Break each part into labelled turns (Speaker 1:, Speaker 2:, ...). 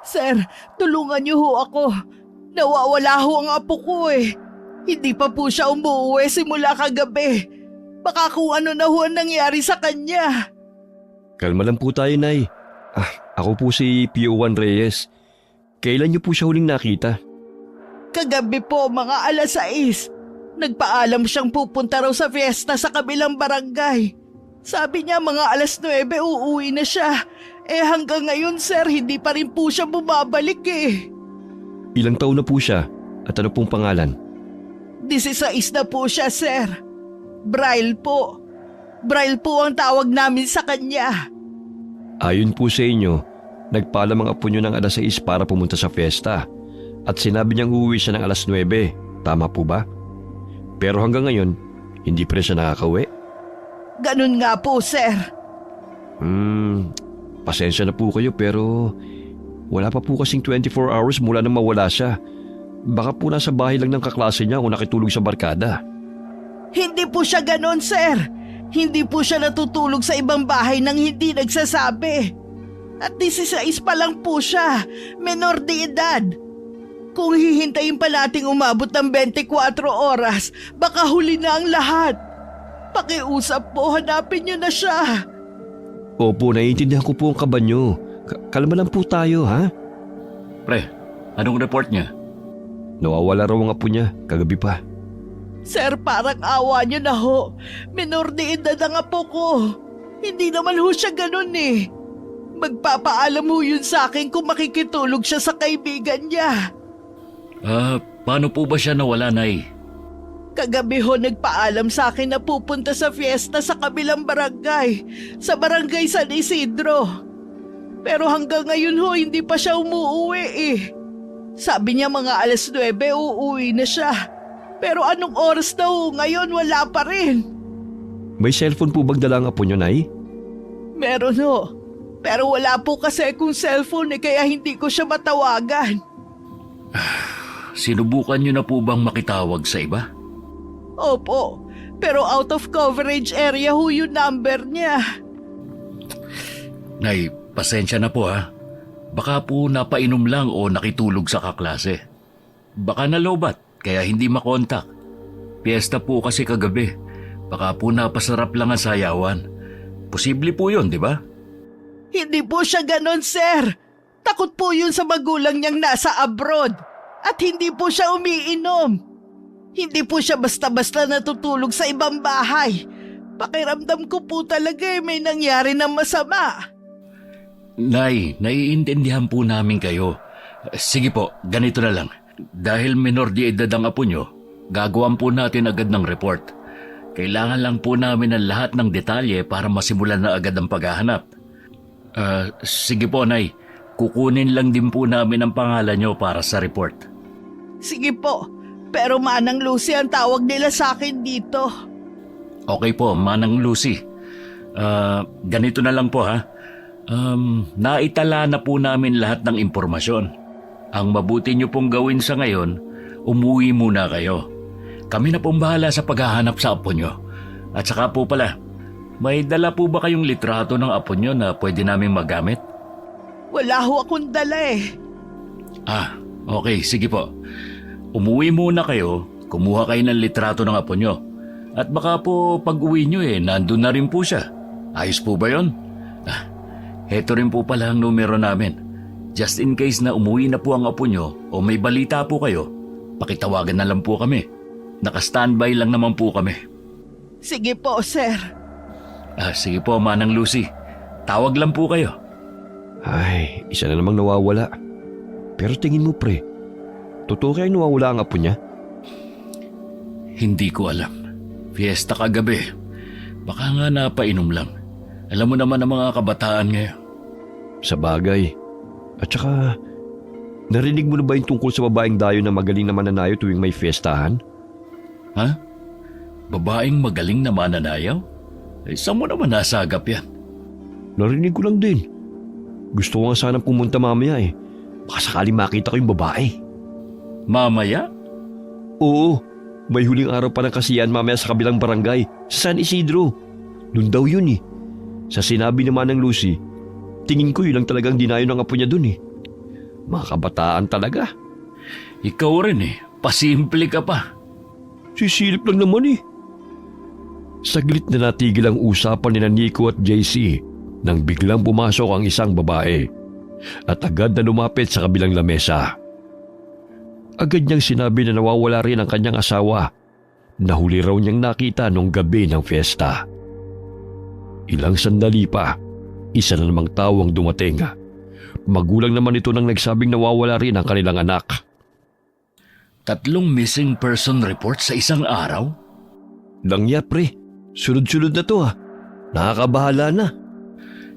Speaker 1: Sir, tulungan niyo ho ako. Nawawala ho ang apo ko eh. Hindi pa po siya umuwi simula kagabi. Baka kung ano na ho ang nangyari sa kanya.
Speaker 2: Kalma lang po tayo, Nay. Ako po si Pio Juan Reyes. Kailan niyo po siya huling nakita?
Speaker 1: Kagabi po, mga 6:00. Nagpaalam siyang pupunta raw sa fiesta sa kabilang barangay. Sabi niya mga 9:00 uuwi na siya. Hanggang ngayon sir, hindi pa rin po siya bumabalik eh.
Speaker 2: Ilang taon na po siya at ano pong pangalan?
Speaker 1: 16 na po siya sir. Braille po. Braille po ang tawag namin sa kanya.
Speaker 2: Ayon po sa inyo, nagpaalam ang apo niyo ng 6:00 para pumunta sa fiesta at sinabi niyang uuwi siya ng 9:00. Tama po ba? Pero hanggang ngayon, hindi pa rin siya nakakauwi?
Speaker 1: Ganun nga po sir.
Speaker 2: Pasensya na po kayo pero wala pa po kasing 24 hours mula nang mawala siya. Baka po nasa bahay lang ng kaklase niya o nakitulog sa barkada.
Speaker 1: Hindi po siya ganun sir. Hindi po siya natutulog sa ibang bahay nang hindi nagsasabi. At 16 pa lang po siya, menor de edad. Kung hihintayin pa nating umabot ng 24 oras, baka huli na ang lahat. Pakiusap po, hanapin niyo na siya.
Speaker 2: Opo, naiintindihan ko po ang kaba niyo. Kalma lang po tayo, ha?
Speaker 3: Pre, anong report niya?
Speaker 2: Nawawala raw ang apo niya, kagabi pa.
Speaker 1: Sir, parang awa niyo na ho. Menor de edad ang apo ko. Hindi naman ho siya ganun eh. Magpapaalam ho yun sa akin kung makikitulog siya sa kaibigan niya.
Speaker 3: Paano po ba siya nawala, Nay?
Speaker 1: Kagabi ho nagpaalam sa akin na pupunta sa fiesta sa kabilang barangay, sa barangay San Isidro. Pero hanggang ngayon ho hindi pa siya umuwi eh. Sabi niya mga 9:00 uuwi na siya. Pero anong oras na ho ngayon wala pa rin.
Speaker 2: May cellphone po bang dala ang apo niyo, Nay?
Speaker 1: Meron ho. Pero wala po kasi akong cellphone eh kaya hindi ko siya matawagan.
Speaker 3: Sinubukan niyo na po bang makitawag sa iba?
Speaker 1: Opo, pero out of coverage area ho yung number niya.
Speaker 3: Nay, pasensya na po ha. Baka po napainom lang o nakitulog sa kaklase. Baka nalobat kaya hindi makontak. Piyesta po kasi kagabi. Baka po napasarap lang ang sayawan. Posible po yun, di ba?
Speaker 1: Hindi po siya ganon, sir. Takot po yun sa magulang niyang nasa abroad. At hindi po siya umiinom. Hindi po siya basta-basta natutulog sa ibang bahay. Pakiramdam ko po talaga may nangyari na masama.
Speaker 3: Nay, naiintindihan po namin kayo. Sige po, ganito na lang. Dahil minor de edad ang apo nyo, gagawan po natin agad ng report. Kailangan lang po namin ang lahat ng detalye para masimulan na agad ang paghahanap. Sige po, Nay. Kukunin lang din po namin ang pangalan nyo para sa report.
Speaker 1: Sige po, pero Manang Lucy ang tawag nila sa akin dito.
Speaker 3: Okay po, Manang Lucy. Ganito na lang po ha. Naitala na po namin lahat ng impormasyon. Ang mabuti nyo pong gawin sa ngayon, umuwi muna kayo. Kami na pong bahala sa paghahanap sa apo nyo. At saka po pala, may dala po ba kayong litrato ng apo nyo na pwede naming magamit?
Speaker 1: Wala ho akong dala eh.
Speaker 3: Okay, sige po. Umuwi muna kayo, kumuha kayo ng litrato ng apo nyo. At baka po pag-uwi nyo nandun na rin po siya. Ayos po ba yun? Heto rin po pala ang numero namin. Just in case na umuwi na po ang apo nyo o may balita po kayo, pakitawagan na lang po kami. Naka-standby lang naman po kami.
Speaker 1: Sige po, sir.
Speaker 3: Sige po, Manang Lucy. Tawag lang po kayo.
Speaker 2: Ay, isa na namang nawawala. Pero tingin mo, pre, totoo kaya nawawala ang apo niya?
Speaker 3: Hindi ko alam. Fiesta kagabi. Baka nga napainom lang. Alam mo naman ang mga kabataan ngayon.
Speaker 2: Sa bagay. At saka, narinig mo na ba yung tungkol sa babaeng dayo na magaling na mananayo tuwing may fiestahan?
Speaker 3: Ha? Babaeng magaling na mananayaw? Saan mo naman nasagap yan?
Speaker 2: Narinig ko lang din. Gusto ko nga sanang pumunta mamaya eh. Baka sakali makita ko yung babae.
Speaker 3: Mamaya?
Speaker 2: Oo, may huling araw pa ng kasiyahan mamaya sa kabilang barangay, sa San Isidro. Doon daw yun eh. Sa sinabi naman ng Lucy, tingin ko yun lang talagang dinayo ng apo niya dun eh. Mga kabataan talaga.
Speaker 3: Ikaw rin pasimple ka pa.
Speaker 2: Sisilip lang naman eh. Saglit na natigil ang usapan ni Nico at JC nang biglang pumasok ang isang babae at agad na lumapit sa kabilang lamesa. Agad niyang sinabi na nawawala rin ang kanyang asawa na huli raw niyang nakita nung gabi ng fiesta. Ilang sandali pa, isa na namang tao ang dumating. Magulang naman ito nang nagsabing nawawala rin ang kanilang anak.
Speaker 3: 3 missing person report sa isang araw?
Speaker 2: Langya pre, sunod-sunod na to Nakakabahala na.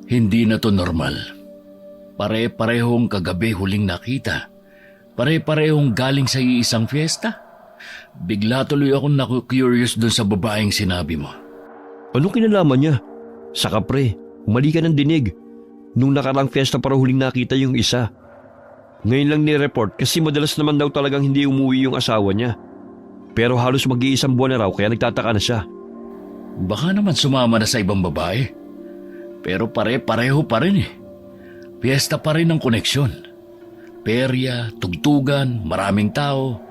Speaker 3: Hindi na to normal. Pare-parehong kagabi huling nakita. Pare-parehong galing sa iisang fiesta. Bigla tuloy akong naku-curious dun sa babaeng sinabi mo.
Speaker 2: Anong kinalaman niya? Saka pre, mali ka ng dinig. Nung nakarang fiesta para huling nakita yung isa. Ngayon lang ni-report kasi madalas naman daw talagang hindi umuwi yung asawa niya. Pero halos mag-iisang buwan na raw kaya nagtataka na siya.
Speaker 3: Baka naman sumama na sa ibang babae. Pero pare-pareho pa rin Fiesta pa rin ang koneksyon. Perya, tugtugan, maraming tao.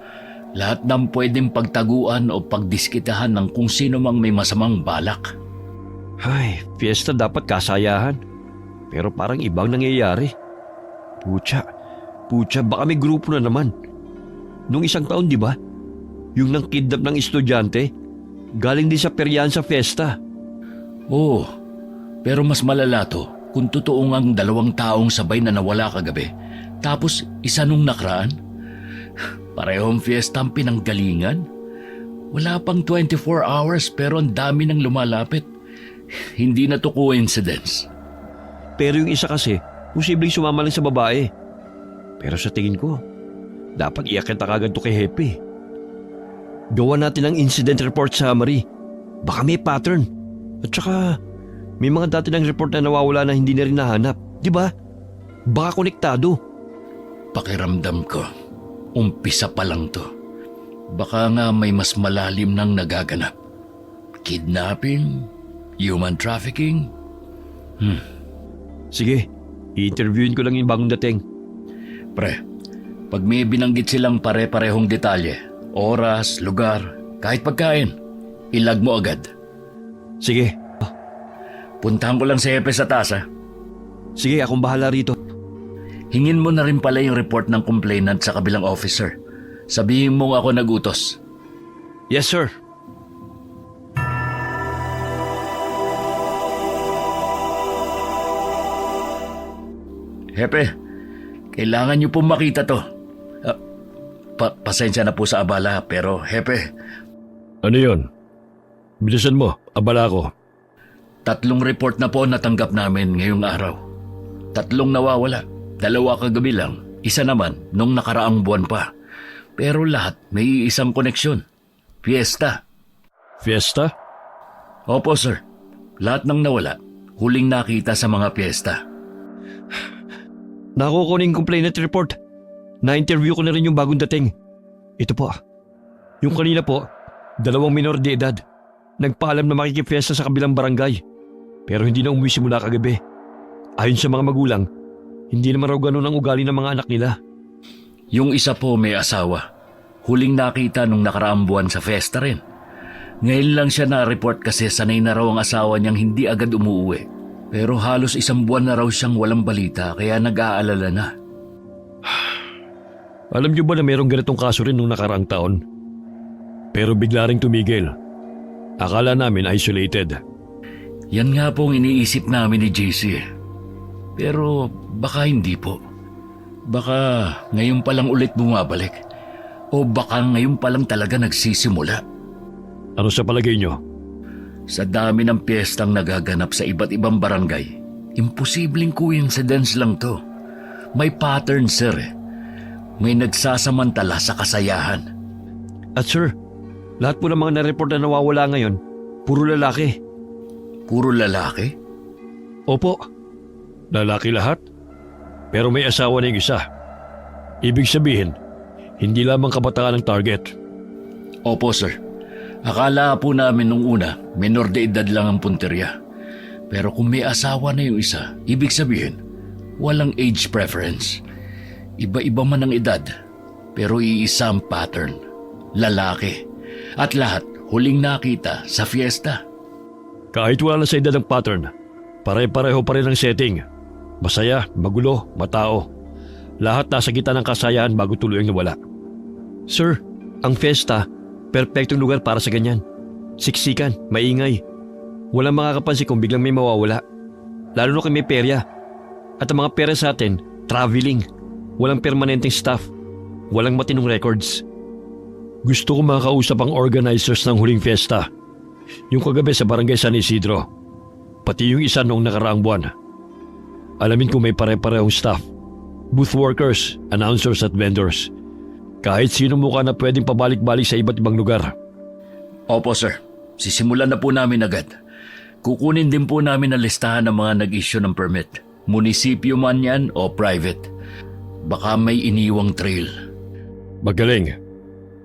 Speaker 3: Lahat ng pwedeng pagtaguan o pagdiskitahan ng kung sino mang may masamang balak.
Speaker 2: Ay, fiesta dapat kasayahan. Pero parang ibang nangyayari. Pucha, baka may grupo na naman. Nung isang taon, di ba? Yung nang kidnap ng estudyante, galing din sa peryahan sa fiesta.
Speaker 3: Oo, pero mas malala to kung totoo ngang 2 taong sabay na nawala kagabi. Tapos isa nung nakaraan. Parehong fiesta ang pinanggalingan. Wala pang 24 hours pero ang dami nang lumalapit. Hindi na to coincidence.
Speaker 2: Pero yung isa kasi, posibleng sumama lang sa babae. Pero sa tingin ko, dapat iakit na kagad to kay Hepe. Gawa natin ang incident report summary. Baka may pattern. At saka, may mga dati ng report na nawawala na hindi na rin nahanap. Di ba? Baka konektado.
Speaker 3: Pakiramdam ko, umpisa pa lang to. Baka nga may mas malalim nang nagaganap. Kidnapping? Human trafficking?
Speaker 2: Sige, i-interviewin ko lang yung bagong dating.
Speaker 3: Pre, pag may binanggit silang pare-parehong detalye, oras, lugar, kahit pagkain, ilag mo agad.
Speaker 2: Sige.
Speaker 3: Puntahan ko lang si Hepe sa taas
Speaker 2: Sige, akong bahala rito.
Speaker 3: Hingin mo na rin pala yung report ng complainant sa kabilang officer. Sabihin mong ako nagutos.
Speaker 2: Yes, sir.
Speaker 3: Hepe, kailangan niyo pong makita to. Pasensya na po sa abala, pero Hepe,
Speaker 2: Ano yon? Bilisan mo, abala ko.
Speaker 3: 3 report na po natanggap namin ngayong araw. 3 nawawala, 2 kagabi lang, isa naman nung nakaraang buwan pa. Pero lahat may isang koneksyon. Fiesta.
Speaker 2: Fiesta?
Speaker 3: Opo sir, lahat ng nawala, huling nakita sa mga fiesta.
Speaker 2: Nakukunin complainant report. Na-interview ko na rin yung bagong dating. Ito po. Yung kanina po, 2 minor de edad. Nagpaalam na makikifiesta sa kabilang barangay. Pero hindi na umuwi simula kagabi. Ayon sa mga magulang, hindi naman raw ganun ang ugali ng mga anak nila.
Speaker 3: Yung isa po may asawa. Huling nakita nung nakaraang buwan sa fiesta rin. Ngayon lang siya na-report kasi sanay na raw ang asawa niyang hindi agad umuwi. Pero halos 1 buwan na raw siyang walang balita kaya nag-aalala na.
Speaker 2: Alam niyo ba na mayroong ganitong kaso rin nung nakaraang taon? Pero bigla ring tumigil. Akala namin isolated.
Speaker 3: Yan nga pong iniisip namin ni JC. Pero baka hindi po. Baka ngayon pa lang ulit bumabalik. O baka ngayon pa lang talaga nagsisimula.
Speaker 2: Ano sa palagay niyo?
Speaker 3: Sa dami ng piyestang nagaganap sa iba't ibang barangay, imposibleng coincidence lang to. May pattern, sir. May nagsasamantala sa kasayahan.
Speaker 2: At sir, lahat po ng mga na-report na nawawala ngayon, puro lalaki.
Speaker 3: Puro lalaki?
Speaker 2: Opo, lalaki lahat. Pero may asawa na yung isa. Ibig sabihin, hindi lamang kabataan ang target.
Speaker 3: Opo, sir. Akala po namin nung una, menor de edad lang ang punterya. Pero kung may asawa na yung isa, ibig sabihin, walang age preference. Iba-iba man ang edad, pero iisa ang pattern. Lalaki. At lahat huling nakita sa fiesta.
Speaker 2: Kahit wala na sa edad ng pattern, pare-pareho pa rin ang setting. Masaya, magulo, matao. Lahat nasa gitna ng kasayahan bago tuluyang nawala. Sir, ang fiesta, perpektong lugar para sa ganyan. Siksikan, maingay. Walang makakapansin kung biglang may mawawala. Lalo na kung may perya. At ang mga pera sa atin, traveling. Walang permanenteng staff. Walang matinong records. Gusto ko makausap ang organizers ng huling fiesta. Yung kagabi sa barangay San Isidro. Pati yung isa noong nakaraang buwan. Alamin kung may pare-parehong staff. Booth workers, announcers at vendors. Kahit sino mukha na pwedeng pabalik-balik sa iba't ibang lugar.
Speaker 3: Opo sir, sisimulan na po namin agad. Kukunin din po namin ang listahan ng mga nag-issue ng permit. Munisipyo man yan o private. Baka may iniwang trail.
Speaker 2: Magaling.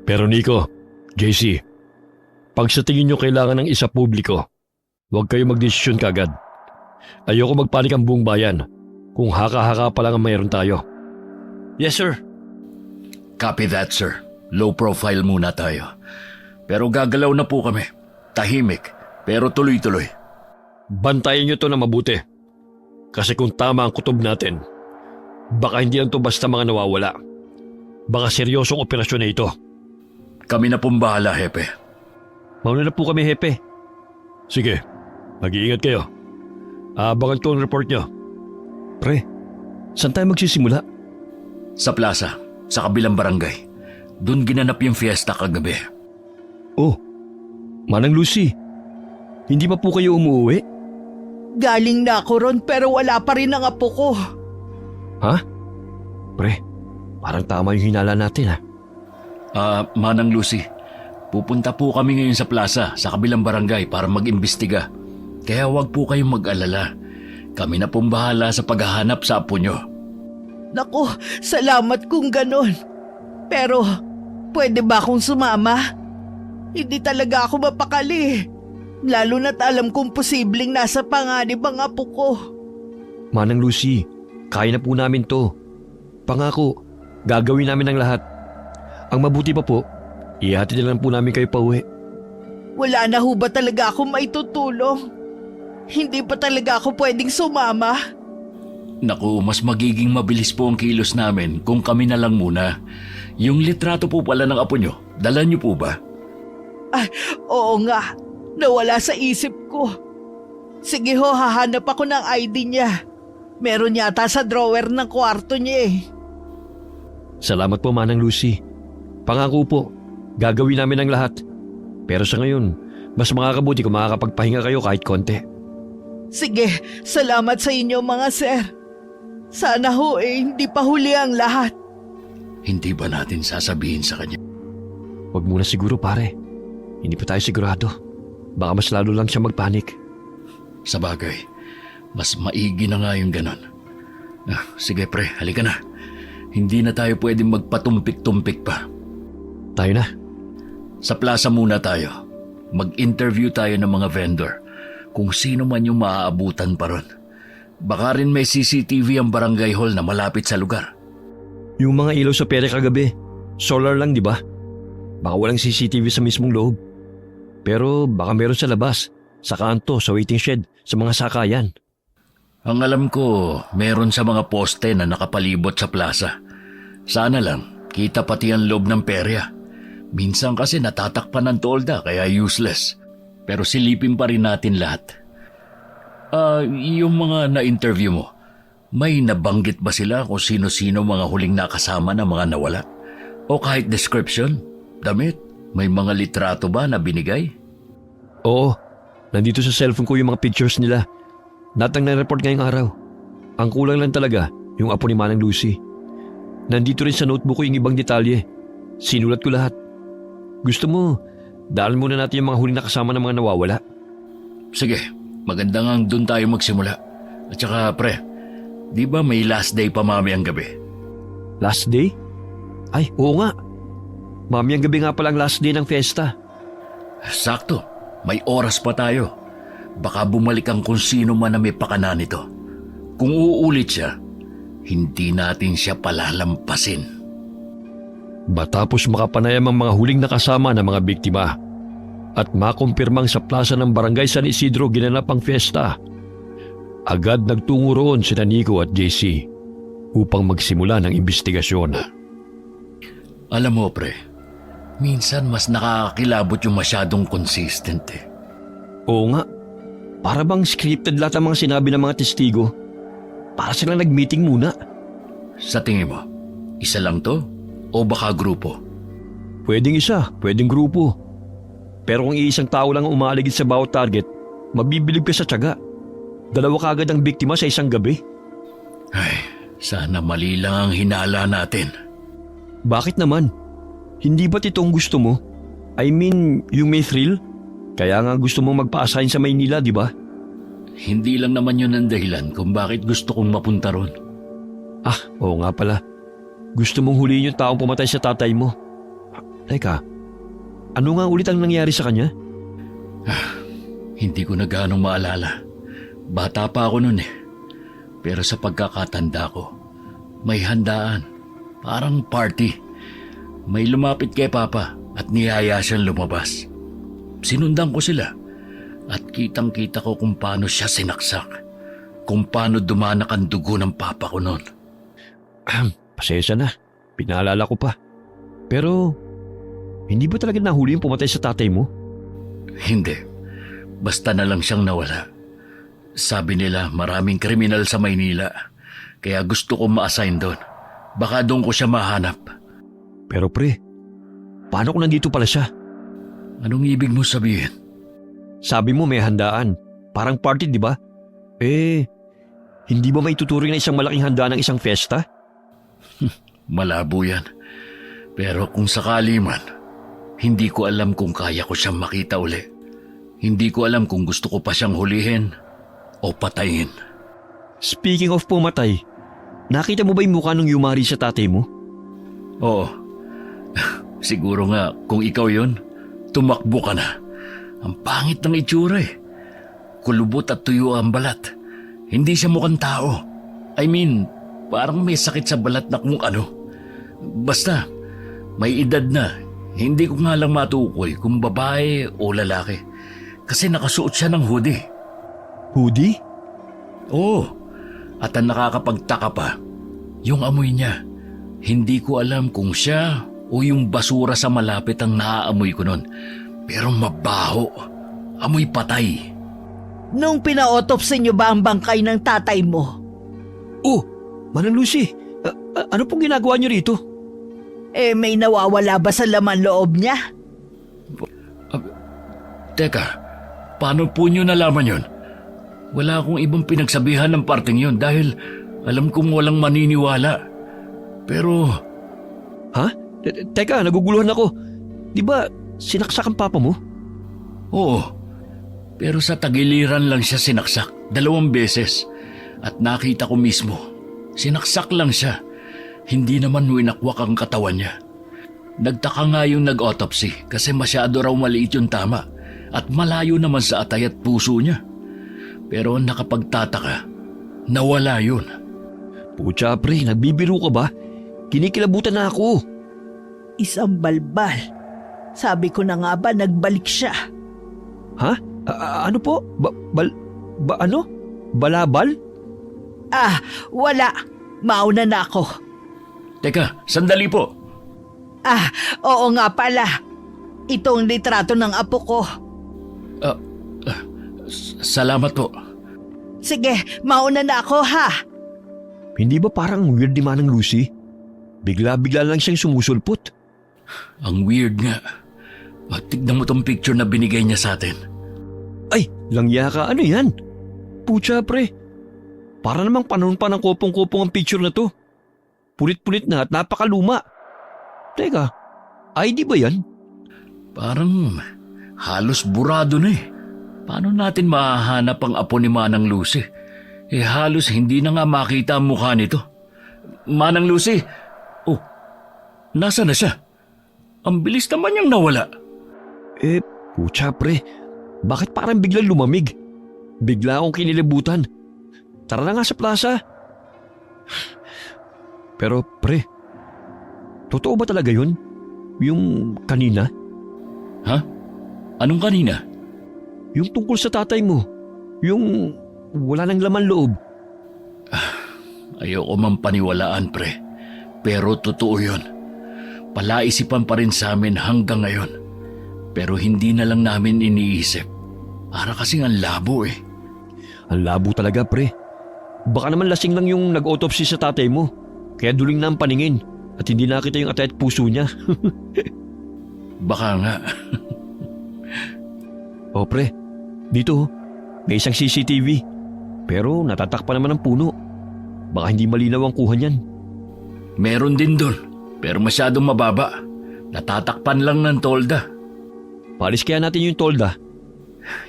Speaker 2: Pero Nico, JC, pag sa tingin nyo kailangan ng isa publiko, huwag kayo magdesisyon kagad. Ayoko magpanik ang buong bayan kung haka-haka pa lang ang mayroon tayo. Yes, sir.
Speaker 3: Copy that sir. Low profile muna tayo. Pero gagalaw na po kami. Tahimik, pero tuloy-tuloy.
Speaker 2: Bantayan nyo to na mabuti. Kasi kung tama ang kutob natin, baka hindi lang to basta mga nawawala. Baka seryosong operasyon na ito.
Speaker 3: Kami na pong bahala, Hepe.
Speaker 2: Mauna na po kami, Hepe. Sige, mag-iingat kayo. Abangan ko ang report nyo. Pre, saan tayo magsisimula?
Speaker 3: Sa plaza, sa kabilang barangay. Doon ginanap yung fiesta kagabi.
Speaker 2: Oh, Manang Lucy, hindi pa po kayo umuwi?
Speaker 1: Galing na ako ron pero wala pa rin ang apo ko.
Speaker 2: Ha? Pre, parang tama yung hinala natin ha.
Speaker 3: Manang Lucy, pupunta po kami ngayon sa plaza sa kabilang barangay para mag-imbestiga. Kaya huwag po kayong mag-alala. Kami na pong bahala sa paghahanap sa apo nyo.
Speaker 1: Naku, salamat kung ganon. Pero, pwede ba akong sumama? Hindi talaga ako mapakali. Lalo na't alam kong posibleng nasa panganib ang apo ko.
Speaker 2: Manang Lucy, kaya na po namin to. Pangako, gagawin namin ang lahat. Ang mabuti pa po, ihatid na lang po namin kayo pauwi.
Speaker 1: Wala na ho ba talaga akong maitutulong? Hindi pa talaga ako pwedeng sumama?
Speaker 3: Naku, mas magiging mabilis po ang kilos namin kung kami na lang muna. Yung litrato po pala ng apo nyo, dala nyo po ba?
Speaker 1: Ay, oo nga. Nawala sa isip ko. Sige ho, hahanap ako ng ID niya. Meron yata sa drawer ng kwarto niya eh.
Speaker 2: Salamat po, Manang Lucy. Pangako po, gagawin namin ang lahat. Pero sa ngayon, mas makakabuti kung makakapagpahinga kayo kahit konti.
Speaker 1: Sige, salamat sa inyo mga sir. Sana ho hindi pa huli ang lahat.
Speaker 3: Hindi ba natin sasabihin sa kanya?
Speaker 2: Huwag muna siguro pare. Hindi pa tayo sigurado. Baka mas lalo lang siya magpanik.
Speaker 3: Sa bagay, mas maigi na nga yung ganon. Sige pre, halika na. Hindi na tayo pwedeng magpatumpik-tumpik pa.
Speaker 2: Tayo na.
Speaker 3: Sa plaza muna tayo. Mag-interview tayo ng mga vendor. Kung sino man yung maaabutan pa ron. Baka rin may CCTV ang barangay hall na malapit sa lugar.
Speaker 2: Yung mga ilaw sa pere kagabi, solar lang di ba? Baka walang CCTV sa mismong loob. Pero baka meron sa labas, sa kanto, sa waiting shed, sa mga sakayan.
Speaker 3: Ang alam ko, meron sa mga poste na nakapalibot sa plaza. Sana lang, kita pati ang loob ng perya. Minsan kasi natatakpan ng tolda kaya useless. Pero silipin pa rin natin lahat. Yung mga na-interview mo, may nabanggit ba sila kung sino-sino mga huling nakasama na mga nawala? O kahit description, damit, may mga litrato ba na binigay?
Speaker 2: Oo, nandito sa cellphone ko yung mga pictures nila. Natang na-report ngayong araw. Ang kulang lang talaga, yung apo ni Manang Lucy. Nandito rin sa notebook ko yung ibang detalye. Sinulat ko lahat. Gusto mo, daan muna natin yung mga huling nakasama ng mga nawawala.
Speaker 3: Sige, maganda nga doon tayo magsimula. At saka pre, di ba may last day pa mamayang gabi?
Speaker 2: Last day? Ay, oo nga. Mamayang gabi nga palang last day ng fiesta.
Speaker 3: Sakto, may oras pa tayo. Baka bumalik ang kung sino man na may pakana nito. Kung uulit siya, hindi natin siya palalampasin.
Speaker 2: Matapos makapanayam ang mga huling nakasama ng mga biktima at makumpirmang sa plaza ng barangay San Isidro ginanap ang fiesta, agad nagtungo roon sina Nico at JC upang magsimula ng investigasyon.
Speaker 3: Alam mo, pre, minsan mas nakakakilabot yung masyadong consistent eh.
Speaker 2: Oo nga, para bang scripted lahat ang mga sinabi ng mga testigo? Para silang nag-meeting muna.
Speaker 3: Sa tingin mo, isa lang to o baka grupo?
Speaker 2: Pwedeng isa, pwedeng grupo. Pero kung iisang tao lang ang umaligid sa bawat target, mabibilib ka sa tiyaga. Dalawa kaagad ang biktima sa isang gabi.
Speaker 3: Ay, sana mali lang ang hinala natin.
Speaker 2: Bakit naman? Hindi ba't ito ang gusto mo? I mean, yung may thrill? Kaya nga gusto mong magpa-assign sa Maynila, di ba?
Speaker 3: Hindi lang naman yun ang dahilan kung bakit gusto kong mapunta ron.
Speaker 2: Ah, oo nga pala. Gusto mong huliin yung taong pumatay sa tatay mo. Teka, ano nga ulit ang nangyari sa kanya?
Speaker 3: Hindi ko na gaanong maalala. Bata pa ako nun eh. Pero sa pagkakatanda ko, may handaan. Parang party. May lumapit kay Papa at niyaya siyang lumabas. Sinundan ko sila at kitang-kita ko kung paano siya sinaksak. Kung paano dumanak ang dugo ng Papa ko noon.
Speaker 2: Pasensya na, pinaalala ko pa. Pero, hindi ba talaga nahuli yung pumatay sa tatay mo?
Speaker 3: Hindi. Basta na lang siyang nawala. Sabi nila maraming kriminal sa Maynila. Kaya gusto kong ma-assign doon. Baka doon ko siya mahanap.
Speaker 2: Pero pre, paano kung nandito pala siya?
Speaker 3: Anong ibig mo sabihin?
Speaker 2: Sabi mo may handaan. Parang party, di ba? Hindi ba may tuturing na isang malaking handaan ng isang fiesta?
Speaker 3: Malabo yan. Pero kung sakali man, hindi ko alam kung kaya ko siyang makita uli. Hindi ko alam kung gusto ko pa siyang hulihin o patayin.
Speaker 2: Speaking of pumatay, nakita mo ba yung mukha ng yumari sa tatay mo?
Speaker 3: Oo. Siguro nga kung ikaw yon, tumakbo ka na. Ang pangit ng itsura eh. Kulubot at tuyo ang balat. Hindi siya mukhang tao. I mean, parang may sakit sa balat na kung ano. Basta, may edad na. Hindi ko nga lang matukoy kung babae o lalaki. Kasi nakasuot siya ng hoodie.
Speaker 2: Hoodie?
Speaker 3: Oo. At ang nakakapagtaka pa, yung amoy niya. Hindi ko alam kung siya o yung basura sa malapit ang naaamoy ko nun. Pero mabaho. Amoy patay.
Speaker 1: Nung pina-autopsy niyo ba ang bangkay ng tatay mo?
Speaker 2: Oh, Manang Lucy, ano pong ginagawa niyo rito?
Speaker 1: May nawawala ba sa laman loob niya?
Speaker 3: Teka, paano po niyo nalaman yun? Wala akong ibang pinagsabihan ng parting yun dahil alam kong walang maniniwala. Pero...
Speaker 2: Ha? Teka, naguguluhan ako. Di ba sinaksak ang papa mo?
Speaker 3: Oo, pero sa tagiliran lang siya sinaksak 2 beses. At nakita ko mismo, sinaksak lang siya. Hindi naman winakwak ang katawan niya. Nagtaka nga yung nag-autopsy kasi masyado raw maliit yung tama at malayo naman sa atay at puso niya. Pero nakapagtataka, nawala yun.
Speaker 2: Pucha pre, nagbibiro ka ba? Kinikilabutan na ako.
Speaker 1: Isang balbal. Sabi ko na nga ba nagbalik siya.
Speaker 2: Ha? Ano po? Ano? Balabal?
Speaker 1: Wala. Mauna na ako.
Speaker 3: Teka, sandali po.
Speaker 1: Oo nga pala. Itong litrato ng apo ko.
Speaker 3: Salamat po.
Speaker 1: Sige, mauna na ako ha.
Speaker 2: Hindi ba parang weird ni Manang Lucy? Bigla-bigla lang siyang sumusulpot.
Speaker 3: Ang weird nga. Tignan mo tong picture na binigay niya sa atin.
Speaker 2: Ay, langya ka. Ano yan? Pucha pre. Para namang panahon pa ng kopong-kopong ang picture na to. Pulit-pulit na at napakaluma. Teka, ID ba yan?
Speaker 3: Parang halos burado na eh. Paano natin mahahanap ang apo ni Manang Lucy? Halos hindi na nga makita ang mukha nito. Manang Lucy! Oh, nasa na siya? Ang bilis naman niyang nawala.
Speaker 2: Pucha pre. Bakit parang biglang lumamig? Bigla akong kinilibutan. Tara na nga sa plaza. Pero pre, totoo ba talaga yun? Yung kanina?
Speaker 3: Ha? Anong kanina?
Speaker 2: Yung tungkol sa tatay mo? Yung wala nang laman loob?
Speaker 3: Ayoko man paniwalaan, pre. Pero totoo yun. Palaisipan pa rin sa amin hanggang ngayon. Pero hindi na lang namin iniisip. Para kasing ang labo eh.
Speaker 2: Ang labo talaga pre. Baka naman lasing lang yung nag-autopsy sa tatay mo. Kaya duling na ang paningin at hindi nakita yung atay at puso niya.
Speaker 3: Baka nga.
Speaker 2: O pre, dito may isang CCTV. Pero natatakpan naman ng puno. Baka hindi malinaw ang kuha niyan.
Speaker 3: Meron din doon. Pero masyadong mababa. Natatakpan lang ng tolda.
Speaker 2: Palis kaya natin yung tolda.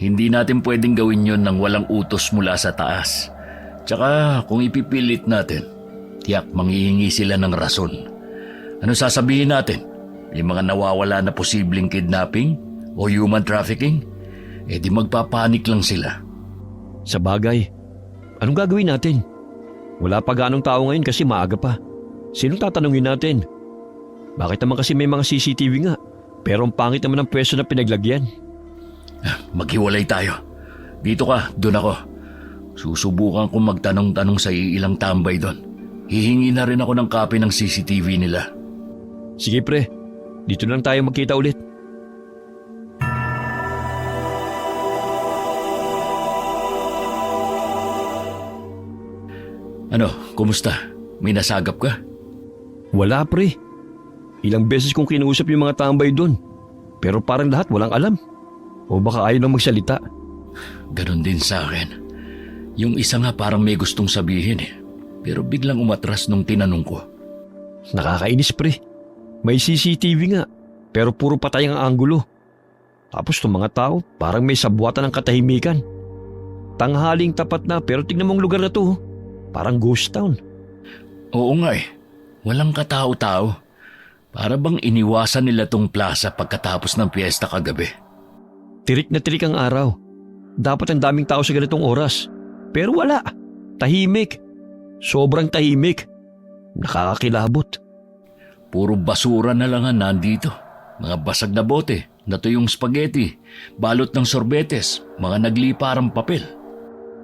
Speaker 3: Hindi natin pwedeng gawin yon nang walang utos mula sa taas. Tsaka kung ipipilit natin, tiyak manghihingi sila ng rason. Ano sasabihin natin? Yung mga nawawala na posibleng kidnapping o human trafficking? Eh di magpapanik lang sila.
Speaker 2: Sa bagay, anong gagawin natin? Wala pa ganong tao ngayon kasi maaga pa. Sinong tatanungin natin? Bakit naman kasi may mga CCTV nga, pero ang pangit naman ng pwesto na pinaglagyan?
Speaker 3: Maghiwalay tayo. Dito ka, doon ako. Susubukan kong magtanong-tanong sa ilang tambay doon. Hihingi na rin ako ng copy ng CCTV nila.
Speaker 2: Sige pre, dito lang tayo magkita ulit.
Speaker 3: Ano, kumusta? May nasagap ka?
Speaker 2: Wala pre. Ilang beses kong kinausap yung mga tambay doon. Pero parang lahat walang alam. O baka ayaw nang magsalita.
Speaker 3: Ganon din sa akin. Yung isa nga parang may gustong sabihin eh. Pero biglang umatras nung tinanong ko.
Speaker 2: Nakakainis pre. May CCTV nga. Pero puro patay ang anggulo. Tapos itong mga tao parang may sabwatan ng katahimikan. Tanghaling tapat na pero tignan mong lugar na to. Parang ghost town.
Speaker 3: Oo nga eh. Walang katao-tao. Para bang iniwasan nila tong plaza pagkatapos ng piyesta kagabi.
Speaker 2: Tirik na tirik ang araw. Dapat ang daming tao sa ganitong oras. Pero wala. Tahimik. Sobrang tahimik. Nakakakilabot.
Speaker 3: Puro basura na lang ang nandito. Mga basag na bote, natuyong spaghetti, balot ng sorbetes, mga nagliparang papel.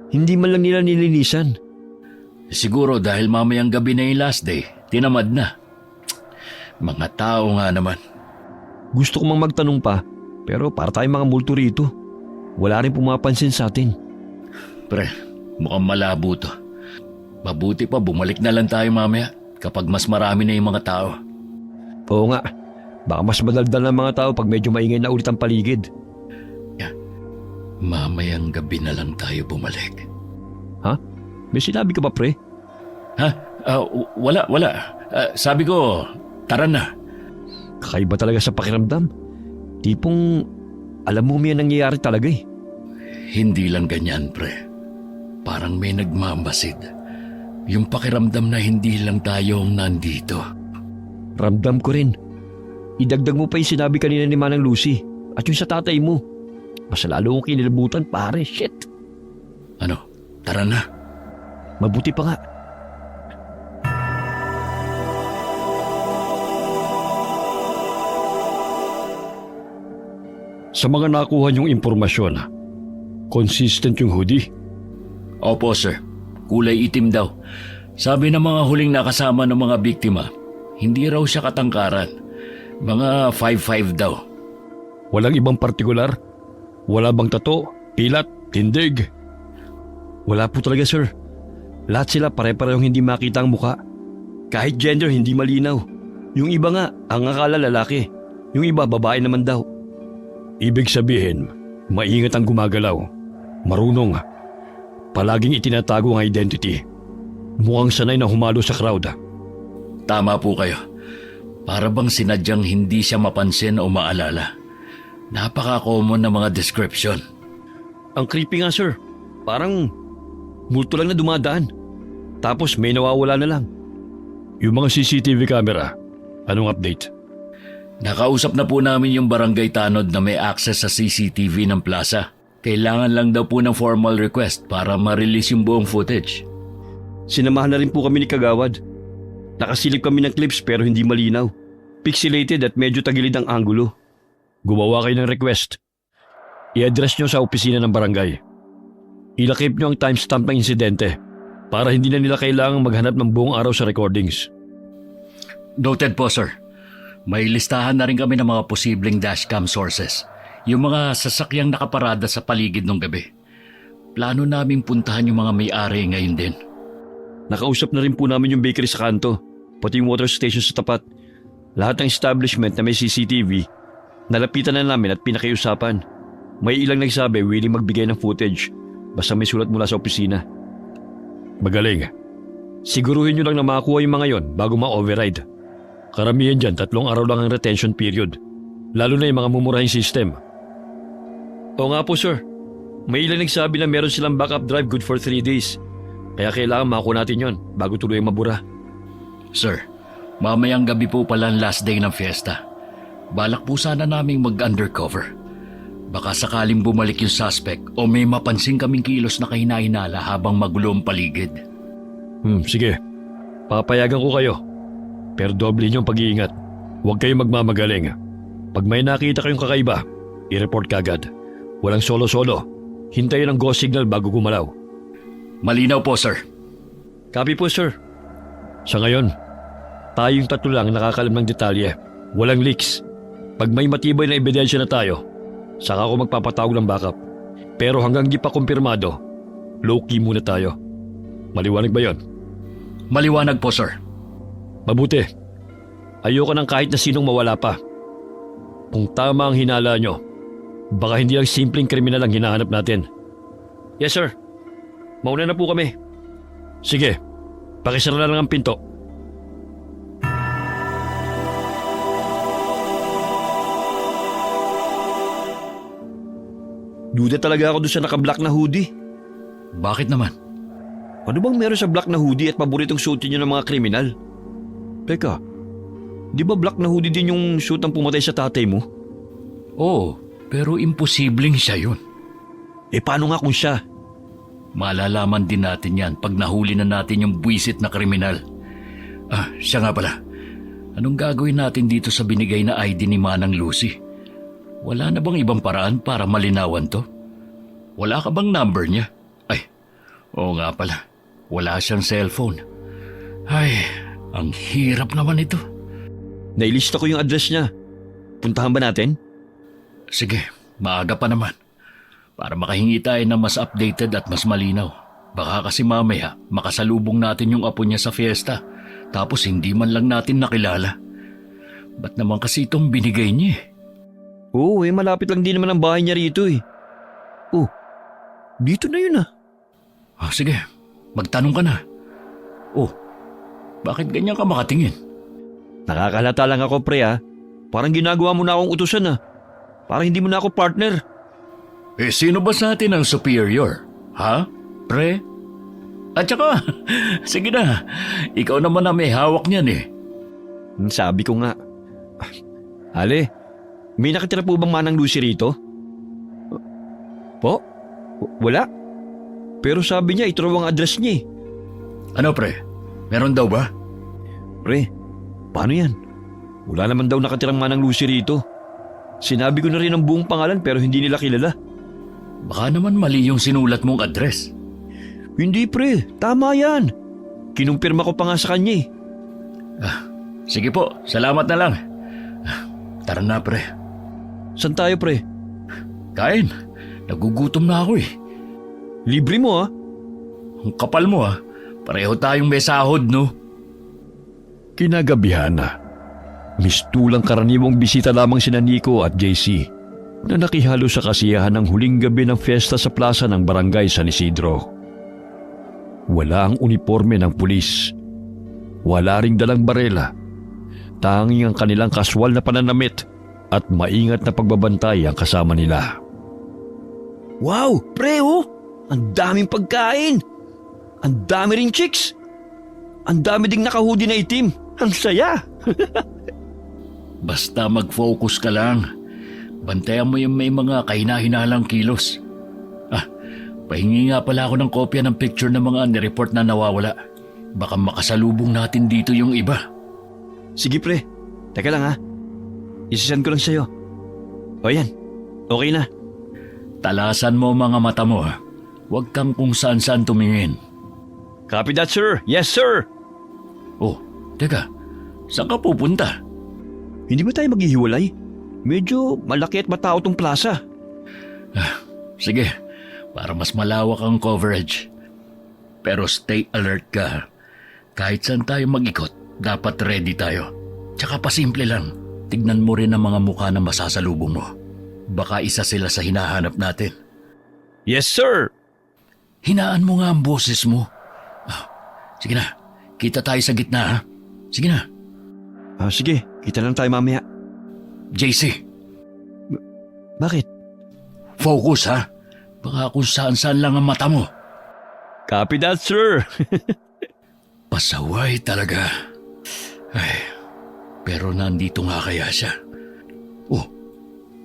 Speaker 2: Hindi man lang nila nilinisan.
Speaker 3: Siguro dahil mamayang gabi na yung last day, tinamad na. Mga tao nga naman.
Speaker 2: Gusto ko mang magtanong pa, pero para tayong mga multo rito. Wala rin pumapansin sa atin.
Speaker 3: Pre, mukhang malabo to. Mabuti pa bumalik na lang tayo mamaya kapag mas marami na yung mga tao.
Speaker 2: Oo nga, baka mas madaldal ng mga tao pag medyo maingay na ulit ang paligid.
Speaker 3: Mamayang gabi na lang tayo bumalik.
Speaker 2: Ha? May sinabi ka ba pre?
Speaker 3: Ha? Wala. Sabi ko, tara na.
Speaker 2: Kakaiba talaga sa pakiramdam. Tipong alam mo may nangyayari talaga eh.
Speaker 3: Hindi lang ganyan, pre. Parang may nagmamasid. Yung pakiramdam na hindi lang tayo ang nandito.
Speaker 2: Ramdam ko rin. Idagdag mo pa yung sinabi kanina ni Manang Lucy at yung sa tatay mo. Mas lalo kong kinilabutan pare, shit.
Speaker 3: Ano? Tara na.
Speaker 2: Mabuti pa nga. Sa mga nakuha niyong impormasyon, consistent yung hoodie?
Speaker 3: Opo, sir. Kulay itim daw. Sabi ng mga huling nakasama ng mga biktima, hindi raw siya katangkaran. Mga 5'5" daw.
Speaker 2: Walang ibang partikular? Wala bang tato, pilat, tindig? Wala po talaga, sir. Lahat sila pare-parehong hindi makita ang muka. Kahit gender hindi malinaw. Yung iba nga, ang akala lalaki. Yung iba babae naman daw. Ibig sabihin, maingat ang gumagalaw. Marunong. Palaging itinatago ang identity. Mukhang sanay na humalo sa crowd.
Speaker 3: Tama po kayo. Para bang sinadyang hindi siya mapansin o maalala. Napaka-common na mga description.
Speaker 2: Ang creepy nga, sir. Parang multo lang na dumadaan. Tapos may nawawala na lang. Yung mga CCTV camera, anong update?
Speaker 3: Nakausap na po namin yung barangay tanod na may access sa CCTV ng plaza. Kailangan lang daw po ng formal request para ma-release yung buong footage.
Speaker 2: Sinamahan na rin po kami ni Kagawad. Nakasilip kami ng clips pero hindi malinaw. Pixelated at medyo tagilid ang anggulo. Gumawa kayo ng request. I-address nyo sa opisina ng barangay. Ilakip nyo ang timestamp ng insidente para hindi na nila kailangang maghanap ng buong araw sa recordings.
Speaker 3: Noted po, sir. May listahan na rin kami ng mga posibleng dashcam sources. Yung mga sasakyang nakaparada sa paligid ng gabi. Plano naming puntahan yung mga may-ari ngayon din.
Speaker 2: Nakausap na rin po namin yung bakery sa kanto, pati yung water station sa tapat. Lahat ng establishment na may CCTV, nalapitan na namin at pinakiusapan. May ilang nagsabi willing magbigay ng footage basta may sulat mula sa opisina. Magaling. Siguruhin nyo lang na makakuha yung mga yon bago ma-override. Karamihan dyan 3 araw lang ang retention period, lalo na yung mga mumurahing system. Oo nga po sir, may ilang nagsabi na meron silang backup drive good for 3 days. Kaya kailangan makuha natin yon bago tuloy mabura.
Speaker 3: Sir, mamayang gabi po pala ang last day ng fiesta. Balak po sana naming mag-undercover. Baka sakaling bumalik yung suspect o may mapansin kaming kilos na kahinahinala habang magulo ang paligid.
Speaker 2: Sige. Papayagan ko kayo. Pero doble niyong pag-iingat. Huwag kayong magmamagaling. Pag may nakita kayong kakaiba, i-report kagad. Walang solo-solo. Hintayin ang go signal bago gumalaw.
Speaker 3: Malinaw po, sir.
Speaker 2: Copy po, sir. Sa ngayon, tayong 3 lang nakakalam ng detalye. Walang leaks. Pag may matibay na ebidensya na tayo, saka ako magpapatawag ng backup. Pero hanggang di pa kumpirmado, low-key muna tayo. Maliwanag ba yon?
Speaker 3: Maliwanag po, sir.
Speaker 2: Mabuti. Ayoko ng kahit na sinong mawala pa. Kung tama ang hinala nyo, baka hindi lang simpleng kriminal ang hinahanap natin. Yes, sir. Mauna na po kami. Sige, pakisara na lang ang pinto. Duda talaga ako doon sa naka-black na hoodie.
Speaker 3: Bakit naman?
Speaker 2: Ano bang meron sa black na hoodie at paboritong suit niyo ng mga kriminal? Teka, di ba black na hoodie din yung suit ang pumatay sa tatay mo?
Speaker 3: Oo, pero imposibleng siya yun.
Speaker 2: Paano nga kung siya?
Speaker 3: Malalaman din natin yan pag nahuli na natin yung buwisit na kriminal. Siya nga pala. Anong gagawin natin dito sa binigay na ID ni Manang Lucy? Wala na bang ibang paraan para malinawan to? Wala ka bang number niya? Oo nga pala. Wala siyang cellphone. Ang hirap naman ito.
Speaker 2: Nailista ko yung address niya. Puntahan ba natin?
Speaker 3: Sige, maaga pa naman. Para makahingi tayo ng mas updated at mas malinaw. Baka kasi mamaya makasalubong natin yung apo niya sa fiesta. Tapos hindi man lang natin nakilala. Ba't naman kasi itong binigay niya?
Speaker 2: Oo, malapit lang din naman ang bahay niya rito . Oh, dito na yun .
Speaker 3: Sige, magtanong ka na. Bakit ganyan ka makatingin?
Speaker 2: Nakakalata lang ako pre . Parang ginagawa mo na akong utusan . Parang hindi mo na ako partner.
Speaker 3: Sino ba sa atin ang superior? Ha? Pre? At saka, sige na, ikaw naman na may hawak niyan .
Speaker 2: Sabi ko nga. Ale, may nakitira po bang Manang Lucy rito? Po? Wala. Pero sabi niya ito raw ang address niya .
Speaker 3: Ano pre? Meron daw ba?
Speaker 2: Pre, paano yan? Wala naman daw nakatirang Manang Lucy rito. Sinabi ko na rin ang buong pangalan pero hindi nila kilala.
Speaker 3: Baka naman mali yung sinulat mong address.
Speaker 2: Hindi pre, tama yan. Kinumpirma ko pa nga sa kanya .
Speaker 3: Sige po, salamat na lang. Tara na pre.
Speaker 2: Saan tayo pre?
Speaker 3: Kain, nagugutom na ako .
Speaker 2: Libre mo .
Speaker 3: Ang kapal mo . Pareho tayong may sahod no.
Speaker 2: Kinagabihan na. Mistulang karaniwang bisita lamang sina Nico at JC na nakihalo sa kasiyahan ng huling gabi ng fiesta sa plaza ng barangay San Isidro. Wala ang uniforme ng pulis. Wala ring dalang barela. Tanging ang kanilang kaswal na pananamit at maingat na pagbabantay ang kasama nila. Wow, pre Ang daming pagkain! Ang dami ring chicks! Ang dami ding naka-hoodie na itim! Ang saya!
Speaker 3: Basta mag-focus ka lang. Bantayan mo yung may mga kahina-hinalang kilos. Pahingi nga pala ako ng kopya ng picture ng mga nireport na nawawala. Baka makasalubong natin dito yung iba.
Speaker 2: Sige pre, teka lang ha. Isisend ko lang sa'yo. O yan, okay na.
Speaker 3: Talasan mo mga mata mo. Huwag kang kung saan-saan tumingin.
Speaker 2: Copy that sir, yes sir.
Speaker 3: Oh, teka. Saan ka pupunta?
Speaker 2: Hindi ba tayo maghihiwalay? Medyo malaki at matao tong plaza.
Speaker 3: Sige, para mas malawak ang coverage. Pero stay alert ka. Kahit saan tayo mag-ikot, dapat ready tayo. Tsaka pasimple lang, tignan mo rin ang mga mukha na masasalubong mo. Baka isa sila sa hinahanap natin.
Speaker 2: Yes sir.
Speaker 3: Hinaan mo nga ang boses mo. Sige na, kita tayo sa gitna ha. Sige na.
Speaker 2: Sige, kita lang tayo mamaya.
Speaker 3: JC,
Speaker 2: Bakit?
Speaker 3: focus ha. Baka kung saan-saan lang ang mata mo.
Speaker 2: Copy that sir.
Speaker 3: Pasaway talaga. Ay, pero nandito nga kaya siya. Oh,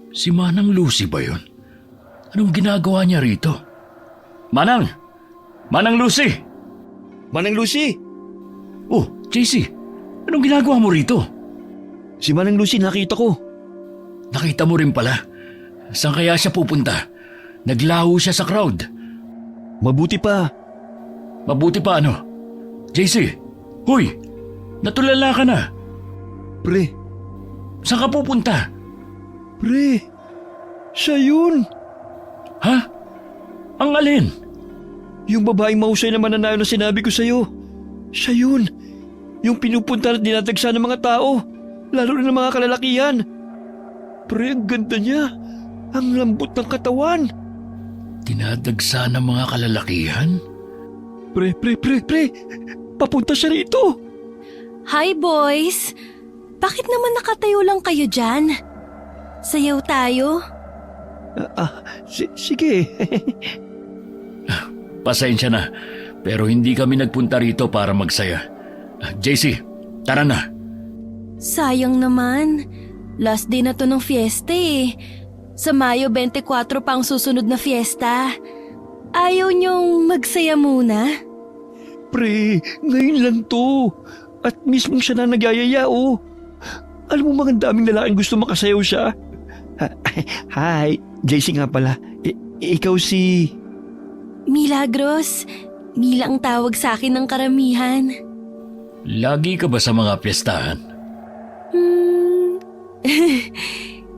Speaker 3: si Manang Lucy ba yun? Anong ginagawa niya rito? Manang! Manang Lucy!
Speaker 2: Manang Lucy!
Speaker 3: Oh, JC, anong ginagawa mo rito?
Speaker 2: Si Manang Lucy nakita ko.
Speaker 3: Nakita mo rin pala. Saan kaya siya pupunta? Naglaho siya sa crowd.
Speaker 2: Mabuti pa.
Speaker 3: Mabuti pa ano? JC, huy! Natulala ka na.
Speaker 2: Pre,
Speaker 3: Saan ka pupunta?
Speaker 2: pre. Siya yun.
Speaker 3: Ha? Ang alin?
Speaker 2: Yung babaeng mahusay na mananayo na sinabi ko sa'yo. Siya yun. Yung pinupunta at dinatagsa ng mga tao. Lalo na ng mga kalalakihan. Pre, ang ganda niya. Ang lambot ng katawan.
Speaker 3: Dinadagsa ng mga kalalakihan?
Speaker 2: Pre. Papunta siya rito.
Speaker 4: Hi boys! Bakit naman nakatayo lang kayo dyan? Sayaw tayo?
Speaker 2: Sige.
Speaker 3: Pasensya na, pero hindi kami nagpunta rito para magsaya. JC, tara na.
Speaker 4: Sayang naman. Last day na to ng fiesta eh. Sa Mayo 24 pa ang susunod na fiesta. Ayaw niyong magsaya muna?
Speaker 2: Pre, ngayon lang to. At mismong siya na nagyayaya, oh. Alam mo mga daming lalaking gusto makasayaw siya. Hi, JC nga pala. Ikaw si...
Speaker 4: Milagros. Mila ang tawag sa akin ng karamihan.
Speaker 3: Lagi ka ba sa mga piyestahan?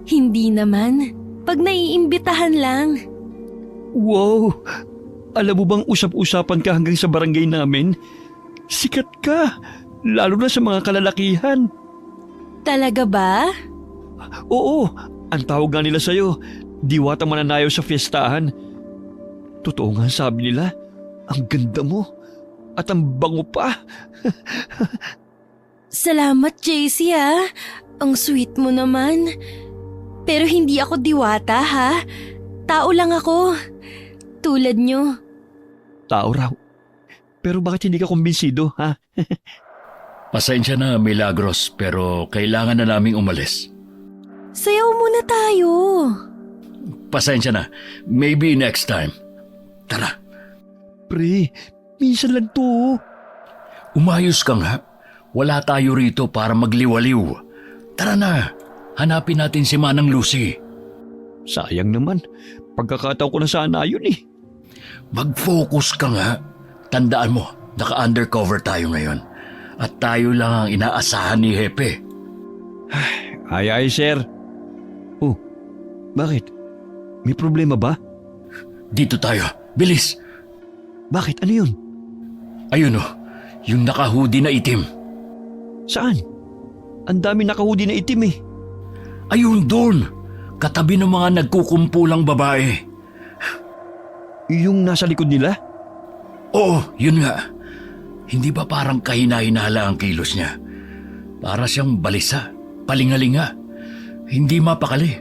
Speaker 4: Hindi naman. Pag naiimbitahan lang.
Speaker 2: Wow! Alam mo bang usap-usapan ka hanggang sa barangay namin? Sikat ka, lalo na sa mga kalalakihan.
Speaker 4: Talaga ba?
Speaker 2: Oo, ang tawag nga nila sa'yo, diwatang mananayaw sa fiestahan. Totoo nga sabi nila, ang ganda mo at ang bango pa.
Speaker 4: Salamat, JC ah. Ang sweet mo naman. Pero hindi ako diwata ha. Tao lang ako. Tulad nyo.
Speaker 2: Tao raw. Pero bakit hindi ka kumbinsido, ha?
Speaker 3: Pasensya na, Milagros, pero kailangan na naming umalis.
Speaker 4: Sayaw muna tayo.
Speaker 3: Pasensya na, maybe next time. Tara,
Speaker 2: Pre, minsan lang to.
Speaker 3: umayos ka nga. Wala tayo rito para magliwaliw. Tara na, hanapin natin si Manang Lucy.
Speaker 2: Sayang naman, pagkakataon ko na sana yun eh.
Speaker 3: Mag-focus ka nga. Tandaan mo, naka-undercover tayo ngayon. At tayo lang ang inaasahan ni Hepe.
Speaker 2: Ay, sir. Oh, bakit? May problema ba?
Speaker 3: Dito tayo, bilis.
Speaker 2: Bakit? Ano yun?
Speaker 3: Ayun oh, yung naka-hoodie na itim.
Speaker 2: Saan? Ang dami nakahudi na itim eh.
Speaker 3: Ayun doon, katabi ng mga nagkukumpulang babae.
Speaker 2: Yung nasa likod nila?
Speaker 3: Oo, yun nga. Hindi ba parang kahina-hinala ang kilos niya? Para siyang balisa, palingalinga. Hindi mapakali.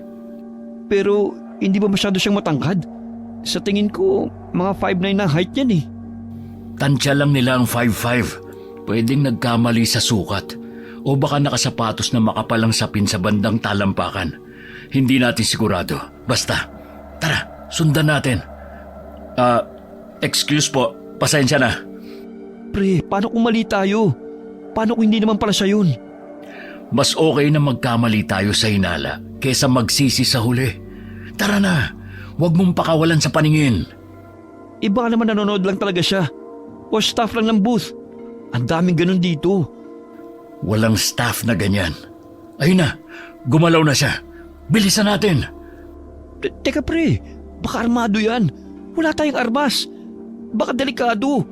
Speaker 2: Pero hindi ba masyado siyang matangkad? Sa tingin ko, mga 5'9" na height yan eh.
Speaker 3: Tansya lang nila ang 5'5". Pwedeng nagkamali sa sukat. O baka nakasapatos na makapalang sapin sa bandang talampakan. Hindi natin sigurado. Basta, tara, sundan natin. Excuse po, pasensya na.
Speaker 2: Pre, paano kung mali tayo? Paano kung hindi naman pala siya yun?
Speaker 3: Mas okay na magkamali tayo sa hinala kesa magsisi sa huli. Tara na, huwag mong pakawalan sa paningin.
Speaker 2: Baka naman nanonood lang talaga siya. O staff lang ng booth. Ang daming ganun dito.
Speaker 3: Walang staff na ganyan. Ayun na, gumalaw na siya. Bilisan natin.
Speaker 2: Teka pre, baka armado yan. Wala tayong armas. Baka delikado.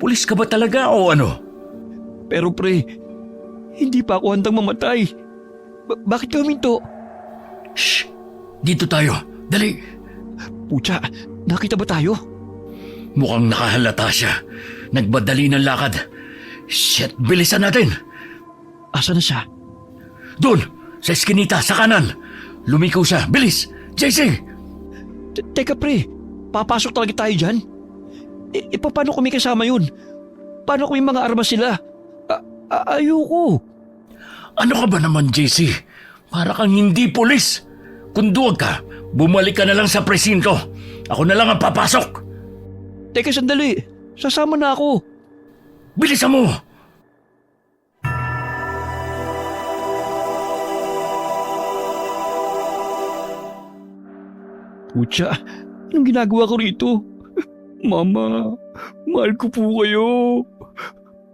Speaker 3: Pulis ka ba talaga o ano?
Speaker 2: Pero pre, hindi pa ako handang mamatay. Bakit ka huminto?
Speaker 3: Shh! Dito tayo. Dali!
Speaker 2: Pucha, nakita ba tayo?
Speaker 3: Mukhang nakahalata siya. Nagbadali ng lakad. Shit, bilisan natin!
Speaker 2: Asa na siya?
Speaker 3: Doon! Sa eskinita, sa kanan! Lumikaw siya. Bilis! JC!
Speaker 2: Teka pre, papasok talaga tayo dyan? Paano kung may kasama yun? Paano kung may mga armas sila? Ayoko.
Speaker 3: Ano ka ba naman, JC? Para kang hindi pulis. Kung duwag ka, bumalik ka na lang sa presinto. Ako na lang ang papasok.
Speaker 2: Teka sandali, sasama na ako.
Speaker 3: Bilisan mo!
Speaker 2: Pucha, anong ginagawa ko rito? Mama, mahal ko po kayo.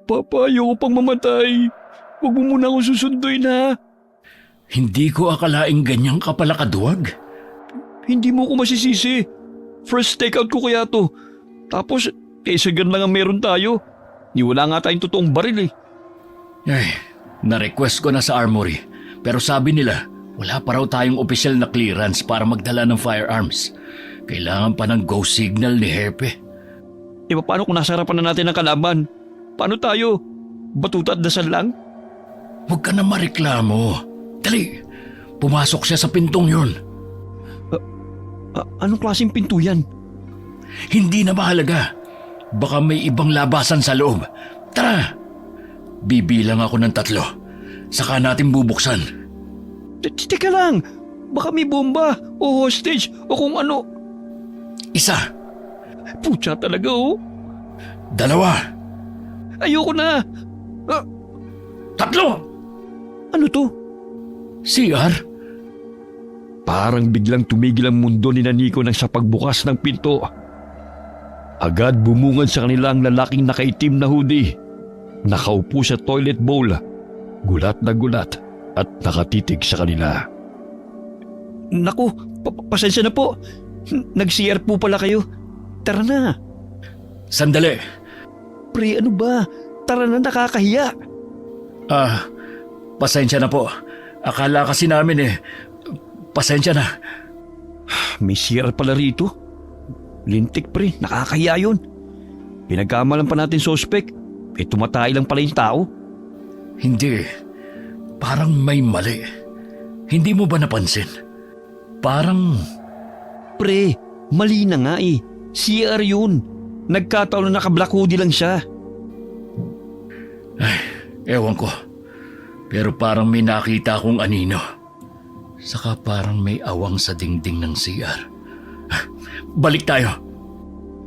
Speaker 2: Papa, ayoko pang mamatay. Huwag mo muna akong susunduin ha.
Speaker 3: Hindi ko akalaing ganyan ka pala kaduwag.
Speaker 2: Hindi mo ko masisisi. First takeout ko kaya to. Tapos, kaysa lang ang meron tayo. Ni wala nga tayong totoong baril eh.
Speaker 3: Ay, na-request ko na sa armory. Pero sabi nila, wala pa raw tayong opisyal na clearance para magdala ng firearms. Kailangan pa ng go signal ni Hepe.
Speaker 2: Paano kung nasa harapan na natin ang kalaban? Paano tayo? Batuta at dasal lang?
Speaker 3: Huwag ka na mareklamo. Dali, pumasok siya sa pintong yun.
Speaker 2: Anong klaseng pinto yan?
Speaker 3: Hindi na mahalaga. Baka may ibang labasan sa loob. Tara! Bibilang ako ng 3. Saka natin bubuksan.
Speaker 2: Teka lang! Baka may bomba o hostage o kung ano.
Speaker 3: 1.
Speaker 2: Pucha talaga oh.
Speaker 3: 2.
Speaker 2: Ayoko na.
Speaker 3: 3.
Speaker 2: Ano to?
Speaker 3: CR?
Speaker 2: Parang biglang tumigil ang mundo ni Nico nang sa pagbukas ng pinto. Agad bumungad sa kanila ang lalaking nakaitim na hoodie. Nakaupo sa toilet bowl, gulat na gulat at nakatitig sa kanila. Naku, pasensya na po. Nag-CR po pala kayo. Tara na.
Speaker 3: Sandali.
Speaker 2: Pre, ano ba? Tara na, nakakahiya.
Speaker 3: Pasensya na po. Akala kasi namin pasensya na.
Speaker 2: May CR pala rito. Lintik pre, nakakahiya yun. Pinagkamalan pa natin suspect. Tumatay lang pala yung tao.
Speaker 3: Hindi. Parang may mali. Hindi mo ba napansin? Parang...
Speaker 2: Pre, mali na nga eh. CR yun. Nagkataon na naka-black hoodie lang siya.
Speaker 3: Ay, ewan ko. Pero parang may nakita akong anino. Saka parang may awang sa dingding ng CR. Balik tayo.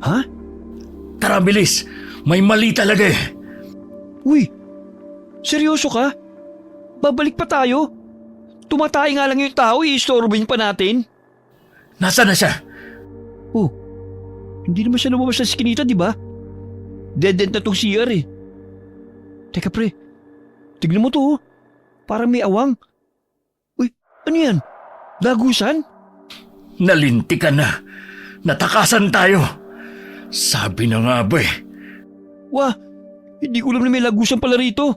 Speaker 2: Ha?
Speaker 3: Tara, bilis. May mali talaga eh.
Speaker 2: Uy, seryoso ka? Babalik pa tayo? Tumatay nga lang yung tao, i-storbin pa natin.
Speaker 3: Nasaan na siya?
Speaker 2: Oh, hindi naman siya lumabas sa skinita, di ba? Dead end na tong CR eh. Teka pre, tignan mo to oh. Parang may awang. Uy, ano yan? Lagusan?
Speaker 3: Nalintikan na. Natakasan tayo. Sabi na nga ba eh.
Speaker 2: Wah, hindi ko alam na may lagusan pala rito.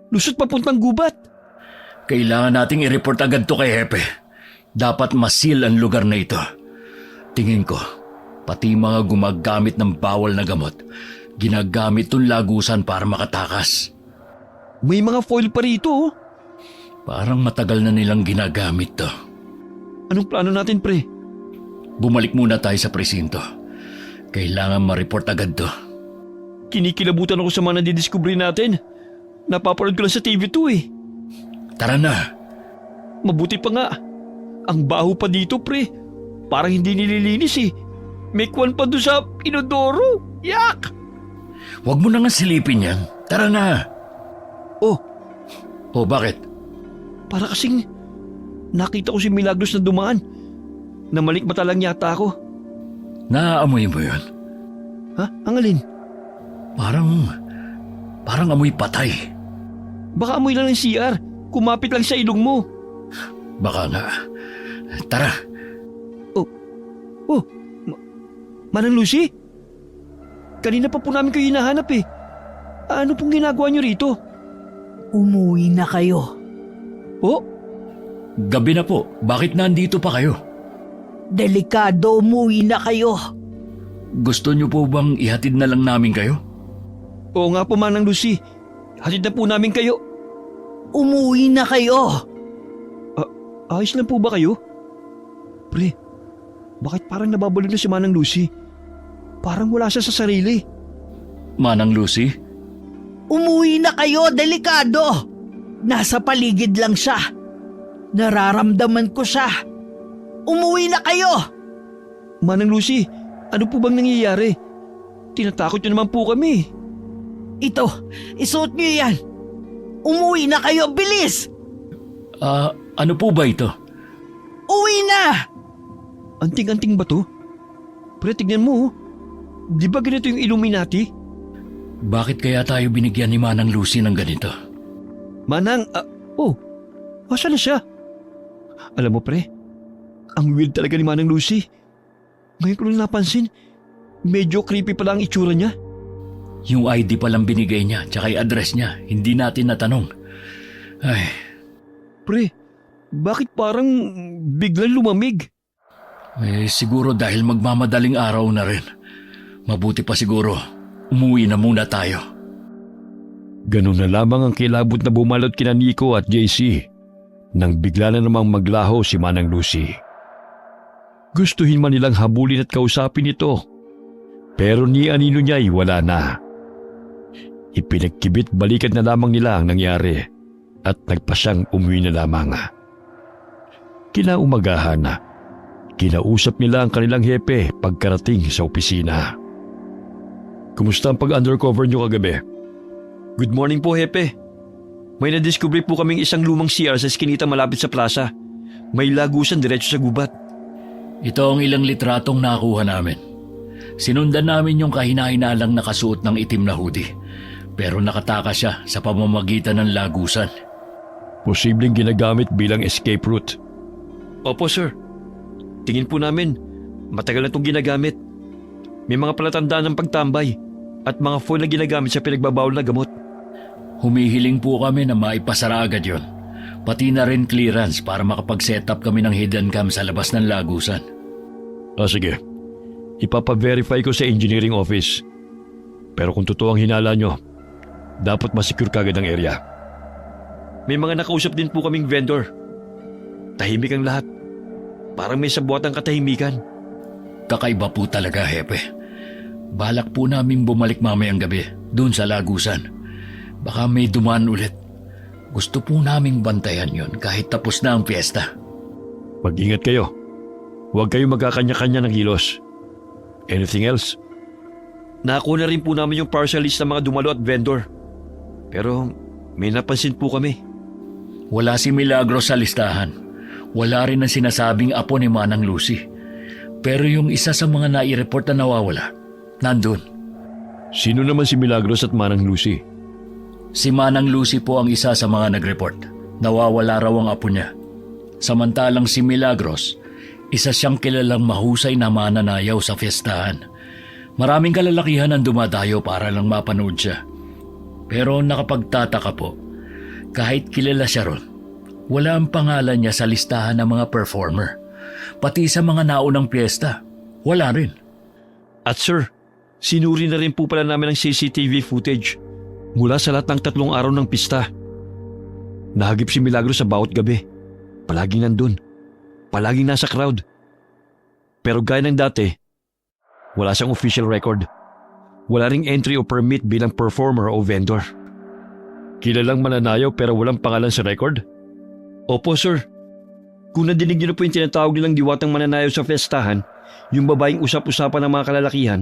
Speaker 2: Lusot papuntang gubat.
Speaker 3: Kailangan nating i-report agad to kay Hepe. Dapat masil ang lugar na ito. Tingin ko, pati mga gumagamit ng bawal na gamot, ginagamit tong lagusan para makatakas.
Speaker 2: May mga foil pa rito oh.
Speaker 3: Parang matagal na nilang ginagamit to.
Speaker 2: Anong plano natin pre?
Speaker 3: Bumalik muna tayo sa presinto. Kailangan ma-report agad to.
Speaker 2: Kinikilabutan ako sa mga nadidiscovery natin. Napapanood ko lang sa TV2 eh.
Speaker 3: Tara na.
Speaker 2: Mabuti pa nga. Ang baho pa dito pre. Parang hindi nililinis eh. May kwan pa doon sa inodoro. Yak!
Speaker 3: Huwag mo na nga silipin yan. Tara na.
Speaker 2: Oh,
Speaker 3: O bakit?
Speaker 2: para kasing nakita ko si Milagros na dumaan. Namalikmata lang yata ako.
Speaker 3: Naaamoy mo yun?
Speaker 2: Ha? Ang alin?
Speaker 3: Parang amoy patay.
Speaker 2: Baka amoy lang ng CR. Kumapit lang sa ilong mo.
Speaker 3: Baka nga. Tara.
Speaker 2: Oh, Manang Lucy? Kanina pa po namin kayo hinahanap eh. Ano pong ginagawa niyo rito?
Speaker 1: Umuwi na kayo.
Speaker 2: Oh,
Speaker 3: Gabi na po. Bakit nandito pa kayo?
Speaker 1: Delikado, umuwi na kayo.
Speaker 3: Gusto niyo po bang ihatid na lang namin kayo?
Speaker 2: oo nga po Manang Lucy. Hatid na po namin kayo.
Speaker 1: Umuwi na kayo.
Speaker 2: Ayos lang po ba kayo? Pre, bakit parang nababalik na si Manang Lucy? Parang wala siya sa sarili.
Speaker 3: Manang Lucy?
Speaker 1: Umuwi na kayo, delikado. Nasa paligid lang siya. Nararamdaman ko siya. Umuwi na kayo.
Speaker 2: Manang Lucy, ano po bang nangyayari? Tinatakot niyo naman po kami.
Speaker 1: Ito, isuot niyo yan. Umuwi na kayo, bilis!
Speaker 3: Ano po ba ito?
Speaker 1: Uwi na!
Speaker 2: Anting-anting ba to? Pre, tignan mo. Di ba ganito yung Illuminati?
Speaker 3: Bakit kaya tayo binigyan ni Manang Lucy ng ganito?
Speaker 2: Manang, asa na siya? Alam mo pre, ang weird talaga ni Manang Lucy. Ngayon ko lang napansin, medyo creepy pala ang itsura niya.
Speaker 3: Yung ID palang binigay niya, tsaka yung address niya, hindi natin natanong. Ay,
Speaker 2: Pre, bakit parang biglang lumamig?
Speaker 3: siguro dahil magmamadaling araw na rin. Mabuti pa siguro, umuwi na muna tayo.
Speaker 2: Ganun na lamang ang kilabot na bumalot kina Nico at JC nang bigla na namang maglaho si Manang Lucy. Gustuhin man nilang habulin at kausapin ito, pero ni anino niya'y wala na. Ipinagkibit balikat na lamang nila ang nangyari at nagpasyang umuwi na lamang. Kinaumagahan na, kinausap nila ang kanilang hepe pagkarating sa opisina. Kumusta ang pag-undercover niyo kagabi? Good morning po, hepe. May nadiskubre po kaming isang lumang CR sa eskinita malapit sa plaza. May lagusan diretso sa gubat.
Speaker 3: Ito ang ilang litratong nakuha namin. Sinundan namin yung kahina-hinalang nakasuot ng itim na hoodie. Pero nakatakas siya sa pamamagitan ng lagusan.
Speaker 2: Posibleng ginagamit bilang escape route. Opo, sir. Tingin po namin, matagal na itong ginagamit. May mga palatandaan ng pagtambay at mga foil na ginagamit sa pinagbabawal na gamot.
Speaker 3: Humihiling po kami na maipasara agad yun. Pati na rin clearance para makapag-set up kami ng hidden cam sa labas ng lagusan.
Speaker 2: Sige. Ipapa-verify ko sa engineering office. Pero kung totoo ang hinala nyo, dapat masecure kagad ang area. May mga nakausap din po kaming vendor. Tahimik ang lahat. Parang may sabuat ang katahimikan.
Speaker 3: Kakaiba po talaga, Hepe. Balak po namin bumalik mamayang gabi doon sa lagusan. Baka may dumaan ulit. Gusto po naming bantayan yon kahit tapos na ang piyesta.
Speaker 2: Mag-ingat kayo. Huwag kayo magkakanya-kanya ng kilos. Anything else? Nakuha na rin po namin yung partial list ng mga dumalo at vendor. Pero may napansin po kami.
Speaker 3: Wala si Milagros sa listahan. Wala rin ang sinasabing apo ni Manang Lucy. Pero yung isa sa mga nai-report na nawawala, nandun.
Speaker 2: Sino naman si Milagros at Manang Lucy?
Speaker 3: Si Manang Lucy po ang isa sa mga nag-report. Nawawala raw ang apo niya. Samantalang si Milagros, isa siyang kilalang mahusay na mananayaw sa fiestahan. Maraming kalalakihan ang dumadayo para lang mapanood siya. Pero nakapagtataka po, kahit kilala siya ron, wala ang pangalan niya sa listahan ng mga performer. Pati sa mga naunang piyesta, wala rin.
Speaker 2: At sir, sinuri na rin po pala namin ang CCTV footage mula sa lahat ng 3 araw ng pista. Nahagip si Milagros sa bawat gabi. Palaging nandun. Palaging nasa crowd. Pero gaya ng dati, wala siyang official record. Wala ring entry o permit bilang performer o vendor. Kilalang mananayaw pero walang pangalan sa record? Opo sir. Kung nadinig niyo na po yung tinatawag nilang diwatang mananayaw sa festahan, yung babaeng usap-usapan ng mga kalalakihan,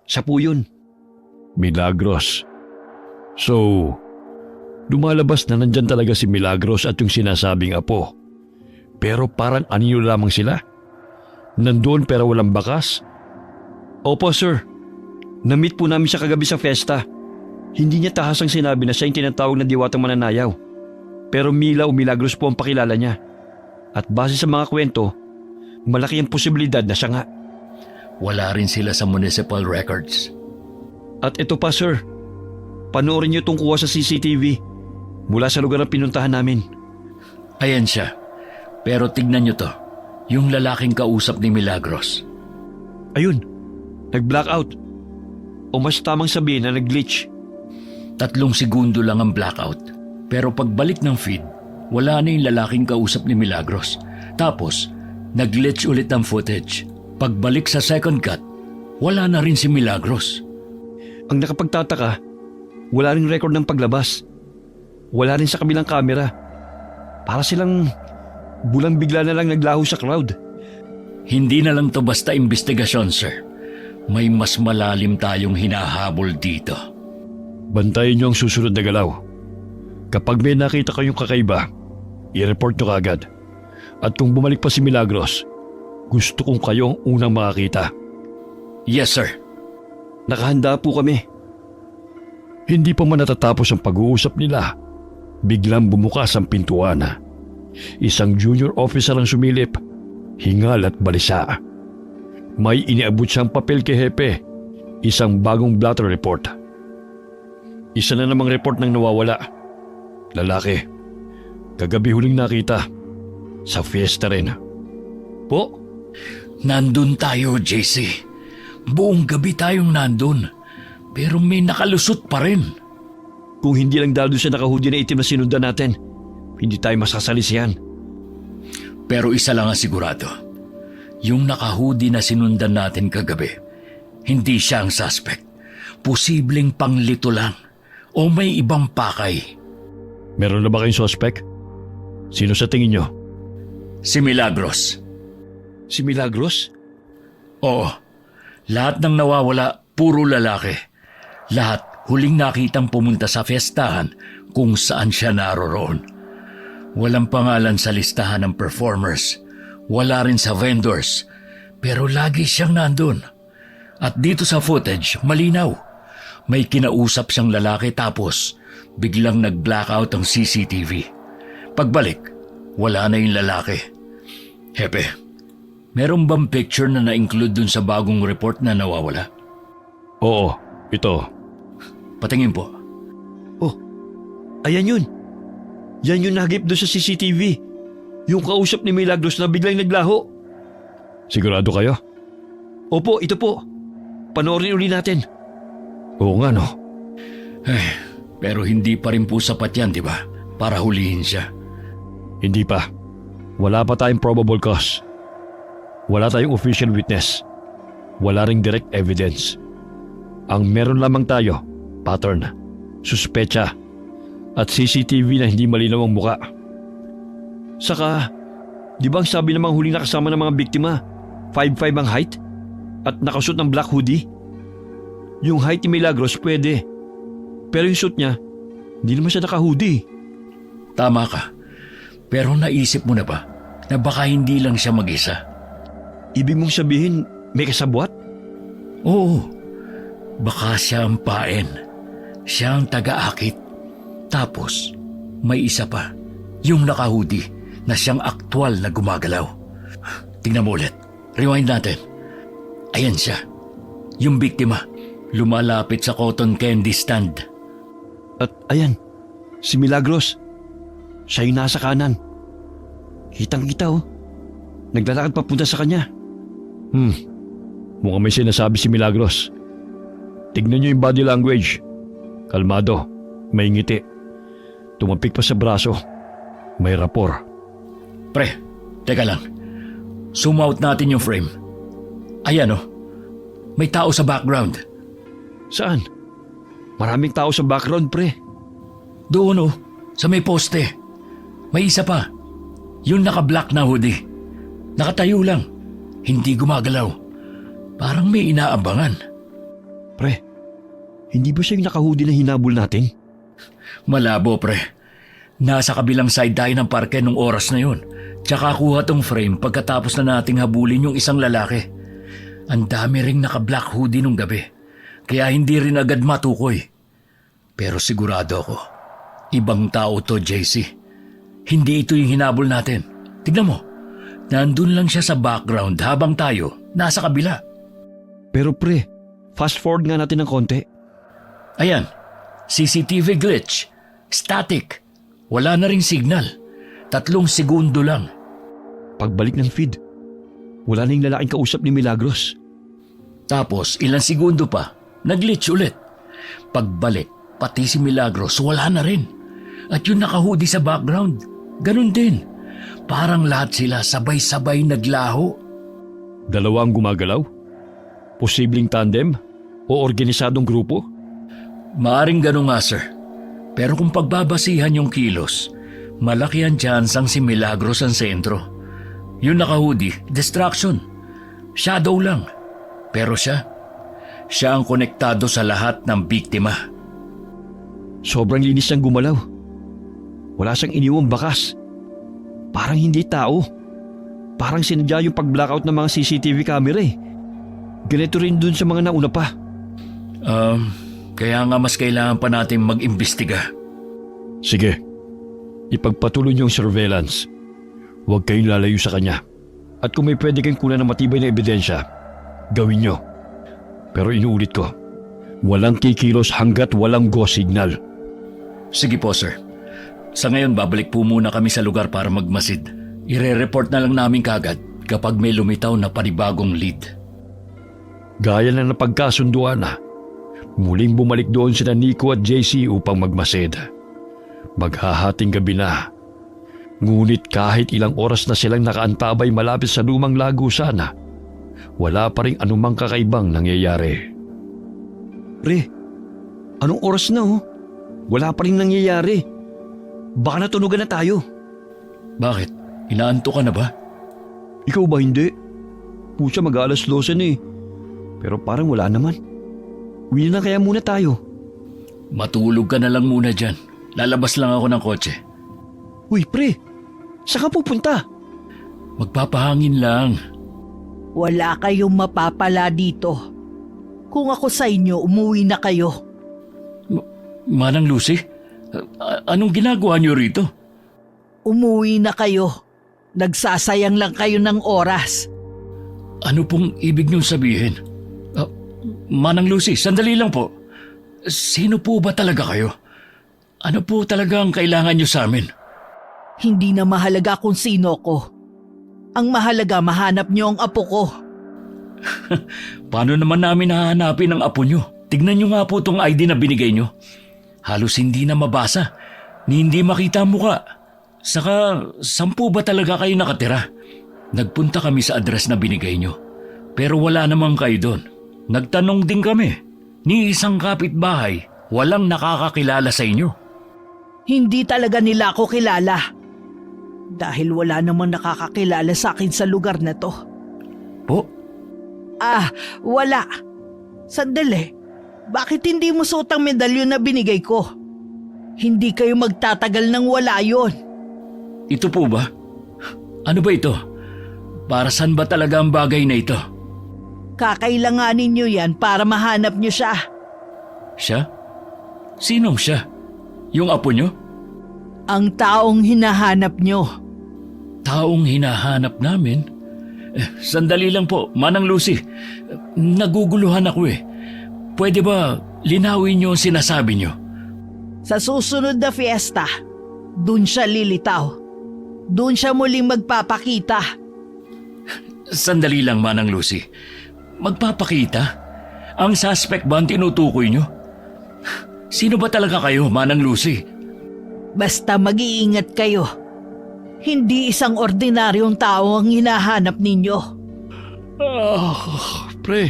Speaker 2: siya po yun. Milagros. So, lumalabas na nandyan talaga si Milagros at yung sinasabing apo. Pero parang anino lamang sila. Nandoon pero walang bakas. Opo, sir. Na-meet po namin siya kagabi sa fiesta. Hindi niya tahasang sinabi na siya yung tinatawag na diwatang mananayaw. Pero Mila o Milagros po ang pakilala niya. At base sa mga kwento, malaki ang posibilidad na siya nga.
Speaker 3: Wala rin sila sa municipal records.
Speaker 2: At ito pa, sir. Panoorin niyo itong kuha sa CCTV mula sa lugar na pinuntahan namin.
Speaker 3: Ayan siya. Pero tignan niyo to. Yung lalaking kausap ni Milagros.
Speaker 2: Ayun, nag-blackout. O mas tamang sabihin na nag-glitch.
Speaker 3: 3 segundo lang ang blackout. Pero pagbalik ng feed, wala na yung lalaking kausap ni Milagros. Tapos, nag-glitch ulit ang footage. Pagbalik sa second cut, wala na rin si Milagros.
Speaker 2: Ang nakapagtataka, wala ring record ng paglabas. Wala rin sa kabilang kamera. Para silang bulang bigla na lang naglaho sa crowd.
Speaker 3: Hindi na lang to basta investigasyon, sir. May mas malalim tayong hinahabol dito.
Speaker 2: Bantayan niyo ang susunod na galaw. Kapag may nakita kayong kakaiba, i-report niyo kaagad. At kung bumalik pa si Milagros, gusto kong kayo ang unang makakita.
Speaker 3: Yes, sir.
Speaker 2: Nakahanda po kami. Hindi pa man natatapos ang pag-uusap nila, biglang bumukas ang pintuan. Isang junior officer ang sumilip, hingal at balisa. May iniabot siyang papel kay Hepe, isang bagong blotter report. Isa na namang report ng nawawala. Lalaki. Kagabi huling nakita. Sa fiesta rin. Po?
Speaker 3: Nandun tayo, JC. Buong gabi tayong nandun. Pero may nakalusot pa rin.
Speaker 2: Kung hindi lang dahil doon sa nakahudi na itim na sinundan natin, hindi tayo masasalisihan.
Speaker 3: Pero isa lang ang sigurado. Yung nakahudi na sinundan natin kagabi, hindi siya ang suspect. Posibleng panglito lang. O may ibang pakay.
Speaker 2: Meron na ba kayong suspect? Sino sa tingin nyo?
Speaker 3: Si Milagros.
Speaker 2: Si Milagros?
Speaker 3: Oo. Lahat ng nawawala, puro lalaki. Lahat huling nakitang pumunta sa fiestahan kung saan siya naroroon. Walang pangalan sa listahan ng performers. Wala rin sa vendors. Pero lagi siyang nandun. At dito sa footage, malinaw. May kinausap siyang lalaki tapos biglang nag-blackout ang CCTV. Pagbalik, wala na yung lalaki. Hepe, meron bang picture na na-include dun sa bagong report na nawawala?
Speaker 2: Oo, ito.
Speaker 3: Patingin po.
Speaker 2: Oh, ayan yun. Yan yung nagip doon sa CCTV. Yung kausap ni Milagros na biglang naglaho. Sigurado kayo? Opo, ito po. Panoorin uli natin. Oo nga no.
Speaker 3: Pero hindi pa rin po sapat yan, di ba? Para hulihin siya.
Speaker 2: Hindi pa. Wala pa tayong probable cause. Wala tayong official witness. Wala ring direct evidence. Ang meron lamang tayo, pattern, suspecha, at CCTV na hindi malinaw ang muka. Saka, di ba ang sabi namang huling nakasama ng mga biktima, 5'5" ang height at nakasuot ng black hoodie? Yung height ni Milagros pwede, pero yung suit niya, hindi naman siya naka-hoodie.
Speaker 3: Tama ka. Pero naisip mo na ba na baka hindi lang siya mag-isa?
Speaker 2: Ibig mong sabihin, may kasabwat?
Speaker 3: Oo. Baka siya ang paen. Siya ang taga-akit. Tapos, may isa pa. Yung naka-hoodie na siyang aktwal na gumagalaw. Tingnan mo ulit. Rewind natin. Ayan siya. Yung biktima. Lumalapit sa cotton candy stand.
Speaker 2: At ayan, si Milagros. Siya yung nasa kanan. Kitang-kita oh. Naglalakad papunta sa kanya. Mukhang may sinasabi si Milagros. Tignan niyo yung body language. Kalmado, may ngiti. Tumapik pa sa braso. May rapor.
Speaker 3: Pre, teka lang. Zoom out natin yung frame. Ayan oh. May tao sa background.
Speaker 2: Saan? Maraming tao sa background, pre.
Speaker 3: Doon oh, sa may poste. May isa pa. Yung naka-black na hoodie. Nakatayo lang. Hindi gumagalaw. Parang may inaabangan.
Speaker 2: Pre, Hindi ba siya yung nakahudi na hinabol natin?
Speaker 3: Malabo, pre. Nasa kabilang side tayo ng parke nung oras na yun. Tsaka kuha tong frame pagkatapos na nating habulin yung isang lalaki. Ang dami ring naka-black hoodie nung gabi. Kaya hindi rin agad matukoy. Pero sigurado ako, ibang tao to, JC. Hindi ito yung hinabol natin. Tignan mo, nandun lang siya sa background habang tayo nasa kabila.
Speaker 2: Pero pre, fast forward nga natin ng konti.
Speaker 3: Ayan, CCTV glitch, static, wala na ring signal. 3 segundo lang.
Speaker 2: Pagbalik ng feed, wala na yung lalaking kausap ni Milagros.
Speaker 3: Tapos ilang segundo pa, nag-glitch ulit. Pagbalik, pati si Milagros wala na rin. At yung nakahudi sa background, ganun din. Parang lahat sila sabay-sabay naglaho.
Speaker 2: Dalawang gumagalaw? Posibleng tandem? O organisadong grupo?
Speaker 3: Maaring ganun nga, sir. Pero kung pagbabasihan yung kilos, malaki ang tsansang si Milagros ang sentro. Yung nakahudi, distraction. Shadow lang. Pero siya ang konektado sa lahat ng biktima.
Speaker 2: Sobrang linis niyang gumalaw. Wala siyang iniwang bakas. Parang hindi tao. Parang sinadya yung pag-blackout ng mga CCTV camera eh. Ganito rin dun sa mga nauna pa.
Speaker 3: Kaya nga mas kailangan pa natin mag-imbestiga.
Speaker 2: Sige, ipagpatuloy niyo ang surveillance. Huwag kayong lalayo sa kanya. At kung may pwede kayong kunan ng matibay na ebidensya, gawin niyo. Pero inuulit ko, walang kikilos hanggat walang go signal.
Speaker 3: Sige po, sir. Sa ngayon, babalik po muna kami sa lugar para magmasid. Ire-report na lang namin kagad kapag may lumitaw na panibagong lead.
Speaker 2: Gaya na napagkasunduan na, muling bumalik doon sina Nico at JC upang magmasid. Maghahating gabi na. Ngunit kahit ilang oras na silang nakaantabay malapit sa lumang lagusan, wala pa rin anumang kakaibang nangyayari. Pre, anong oras na oh? Wala pa rin nangyayari. Baka natunugan na tayo.
Speaker 3: Bakit? Inaanto ka na ba?
Speaker 2: Ikaw ba hindi? Pusa mag-alas 12 na eh. Pero parang wala naman. Uwi na kaya muna tayo.
Speaker 3: Matulog ka na lang muna dyan. Lalabas lang ako ng kotse.
Speaker 2: Uy pre, saan ka pupunta?
Speaker 3: Magpapahangin lang.
Speaker 1: Wala kayong mapapala dito. Kung ako sa inyo, umuwi na kayo.
Speaker 3: Manang Lucy, anong ginagawa niyo rito?
Speaker 1: Umuwi na kayo. Nagsasayang lang kayo ng oras.
Speaker 3: Ano pong ibig niyong sabihin? Manang Lucy, sandali lang po. Sino po ba talaga kayo? Ano po talaga ang kailangan niyo sa amin?
Speaker 1: Hindi na mahalaga kung sino ko. Ang mahalaga, mahanap niyo ang apo ko.
Speaker 3: Paano naman namin hahanapin ang apo niyo? Tignan niyo nga po tong ID na binigay niyo. Halos hindi na mabasa, ni hindi makita ang muka. Saka, 10 ba talaga kayo nakatira? Nagpunta kami sa address na binigay niyo. Pero wala namang kayo doon. Nagtanong din kami. Ni isang kapitbahay, walang nakakakilala sa inyo.
Speaker 1: Hindi talaga nila ako kilala. Dahil wala namang nakakakilala sa akin sa lugar na to.
Speaker 3: Po?
Speaker 1: Wala. Sandali. Bakit hindi mo suot ang medalyon na binigay ko? Hindi kayo magtatagal nang wala yon.
Speaker 3: Ito po ba? Ano ba ito? Para saan ba talaga ang bagay na ito?
Speaker 1: Kakailanganin niyo yan para mahanap niyo siya.
Speaker 3: Siya? Sinong siya? Yung apo niyo?
Speaker 1: Ang taong hinahanap niyo.
Speaker 3: Taong hinahanap namin? Sandali lang po, Manang Lucy. Naguguluhan ako eh. Pwede ba linawin niyo ang sinasabi niyo?
Speaker 1: Sa susunod na fiesta, dun siya lilitaw. Dun siya muling magpapakita.
Speaker 3: Sandali lang, Manang Lucy. Magpapakita? Ang suspect ba ang tinutukoy niyo? Sino ba talaga kayo, Manang Lucy?
Speaker 1: Basta mag-iingat kayo. Hindi isang ordinaryong tao ang hinahanap ninyo.
Speaker 2: Pre,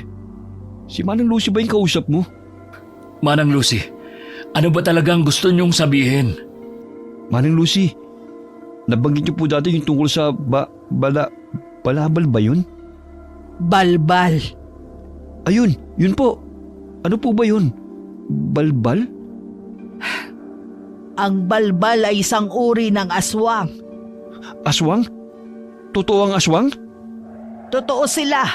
Speaker 2: si Manang Lucy ba yung kausap mo?
Speaker 3: Manang Lucy, ano ba talagang gusto niyong sabihin?
Speaker 2: Manang Lucy, nabanggit niyo po dati yung tungkol sa balabal ba yun?
Speaker 1: Balbal.
Speaker 2: Ayun, yun po. Ano po ba yun? Balbal?
Speaker 1: Ang balbal ay isang uri ng aswang.
Speaker 2: Aswang? Totoo ang aswang?
Speaker 1: Totoo sila.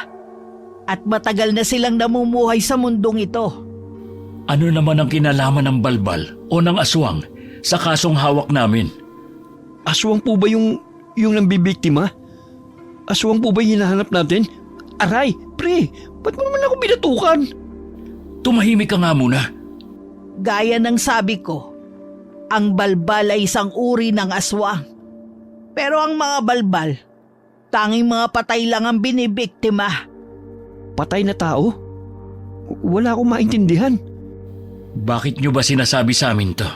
Speaker 1: At matagal na silang namumuhay sa mundong ito.
Speaker 3: Ano naman ang kinalaman ng balbal o ng aswang sa kasong hawak namin?
Speaker 2: Aswang po ba yung nambibiktima? Aswang po ba yung hinahanap natin? Aray, pre, ba't mo naman ako binatukan?
Speaker 3: Tumahimik ka nga muna.
Speaker 1: Gaya ng sabi ko, ang balbal ay isang uri ng aswang. Pero ang mga balbal, tanging mga patay lang ang binibiktima.
Speaker 2: Patay na tao? Wala akong maintindihan.
Speaker 3: Bakit nyo ba sinasabi sa amin to?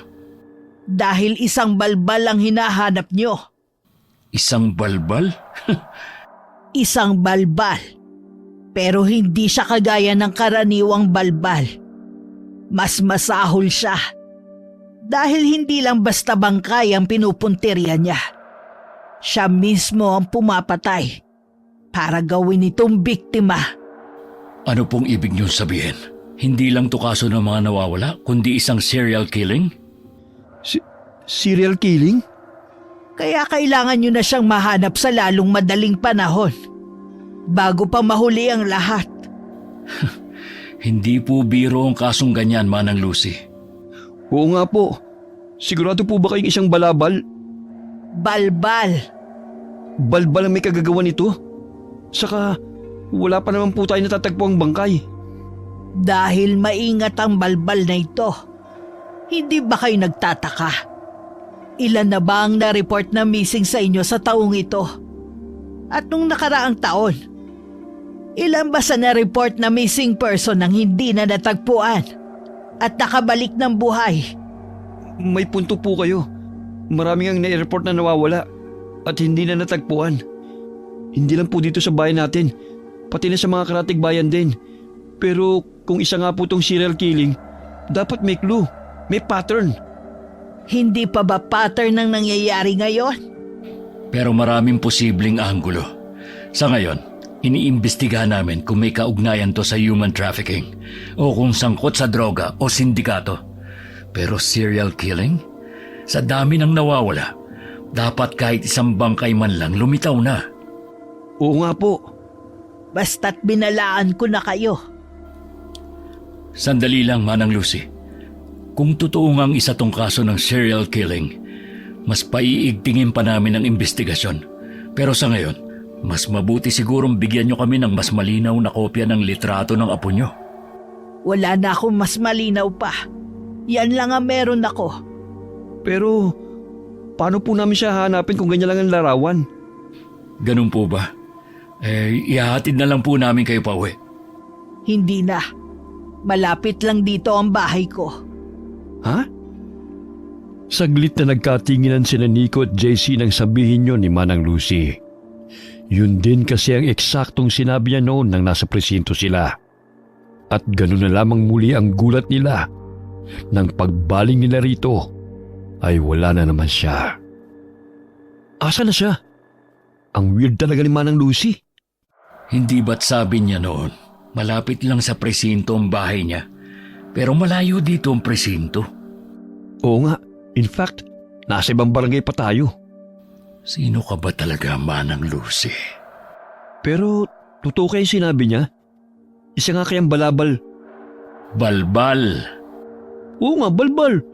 Speaker 1: Dahil isang balbal ang hinahanap nyo.
Speaker 3: Isang balbal?
Speaker 1: Isang balbal. Pero hindi siya kagaya ng karaniwang balbal. Mas masahol siya. Dahil hindi lang basta bangkay ang pinupuntirya niya. Siya mismo ang pumapatay para gawin itong biktima.
Speaker 3: Ano pong ibig nyo sabihin? Hindi lang to kaso ng mga nawawala, kundi isang serial killing?
Speaker 2: Serial killing?
Speaker 1: Kaya kailangan nyo na siyang mahanap sa lalong madaling panahon. Bago pa mahuli ang lahat.
Speaker 3: Hindi po biro ang kasong ganyan, Manang Lucy.
Speaker 2: Oo nga po. Sigurado po ba kayong isang balabal?
Speaker 1: Balbal.
Speaker 2: Balbal ang may kagagawa nito? Saka wala pa naman po tayo natatagpo ang bangkay.
Speaker 1: Dahil maingat ang balbal na ito. Hindi ba kayo nagtataka? Ilan na ba ang na-report na missing sa inyo sa taong ito? At nung nakaraang taon, ilan ba sa na-report na missing person ang hindi na natagpuan at nakabalik ng buhay?
Speaker 2: May punto po kayo. Maraming ang nai-report na nawawala at hindi na natagpuan. Hindi lang po dito sa bayan natin, pati na sa mga karatig bayan din. Pero kung isa nga po tong serial killing, dapat may clue, may pattern.
Speaker 1: Hindi pa ba pattern ang nangyayari ngayon?
Speaker 3: Pero maraming posibleng anggulo. Sa ngayon, iniimbestigahan namin kung may kaugnayan to sa human trafficking o kung sangkot sa droga o sindikato. Pero serial killing? Sa dami ng nawawala, dapat kahit isang bangkay man lang lumitaw na.
Speaker 2: Oo nga po.
Speaker 1: Basta't binalaan ko na kayo.
Speaker 3: Sandali lang, Manang Lucy. Kung totoo ngang isa tong kaso ng serial killing, mas paiigtingin pa namin ang investigasyon. Pero sa ngayon, mas mabuti sigurong bigyan nyo kami ng mas malinaw na kopya ng litrato ng apo nyo.
Speaker 1: Wala na akong mas malinaw pa. Yan lang ang meron ako.
Speaker 2: Pero paano po namin siya hanapin kung ganyan lang ang larawan?
Speaker 3: Ganun po ba? Ihahatid na lang po namin kayo pa uwi.
Speaker 1: Hindi na. Malapit lang dito ang bahay ko.
Speaker 2: Ha? Saglit na nagkatinginan sina Nico at JC nang sabihin yun ni Manang Lucy. Yun din kasi ang eksaktong sinabi niya noon nang nasa presinto sila. At ganun na lamang muli ang gulat nila. Nang pagbaling nila rito, ay wala na naman siya. Asa na siya? Ang weird talaga ni Manang Lucy.
Speaker 3: Hindi ba't sabi niya noon, malapit lang sa presinto ang bahay niya, pero malayo dito ang presinto?
Speaker 2: Oo nga, in fact, nasa ibang barangay pa tayo.
Speaker 3: Sino ka ba talaga, Manang Lucy?
Speaker 2: Pero totoo kayo sinabi niya? Isa nga kayang balabal.
Speaker 3: Balbal.
Speaker 2: Oo nga, balbal.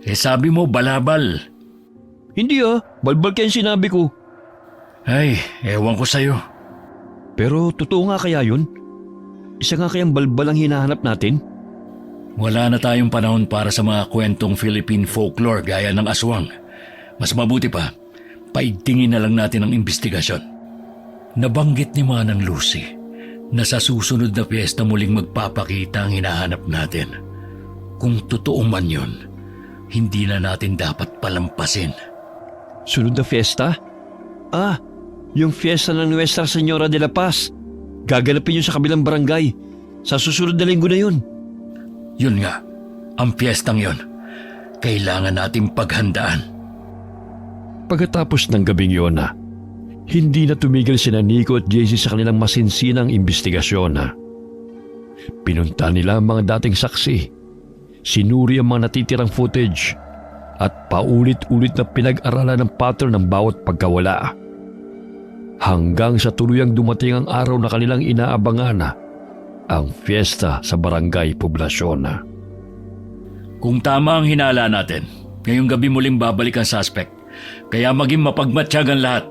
Speaker 3: Sabi mo balabal.
Speaker 2: Hindi balbal kayang sinabi ko.
Speaker 3: Ay, ewan ko sa'yo.
Speaker 2: Pero totoo nga kaya yun? Isa nga kayang balbal ang hinahanap natin?
Speaker 3: Wala na tayong panahon para sa mga kwentong Philippine folklore gaya ng aswang. Mas mabuti pa, paigtingin na lang natin ang investigasyon. Nabanggit ni Manang Lucy na sa susunod na piyesta muling magpapakita ang hinahanap natin. Kung totoo man yun, hindi na natin dapat palampasin.
Speaker 2: Sunod na fiesta? Yung fiesta ng Nuestra Señora de la Paz. Gaganapin yun sa kabilang barangay. Sa susunod na linggo na yun.
Speaker 3: Yun nga, ang piyestang yun. Kailangan nating paghandaan.
Speaker 2: Pagkatapos ng gabing yun hindi na tumigil sina Nico at JC sa kanilang masinsinang investigasyon. Pinunta nila ang mga dating saksi Sinuri ang mga natitirang footage at paulit-ulit na pinag-aralan ng pattern ng bawat pagkawala. Hanggang sa tuluyang dumating ang araw na kanilang inaabangan, ang fiesta sa barangay poblasyon.
Speaker 3: Kung tama ang hinala natin, ngayong gabi muling babalik ang suspect. Kaya maging mapagmatsyag ang lahat.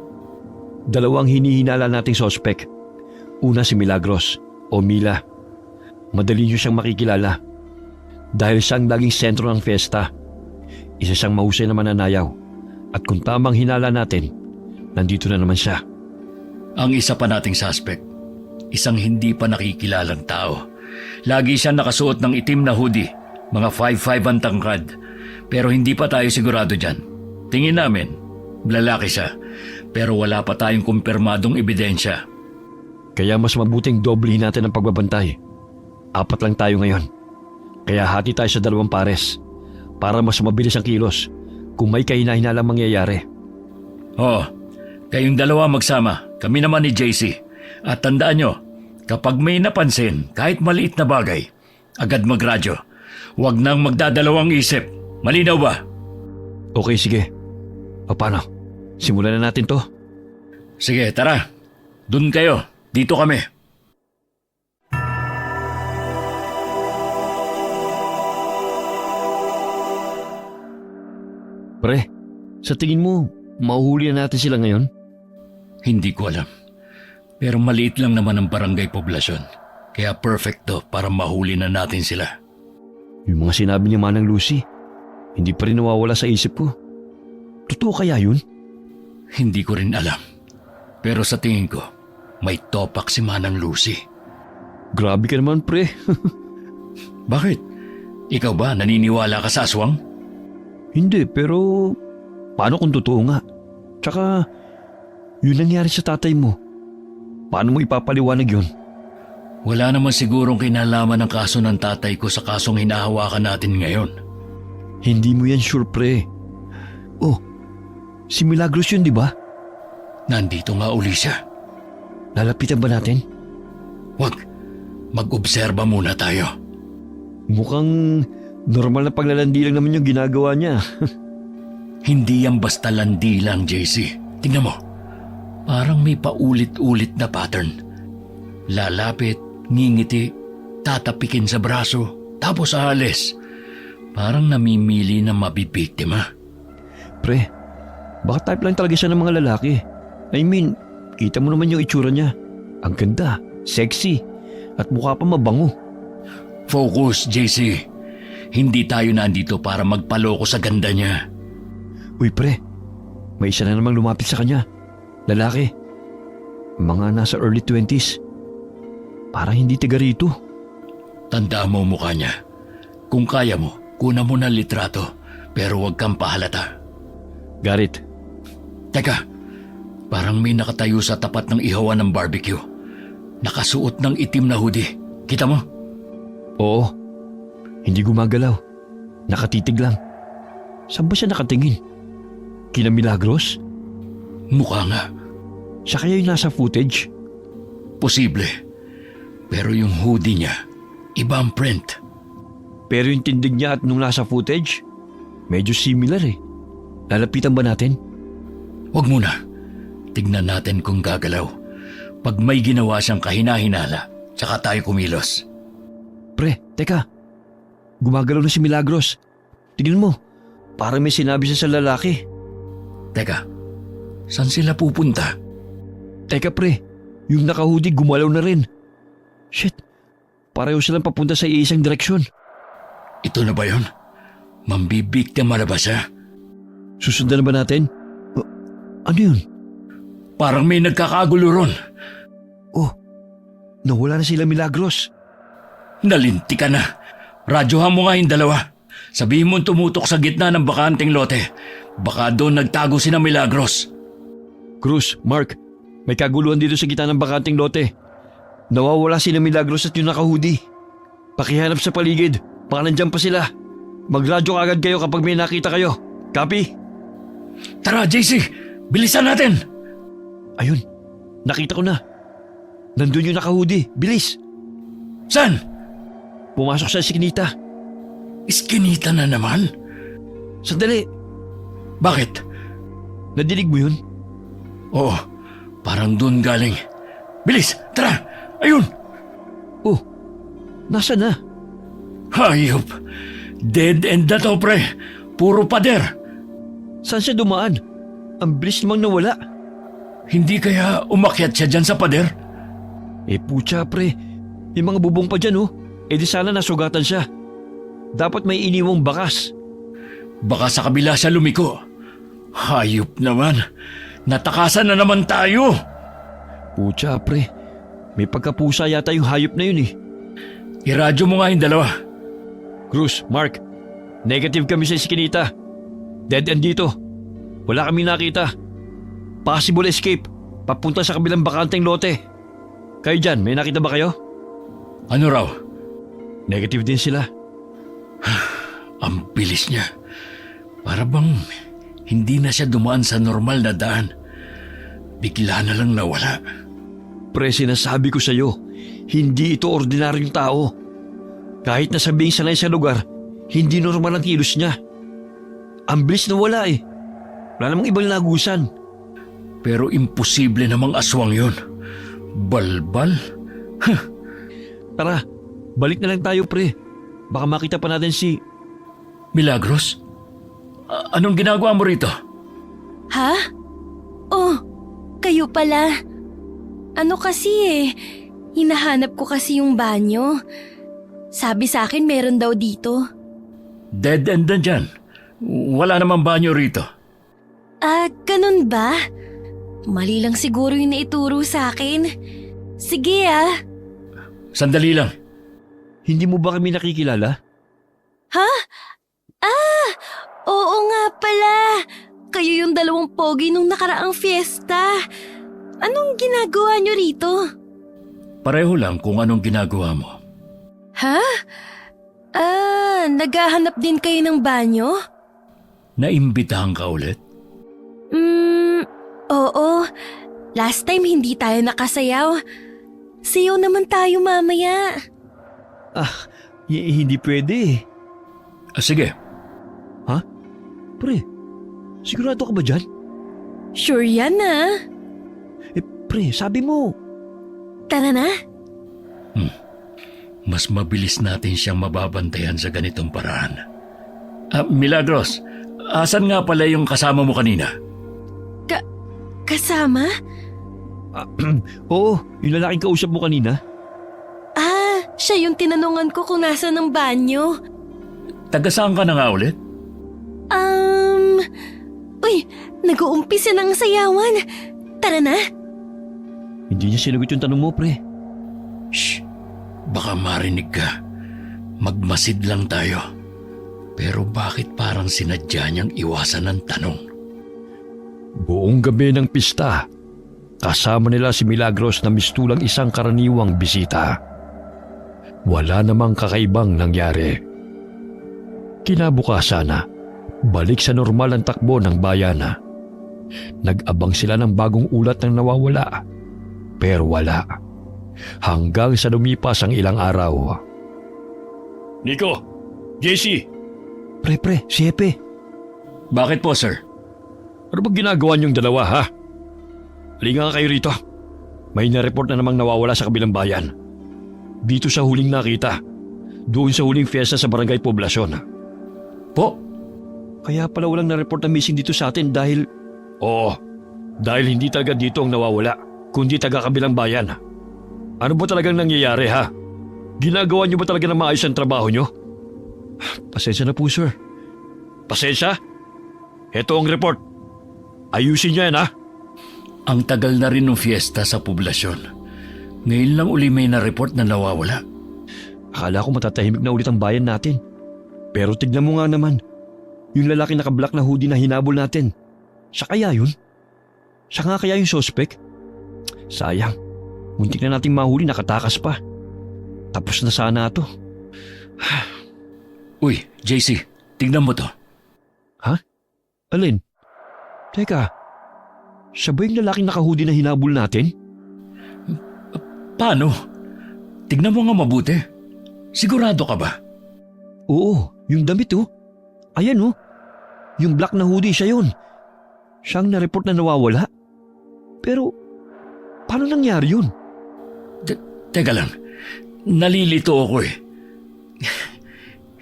Speaker 2: Dalawang hinihinala nating sospek. Una si Milagros o Mila. Madali niyo siyang makikilala dahil siyang laging sentro ng fiesta. Isa siyang mahusay na mananayaw. At kung tamang hinala natin, nandito na naman siya.
Speaker 3: Ang isa pa nating suspect, isang hindi pa nakikilalang tao. Lagi siyang nakasuot ng itim na hoodie, mga 5'5" ang tangkad. Pero hindi pa tayo sigurado dyan. Tingin namin, lalaki siya, pero wala pa tayong kumpirmadong ebidensya.
Speaker 2: Kaya mas mabuting doblehin natin ang pagbabantay. 4 lang tayo ngayon. Kaya hati tayo sa 2 pares para mas mabilis ang kilos kung may kahina-hinalang mangyayari.
Speaker 3: Kayong dalawa magsama, kami naman ni JC. At tandaan nyo, kapag may napansin kahit maliit na bagay, agad magradyo. Huwag nang magdadalawang isip. Malinaw ba?
Speaker 2: Okay, sige. Paano? Simulan na natin to.
Speaker 3: Sige, tara. Dun kayo. Dito kami.
Speaker 2: Pre, sa tingin mo, mahuhuli na natin sila ngayon?
Speaker 3: Hindi ko alam. Pero maliit lang naman ang barangay poblasyon. Kaya perfect to para mahuli na natin sila.
Speaker 2: Yung mga sinabi ni Manang Lucy, hindi pa rin nawawala sa isip ko. Totoo kaya yun?
Speaker 3: Hindi ko rin alam. Pero sa tingin ko, may topak si Manang Lucy.
Speaker 2: Grabe ka naman, pre.
Speaker 3: Bakit? Ikaw ba naniniwala ka sa aswang?
Speaker 2: Hindi, pero paano kung totoo nga? Tsaka, yun nangyari sa tatay mo. Paano mo ipapaliwanag yun?
Speaker 3: Wala naman sigurong kinalaman ng kaso ng tatay ko sa kasong hinahawakan natin ngayon.
Speaker 2: Hindi mo yan sure, pre. Oh, si Milagros yun, di ba?
Speaker 3: Nandito nga uli siya.
Speaker 2: Lalapitan ba natin?
Speaker 3: Wag, mag-obserba muna tayo.
Speaker 2: Mukhang normal na paglalandi lang naman yung ginagawa niya.
Speaker 3: Hindi yan basta landi lang, JC. Tingnan mo, parang may paulit-ulit na pattern. Lalapit, ngingiti, tatapikin sa braso, tapos aalis. Parang namimili na mabibiktima.
Speaker 2: Pre, baka type lang talaga siya ng mga lalaki. I mean, kita mo naman yung itsura niya. Ang ganda, sexy, at mukha pa mabango.
Speaker 3: Focus, JC. Hindi tayo nandito para magpaloko sa ganda niya.
Speaker 2: Uy pre, may isa na namang lumapit sa kanya. Lalaki. Mga nasa early 20s. Parang hindi tiga rito.
Speaker 3: Tandaan mo mukha niya. Kung kaya mo, kunan mo ng litrato, pero huwag kang pahalata.
Speaker 2: Garit,
Speaker 3: Teka, parang may nakatayo sa tapat ng ihawan ng barbecue. Nakasuot ng itim na hoodie. Kita mo?
Speaker 2: oo. Hindi gumagalaw. Nakatitig lang. Saan ba siya nakatingin? Kina Milagros?
Speaker 3: Mukha nga.
Speaker 2: Siya kaya yung nasa footage?
Speaker 3: Posible. Pero yung hoodie niya, iba ang print.
Speaker 2: Pero yung tindig niya at nung nasa footage, medyo similar eh. Lalapitan ba natin?
Speaker 3: Huwag muna. Tignan natin kung gagalaw. Pag may ginawa siyang kahina-hinala, tsaka tayo kumilos.
Speaker 2: Pre, teka. Gumagalaw na si Milagros. Tignan mo, parang may sinabi siya sa lalaki.
Speaker 3: Teka, saan sila pupunta?
Speaker 2: Teka pre, yung nakahudi gumalaw na rin. Shit, pareho silang papunta sa iisang direksyon.
Speaker 3: Ito na ba yun? Mambibiktima na ba siya?
Speaker 2: Susundan na ba natin? Ano yun?
Speaker 3: Parang may nagkakagulo ron.
Speaker 2: Oh, nawala na sila Milagros.
Speaker 3: Nalinti ka na. Radyohan mo nga yung dalawa. Sabihin mo tumutok sa gitna ng bakanting lote. Baka doon nagtago si na Milagros.
Speaker 2: Cruz, Mark, may kaguluhan dito sa gitna ng bakanting lote. Nawawala sila Milagros at yung nakahudi. Pakihanap sa paligid, baka nandyan pa sila. Magradyo agad kayo kapag may nakita kayo. Copy?
Speaker 3: Tara, JC! Bilisan natin!
Speaker 2: Ayun, nakita ko na. Nandun yung nakahudi, bilis.
Speaker 3: Saan?
Speaker 2: Pumasok sa eskinita.
Speaker 3: Iskinita na naman?
Speaker 2: Sandali,
Speaker 3: Bakit?
Speaker 2: nadinig mo yun?
Speaker 3: Oo, parang doon galing. Bilis, tara! Ayun!
Speaker 2: Oh, nasa na?
Speaker 3: Hayop! Dead end na to, pre. Puro pader.
Speaker 2: Saan siya dumaan? Ang bilis namang nawala.
Speaker 3: Hindi kaya umakyat siya dyan sa pader?
Speaker 2: Putya pre, may mga bubong pa dyan oh. Di sana nasugatan siya. Dapat may iniwang bakas.
Speaker 3: Baka sa kabila siya lumiko. Hayop naman. Natakasan na naman tayo.
Speaker 2: Putya pre, may pagkapusa yata yung hayop na yun eh.
Speaker 3: Iradyo mo nga yung dalawa.
Speaker 2: Cruz, Mark, negative kami sa iskinita. Dead end dito. Wala kami nakita. Possible escape, papunta sa kabilang bakanteng lote. Kayo dyan, may nakita ba kayo?
Speaker 3: Ano raw?
Speaker 2: Negative din sila.
Speaker 3: Ang bilis niya. Para bang hindi na siya dumaan sa normal na daan. Bigla na lang nawala.
Speaker 2: Pre, sinasabi ko sa'yo, hindi ito ordinaryong tao. Kahit na sabing sanay sa lugar, hindi normal ang kilos niya. Ang bilis na wala eh. Wala namang ibang lagusan.
Speaker 3: Pero imposible namang aswang yun. Balbal?
Speaker 2: Tara, balik na lang tayo pre. Baka makita pa natin si...
Speaker 3: Milagros? Anong ginagawa mo rito?
Speaker 4: Ha? Oh, kayo pala. Ano kasi hinahanap ko kasi yung banyo. Sabi sa akin meron daw dito.
Speaker 3: Dead end na dyan. Wala namang banyo rito.
Speaker 4: Ganun ba? Mali lang siguro yung naituro sa akin. Sige
Speaker 3: Sandali lang.
Speaker 2: Hindi mo ba kami nakikilala?
Speaker 4: Ha? Oo nga pala. Kayo yung dalawang pogi nung nakaraang fiesta. Anong ginagawa nyo rito?
Speaker 3: Pareho lang kung anong ginagawa mo.
Speaker 4: Ha? Naghahanap din kayo ng banyo?
Speaker 3: Naimbitahan ka ulit?
Speaker 4: Oo. Last time hindi tayo nakasayaw. Sayaw naman tayo mamaya.
Speaker 2: Hindi pwede eh.
Speaker 3: Sige.
Speaker 2: Ha? Pre, sigurado ka ba dyan?
Speaker 4: Sure yan
Speaker 2: Pre, sabi mo.
Speaker 4: Tara na.
Speaker 3: Mas mabilis natin siyang mababantayan sa ganitong paraan. Milagros, asan nga pala yung kasama mo kanina?
Speaker 4: Kasama?
Speaker 2: Oo, yung lalaking kausap mo kanina.
Speaker 4: Siya yung tinanungan ko kung nasa ng banyo.
Speaker 3: Taga saan ka na nga ulit?
Speaker 4: Uy, nag-uumpisa ng sayawan. Tara na.
Speaker 2: Hindi niya sinagot yung tanong mo, pre.
Speaker 3: Shh! Baka marinig ka. Magmasid lang tayo. Pero bakit parang sinadya niyang iwasan ng tanong?
Speaker 2: Buong gabi ng pista, kasama nila si Milagros na mistulang isang karaniwang bisita. Wala namang kakaibang nangyari. Kinabukasan na, balik sa normal ang takbo ng bayana. Nag-abang sila ng bagong ulat ng nawawala. Pero wala. Hanggang sa lumipas ang ilang araw.
Speaker 3: Nico! JC!
Speaker 2: Pre, si Epe.
Speaker 3: Bakit po, sir?
Speaker 2: Ano bang ginagawa niyong dalawa, ha? Halika nga kayo rito. May na-report na namang nawawala sa kabilang bayan. Dito sa huling nakita. Doon sa huling fiesta sa Barangay Poblasyon.
Speaker 3: Po?
Speaker 2: Kaya pala walang na-report na missing dito sa atin dahil... Oo, dahil hindi talaga dito ang nawawala, kundi taga kabilang bayan. Ano ba talagang nangyayari, ha? Ginagawa niyo ba talaga na maayos ang trabaho niyo? Pasensya na po, sir. Pasensya? Ito ang report. Ayusin niyo yan, ha?
Speaker 3: Ang tagal na rin ng fiesta sa poblasyon. Ngayon lang uli may na-report na nawawala.
Speaker 2: Akala ko matatahimik na ulit ang bayan natin. Pero tignan mo nga naman. Yung lalaki naka-black na hoodie na hinabol natin. Siya kaya yun? Siya nga kaya yung suspect? Sayang. Muntik na nating mahuli, nakatakas pa. Tapos na sana ito.
Speaker 3: Uy, JC, tignan mo to.
Speaker 2: Ha? Alin? Teka, siya ba yung lalaking naka-hoodie na hinabol natin?
Speaker 3: Paano? Tignan mo nga mabuti. Sigurado ka ba?
Speaker 2: Oo, Yung damit oh. Ayan oh. Yung black na hoodie siya yun. Siyang na-report na nawawala. Pero, paano nangyari yun?
Speaker 3: Teka lang, nalilito ako eh.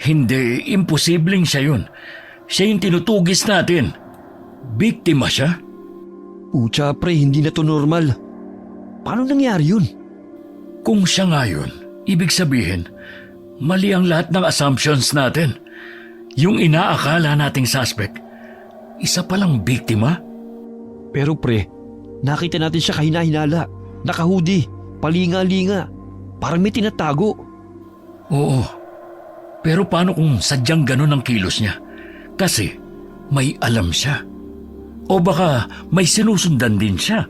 Speaker 3: Hindi, imposibleng siya yun. Siya yung tinutugis natin. Biktima siya?
Speaker 2: Pucha pre, hindi na to normal. Paano nangyari yun?
Speaker 3: Kung siya nga yun, ibig sabihin, mali ang lahat ng assumptions natin. Yung inaakala nating suspect, isa palang biktima?
Speaker 2: Pero pre, nakita natin siya kahina-hinala. Nakahudi, palinga-linga. Parang may tinatago.
Speaker 3: Oo. Pero paano kung sadyang ganun ang kilos niya? Kasi may alam siya. O baka may sinusundan din siya.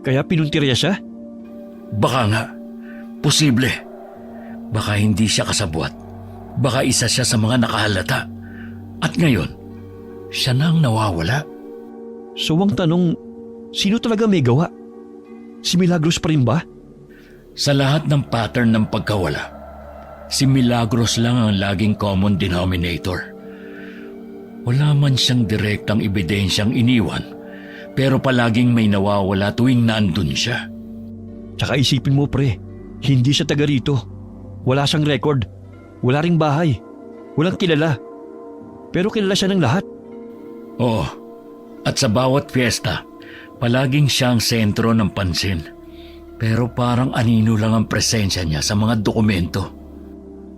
Speaker 2: Kaya pinuntirya siya?
Speaker 3: Baka nga. Posible. Baka hindi siya kasabwat. Baka isa siya sa mga nakahalata. At ngayon, siya na ang nawawala.
Speaker 2: So ang tanong, sino talaga may gawa? Si Milagros pa rin ba?
Speaker 3: Sa lahat ng pattern ng pagkawala, si Milagros lang ang laging common denominator. Wala man siyang direktang ebidensyang iniwan, pero palaging may nawawala tuwing nandun siya.
Speaker 2: Tsaka isipin mo pre, hindi siya taga rito. Wala siyang record. Wala ring bahay. Walang kilala. Pero kilala siya ng lahat.
Speaker 3: Oo. At sa bawat fiesta, palaging siyang sentro ng pansin. Pero parang anino lang ang presensya niya sa mga dokumento.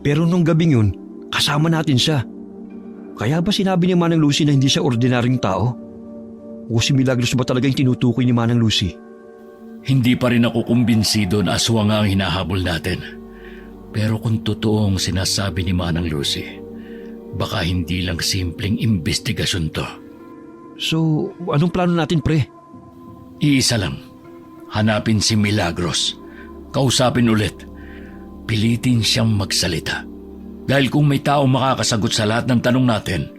Speaker 2: Pero nung gabing yun, kasama natin siya. Kaya ba sinabi ni Manang Lucy na hindi siya ordinaryong tao? O si Milagros ba talaga yung tinutukoy ni Manang Lucy?
Speaker 3: Hindi pa rin ako kumbinsido na aswang ang hinahabol natin. Pero kung totoong sinasabi ni Manang Lucy, baka hindi lang simpleng investigasyon to.
Speaker 2: So, anong plano natin pre?
Speaker 3: Iisa lang. Hanapin si Milagros. Kausapin ulit. Pilitin siyang magsalita. Dahil kung may tao makakasagot sa lahat ng tanong natin,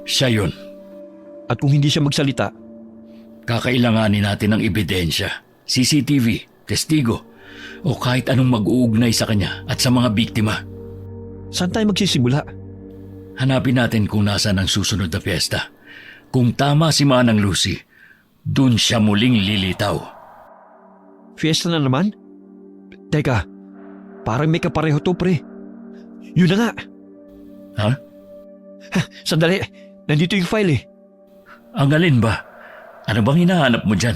Speaker 3: siya yun.
Speaker 2: At kung hindi siya magsalita,
Speaker 3: Kakailanganin natin ng ebidensya, CCTV, testigo, o kahit anong mag-uugnay sa kanya at sa mga biktima.
Speaker 2: saan tayo magsisimula?
Speaker 3: Hanapin natin kung nasaan ang susunod na piyesta. Kung tama si Manang Lucy, dun siya muling lilitaw.
Speaker 2: Fiesta na naman? Teka, parang may kapareho to pre. Yun na nga.
Speaker 3: Ha?
Speaker 2: Sandali, nandito yung file eh.
Speaker 3: Ang alin ba? Ano bang hinahanap mo dyan?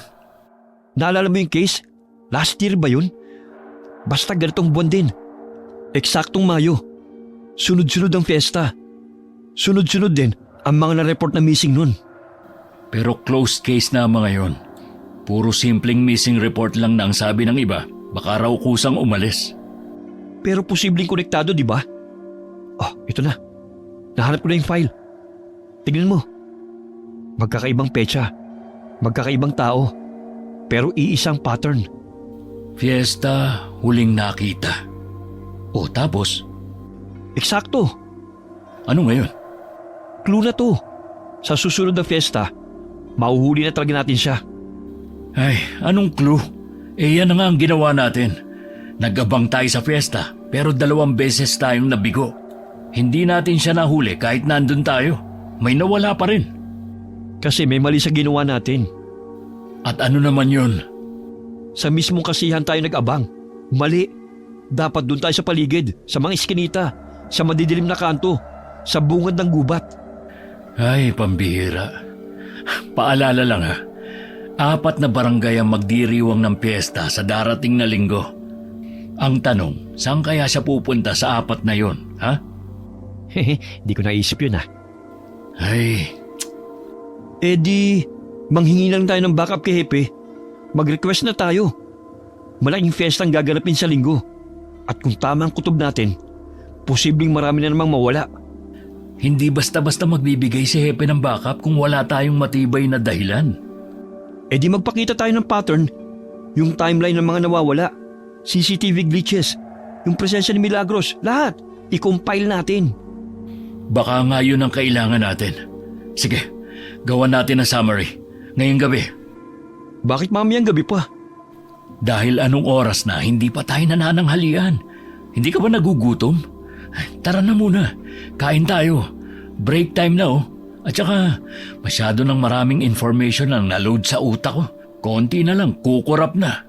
Speaker 2: Naalala mo yung case? Last year ba yun? Basta ganitong buwan din. Eksaktong Mayo. Sunod-sunod ang fiesta. Sunod-sunod din ang mga na-report na missing nun.
Speaker 3: Pero closed case na mga yon. Puro simpleng missing report lang na ang sabi ng iba, baka raw kusang umalis.
Speaker 2: Pero posibleng konektado, di ba? Oh, ito na. Nahanap ko na yung file. Tignan mo. Magkakaibang petsa. Magkakaibang tao. Pero iisang pattern.
Speaker 3: Fiesta, huling nakita. O tapos,
Speaker 2: Eksakto.
Speaker 3: ano ngayon?
Speaker 2: Clue na to. Sa susunod na fiesta, mauhuli na talaga natin siya.
Speaker 3: Ay, anong clue? Yan na nga ang ginawa natin. Nag-abang tayo sa fiesta, pero 2 beses tayong nabigo. Hindi natin siya nahuli kahit nandun tayo. May nawala pa rin.
Speaker 2: Kasi may mali sa ginawa natin.
Speaker 3: At ano naman yun?
Speaker 2: Sa mismong kasihan tayo nag-abang. Mali. Dapat doon tayo sa paligid, sa mga iskinita, sa madidilim na kanto, sa bungad ng gubat.
Speaker 3: Ay, pambihira. Paalala lang ha. 4 na barangay ang magdiriwang ng piyesta sa darating na linggo. Ang tanong, saan kaya siya pupunta sa 4 na yon, ha?
Speaker 2: Hehe, di ko naisip yun ah.
Speaker 3: Ay,
Speaker 2: Eh di, manghingi lang tayo ng backup kay Hepe. Mag-request na tayo. Malaking fiesta ang gaganapin sa linggo. At kung tama ang kutob natin, posibleng marami na namang mawala.
Speaker 3: hindi basta-basta magbibigay si Hepe ng backup kung wala tayong matibay na dahilan.
Speaker 2: Eh di magpakita tayo ng pattern. Yung timeline ng mga nawawala, CCTV glitches, yung presensya ni Milagros, lahat. I-compile natin.
Speaker 3: Baka nga yun ang kailangan natin. Sige, gawan natin ang summary. Ngayong gabi.
Speaker 2: Bakit mamayang gabi pa?
Speaker 3: Dahil anong oras na hindi pa tayo nanananghalian? Hindi ka ba nagugutom? Tara na muna. Kain tayo. Break time na oh. At saka, masyado ng maraming information ang naload sa utak ko. Konti na lang, kukurap na.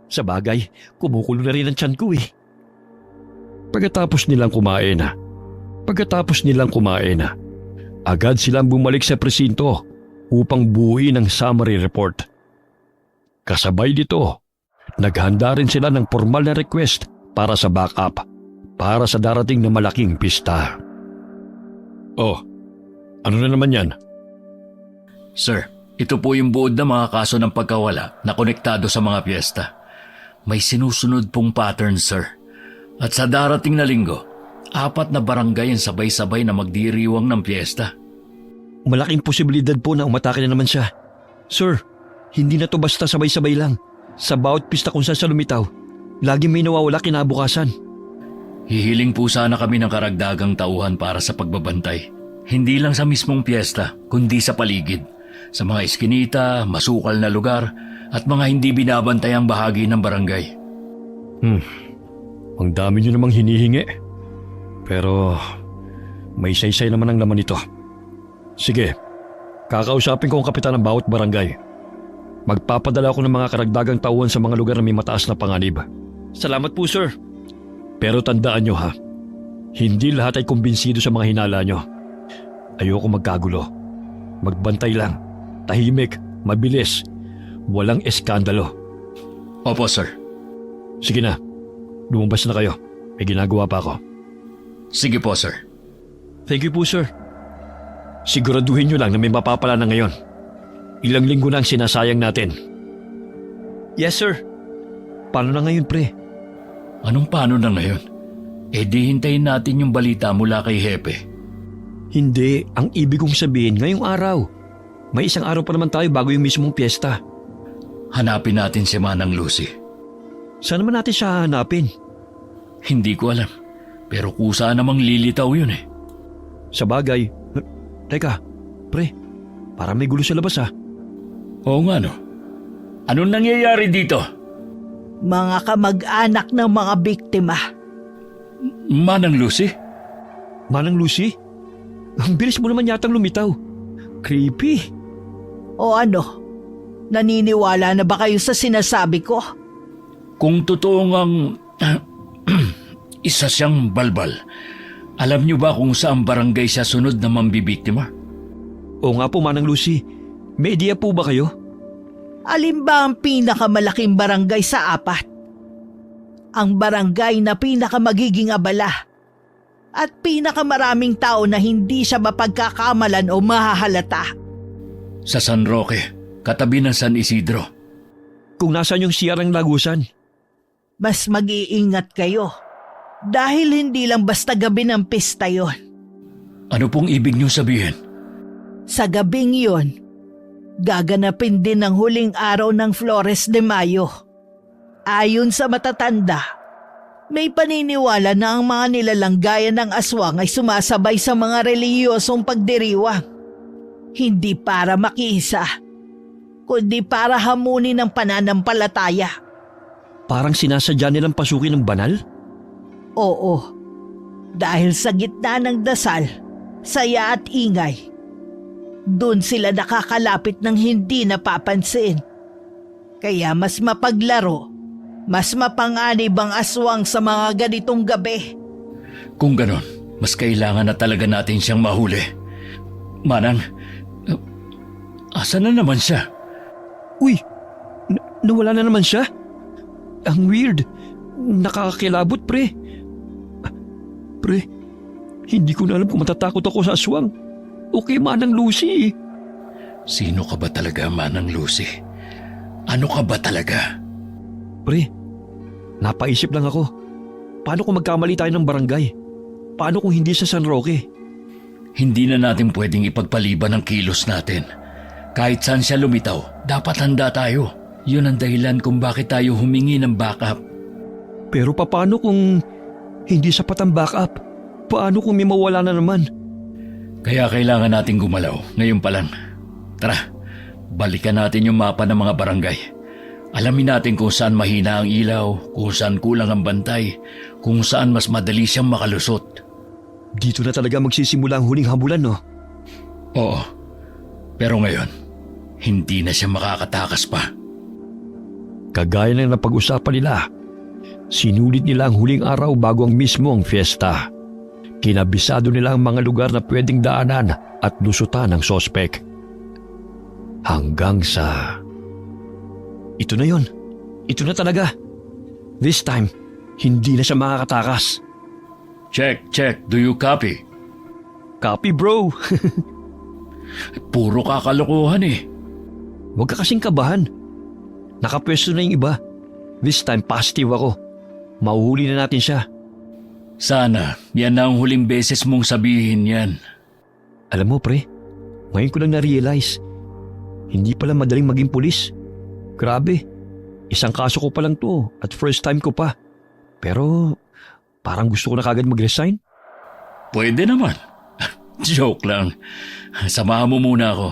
Speaker 2: Sa bagay, kumukulo na rin ang tiyan ko eh. Pagkatapos nilang kumain na, agad silang bumalik sa presinto upang buuin ang summary report. Kasabay dito, naghanda rin sila ng formal na request para sa backup para sa darating na malaking pista. Oh, ano na naman yan?
Speaker 3: Sir, ito po yung buod na mga kaso ng pagkawala na konektado sa mga piyesta. May sinusunod pong pattern, sir. At sa darating na linggo, 4 na barangay ang sabay-sabay na magdiriwang ng piyesta.
Speaker 2: Malaking posibilidad po na umatake na naman siya. Sir, hindi na to basta sabay-sabay lang. Sa bawat pista kung saan siya lumitaw, lagi may nawawala kinabukasan.
Speaker 3: Hihiling po sana kami ng karagdagang tauhan para sa pagbabantay. Hindi lang sa mismong piyesta, kundi sa paligid. Sa mga eskinita, masukal na lugar, at mga hindi binabantayang bahagi ng barangay.
Speaker 2: Ang dami nyo namang hinihingi. Pero may saysay naman ang laman nito. Sige, kakausapin ko ang kapitan ng bawat barangay. Magpapadala ako ng mga karagdagang tauhan sa mga lugar na may mataas na panganib. Salamat po, sir. Pero tandaan nyo ha, hindi lahat ay kumbinsido sa mga hinala nyo. Ayoko magkagulo. Magbantay lang, tahimik, mabilis, walang eskandalo.
Speaker 3: Opo, sir.
Speaker 2: Sige na, lumabas na kayo. May ginagawa pa ako.
Speaker 3: Sige po, sir.
Speaker 2: Thank you po, sir. Siguraduhin nyo lang na may mapapala na ngayon. Ilang linggo na ang sinasayang natin. Yes, sir. Paano na ngayon, pre?
Speaker 3: Anong paano na ngayon? Di hintayin natin yung balita mula kay Hepe.
Speaker 2: Hindi, ang ibig kong sabihin ngayong araw. May isang araw pa naman tayo bago yung mismong piyesta.
Speaker 3: Hanapin natin si Manang Lucy.
Speaker 2: Saan naman natin siya hanapin?
Speaker 3: Hindi ko alam. Pero kusa namang lilitaw yun eh.
Speaker 2: Sa bagay. Teka, pre, parang may gulo sa labas ha.
Speaker 3: Oo nga no. Anong nangyayari dito?
Speaker 1: Mga kamag-anak ng mga biktima.
Speaker 3: Manang Lucy?
Speaker 2: Manang Lucy? Ang bilis mo naman yatang lumitaw. Creepy.
Speaker 1: O ano? Naniniwala na ba kayo sa sinasabi ko?
Speaker 3: Kung totoo ngang isa siyang balbal, alam niyo ba kung saan barangay siya sunod na mambibiktima?
Speaker 2: Oo nga po, Manang Lucy. May idea po ba kayo?
Speaker 1: Alin ba ang pinakamalaking barangay sa 4? Ang barangay na pinakamagiging abala at pinakamaraming tao na hindi siya mapagkakamalan o mahahalata.
Speaker 3: Sa San Roque, katabi ng San Isidro.
Speaker 2: Kung nasaan yung siyar ng lagusan?
Speaker 1: Mas mag-iingat kayo dahil hindi lang basta gabi ng pista yon.
Speaker 3: Ano pong ibig niyo sabihin?
Speaker 1: Sa gabing yon, gaganapin din ang huling araw ng Flores de Mayo. Ayon sa matatanda, may paniniwala na ang mga nilalang gaya ng aswang ay sumasabay sa mga relihiyosong pagdiriwang. Hindi para makiisa, kundi para hamunin ang pananampalataya.
Speaker 2: Parang sinasadya nilang pasukin ng banal?
Speaker 1: Oo, dahil sa gitna ng dasal, saya at ingay, doon sila nakakalapit ng hindi napapansin. Kaya mas mapaglaro, mas mapanganib ang aswang sa mga ganitong gabi.
Speaker 3: Kung ganon, mas kailangan na talaga natin siyang mahuli. Manang, asan na naman siya?
Speaker 2: Uy, nawala na naman siya? Ang weird. Nakakakilabot, pre. Pre, hindi ko na alam kung matatakot ako sa aswang. Okay, Manang Lucy.
Speaker 3: Sino ka ba talaga, Manang Lucy? Ano ka ba talaga?
Speaker 2: Pre, napaisip lang ako. Paano kung magkamali tayo ng barangay? Paano kung hindi sa San Roque?
Speaker 3: Hindi na natin pwedeng ipagpaliban ang kilos natin. Kahit saan siya lumitaw, dapat handa tayo. Yun ang dahilan kung bakit tayo humingi ng backup.
Speaker 2: Pero paano kung hindi sapat ang backup? Paano kung may mawala na naman?
Speaker 3: Kaya kailangan nating gumalaw ngayon pa lang. Tara, balikan natin yung mapa ng mga barangay. Alamin natin kung saan mahina ang ilaw, kung saan kulang ang bantay, kung saan mas madali siyang makalusot.
Speaker 2: Dito na talaga magsisimula ang huling habulan, no?
Speaker 3: Oo, pero ngayon, hindi na siya makakatakas pa.
Speaker 2: Kagaya ng napag-usapan nila, sinulit nila ang huling araw bago ang mismo ang fiesta. Kinabisado nila ang mga lugar na pwedeng daanan at lusutan ng sospek. Hanggang sa... Ito na yon. Ito na talaga. This time, hindi na siya makakatakas.
Speaker 3: Check. Do you copy?
Speaker 2: Copy, bro.
Speaker 3: Puro kakalokohan eh.
Speaker 2: Huwag ka kasing kabahan. Nakapwesto na yung iba. This time, positive ako. Mauhuli na natin siya.
Speaker 3: Sana, yan na ang huling beses mong sabihin yan.
Speaker 2: Alam mo, pre, ngayon ko lang na-realize, hindi pala madaling maging pulis. Grabe, isang kaso ko pa lang to at first time ko pa. Pero parang gusto ko na kagad mag-resign.
Speaker 3: Pwede naman. Joke lang. Samahan mo muna ako.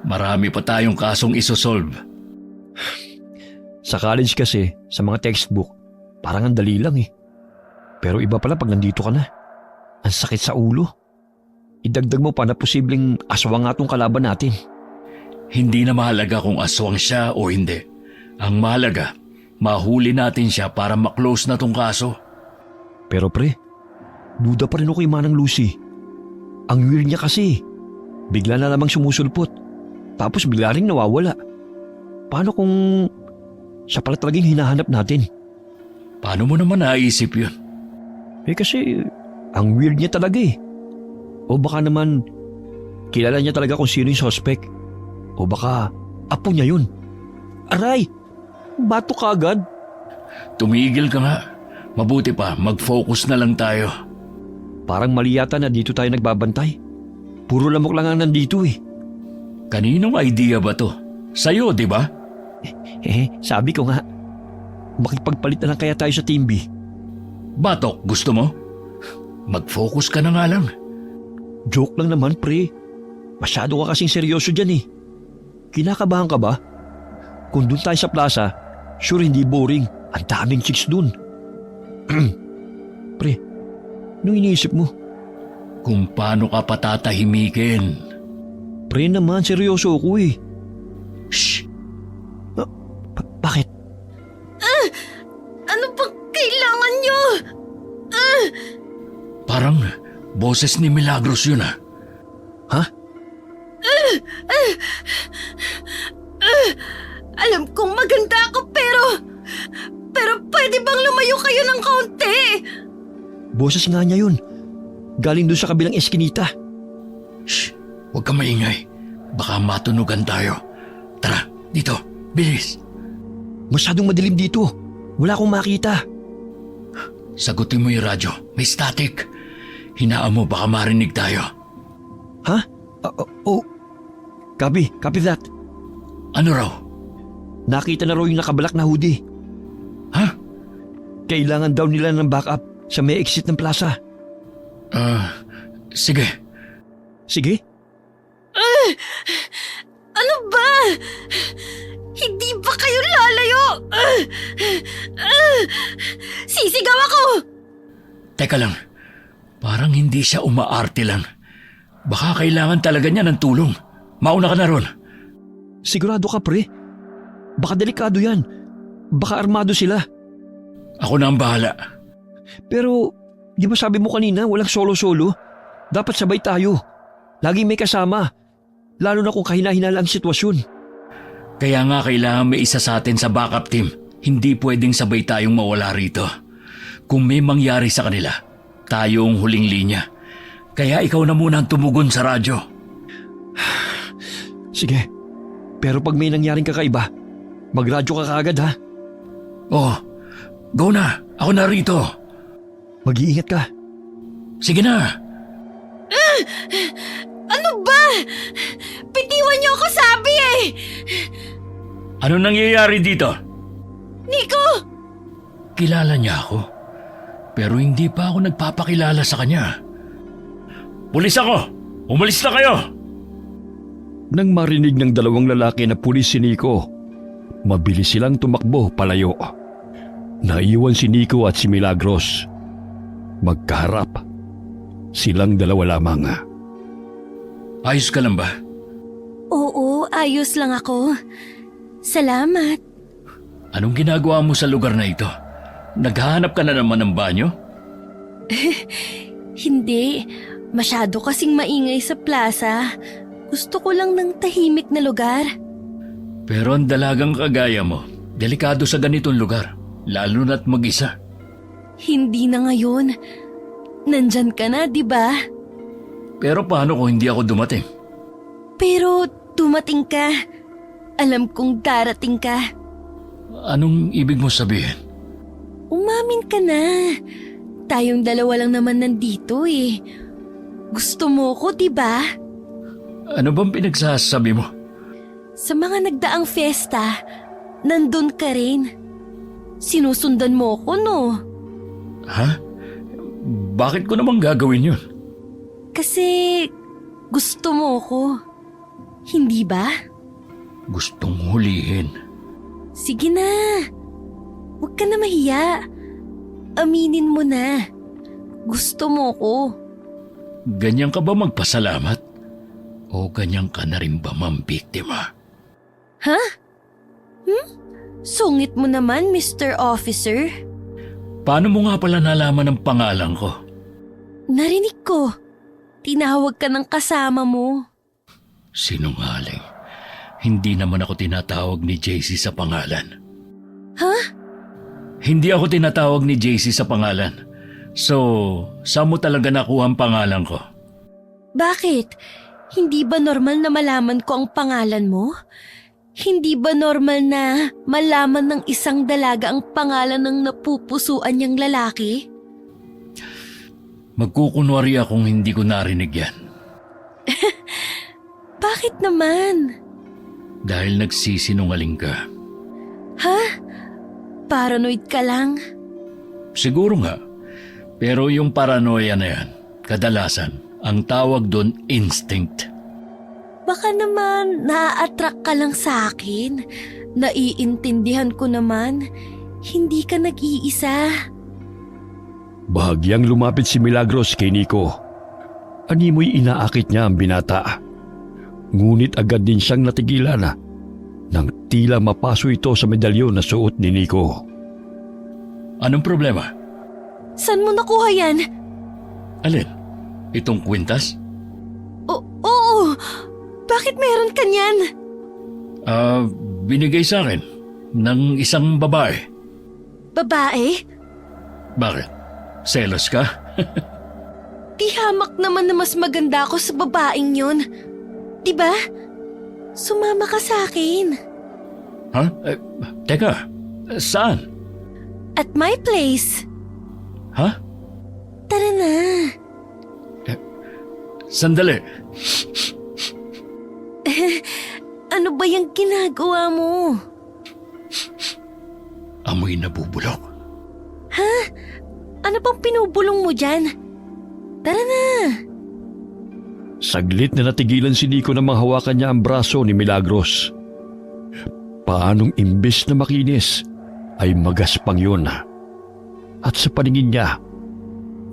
Speaker 3: Marami pa tayong kasong isosolve.
Speaker 2: Sa college kasi, sa mga textbook, parang ang dali lang eh. Pero iba pala pag nandito ka na. Ang sakit sa ulo. Idagdag mo pa na posibleng aswang nga tong kalaban natin.
Speaker 3: Hindi na mahalaga kung aswang siya o hindi. Ang mahalaga, mahuli natin siya para maklose na tong kaso.
Speaker 2: Pero pre, duda pa rin ako kay Manang Lucy. Ang weird niya kasi. Bigla na lamang sumusulpot. Tapos bigla rin nawawala. Paano kung siya pala talagang hinahanap natin?
Speaker 3: Paano mo naman naisip yun?
Speaker 2: Eh kasi, ang weird niya talaga eh. O baka naman, kilala niya talaga kung sino yung suspect. O baka, apo niya yun. Aray! Bato ka agad?
Speaker 3: Tumigil ka nga. Mabuti pa, mag-focus na lang tayo.
Speaker 2: Parang mali yata na dito tayo nagbabantay. Puro lamok lang ang nandito eh.
Speaker 3: Kaninong idea ba to? Sa'yo, di ba?
Speaker 2: Sabi ko nga, makipagpalit na lang kaya tayo sa Team B.
Speaker 3: Batok, gusto mo? Mag-focus ka na nga lang.
Speaker 2: Joke lang naman, pre. Masyado ka kasing seryoso dyan eh. Kinakabahan ka ba? Kung dun tayo sa plaza, sure hindi boring. Ang daming chicks dun. Pre, anong iniisip mo?
Speaker 3: Kung paano ka patatahimikin.
Speaker 2: Pre naman, seryoso ako eh.
Speaker 3: Shh!
Speaker 2: Bakit?
Speaker 4: Ano bang kailangan nyo?
Speaker 3: Parang boses ni Milagros yun ah.
Speaker 2: Ha?
Speaker 4: Alam kong maganda ako pero pwede bang lumayo kayo ng kaunti?
Speaker 2: Boses nga niya yun. Galing doon sa kabilang eskinita.
Speaker 3: Shh! Huwag ka maingay. Baka matunugan tayo. Tara, dito. Bilis.
Speaker 2: Masyadong madilim dito. Wala akong makita.
Speaker 3: Sagutin mo yung radyo. May static. Hinaan mo baka marinig tayo.
Speaker 2: Ha? Oh. Copy that.
Speaker 3: Ano raw?
Speaker 2: Nakita na raw yung nakabalak na hoodie.
Speaker 3: Ha?
Speaker 2: Kailangan daw nila ng backup sa may exit ng plaza.
Speaker 3: Sige.
Speaker 2: Sige?
Speaker 4: Ano ba? Hindi ba kayo lalayo? Sisigaw ako!
Speaker 3: Teka lang. Parang hindi siya umaarte lang. Baka kailangan talaga niya ng tulong. Mauna ka na ron.
Speaker 2: Sigurado ka, pre? Baka delikado yan. Baka armado sila.
Speaker 3: Ako na ang bahala.
Speaker 2: Pero, di ba sabi mo kanina walang solo-solo? Dapat sabay tayo. Laging may kasama. Lalo na kung kahina-hinala ang sitwasyon.
Speaker 3: Kaya nga kailangan may isa sa atin sa backup team. Hindi pwedeng sabay tayong mawala rito. Kung may mangyari sa kanila, tayo ang huling linya. Kaya ikaw na muna ang tumugon sa radyo.
Speaker 2: Sige. Pero pag may nangyaring kakaiba, magradyo ka kaagad ha.
Speaker 3: Oh, go na. Ako na rito.
Speaker 2: Mag-iingat ka.
Speaker 3: Sige na.
Speaker 4: Ano ba? Bitiwan niyo ako sabi eh!
Speaker 3: Ano nangyayari dito?
Speaker 4: Nico!
Speaker 3: Kilala niya ako. Pero hindi pa ako nagpapakilala sa kanya. Pulis ako! Umalis na kayo!
Speaker 2: Nang marinig ng dalawang lalaki na pulis si Nico, Mabilis silang tumakbo palayo. Naiwan si Nico at si Milagros. Magkaharap. Silang dalawa lamang.
Speaker 3: Ayos ka lang ba?
Speaker 4: Oo, ayos lang ako. Salamat.
Speaker 3: Anong ginagawa mo sa lugar na ito? Naghahanap ka na naman ng banyo?
Speaker 4: Hindi, masyado kasing maingay sa plaza. Gusto ko lang ng tahimik na lugar.
Speaker 3: Pero ang dalagang kagaya mo, delikado sa ganitong lugar, lalo na't mag-isa.
Speaker 4: Hindi na ngayon. Nandyan ka na, di ba?
Speaker 3: Pero paano kung hindi ako dumating?
Speaker 4: Pero dumating ka. Alam kong darating ka.
Speaker 3: Anong ibig mo sabihin?
Speaker 4: Umamin ka na. Tayong dalawa lang naman nandito eh. Gusto mo ko, di ba?
Speaker 3: Ano bang pinagsasabi mo?
Speaker 4: Sa mga nagdaang fiesta, nandun ka rin. Sinusundan mo ko, no?
Speaker 3: Ha? Bakit ko naman gagawin yun?
Speaker 4: Kasi gusto mo ko. Hindi ba?
Speaker 3: Gustong hulihin.
Speaker 4: Sige na. Huwag ka na mahiya. Aminin mo na. Gusto mo ko.
Speaker 3: Ganyan ka ba magpasalamat? O ganyan ka na rin ba mambiktima?
Speaker 4: Ha? Sungit mo naman, Mr. Officer.
Speaker 3: Paano mo nga pala nalaman ang pangalan ko?
Speaker 4: Narinig ko. Tinawag ka ng kasama mo.
Speaker 3: Sinungaling. Hindi naman ako tinatawag ni JC sa pangalan.
Speaker 4: Ha?
Speaker 3: Hindi ako tinatawag ni JC sa pangalan. So, saan mo talaga nakuha ang pangalan ko?
Speaker 4: Bakit? Hindi ba normal na malaman ko ang pangalan mo? Hindi ba normal na malaman ng isang dalaga ang pangalan ng napupusuan niyang lalaki?
Speaker 3: Magkukunwari akong hindi ko narinig yan.
Speaker 4: Bakit naman?
Speaker 3: Dahil nagsisinungaling ka.
Speaker 4: Ha? Paranoid ka lang?
Speaker 3: Siguro nga. Pero yung paranoia na yan, kadalasan, ang tawag doon instinct.
Speaker 4: Baka naman na-attract ka lang sa akin. Naiintindihan ko naman. Hindi ka nag-iisa.
Speaker 2: Bahagyang lumapit si Milagros kay Nico. Animoy inaakit niya ang binata. Ngunit agad din siyang natigilan nang tila mapaso ito sa medalyon na suot ni Nico.
Speaker 3: Anong problema?
Speaker 4: Saan mo nakuha yan?
Speaker 3: Alin? Itong kwintas?
Speaker 4: Oo! Bakit meron ka niyan?
Speaker 3: Binigay sa akin ng isang babae.
Speaker 4: Babae?
Speaker 3: Bakit? Selos ka?
Speaker 4: Di hamak naman na mas maganda ako sa babaeng yun. Diba? Sumama ka sa akin.
Speaker 3: Ha? Teka, saan?
Speaker 4: At my place.
Speaker 3: Ha?
Speaker 4: Tara na.
Speaker 3: Sandali.
Speaker 4: Ano ba yung ginagawa mo?
Speaker 3: Amoy nabubulok.
Speaker 4: Ha? Ano bang pinubulong mo dyan? Tara na.
Speaker 2: Saglit na natigilan si Nico na mahawakan niya ang braso ni Milagros. Paanong imbes na makinis ay magaspang yun. At sa paningin niya,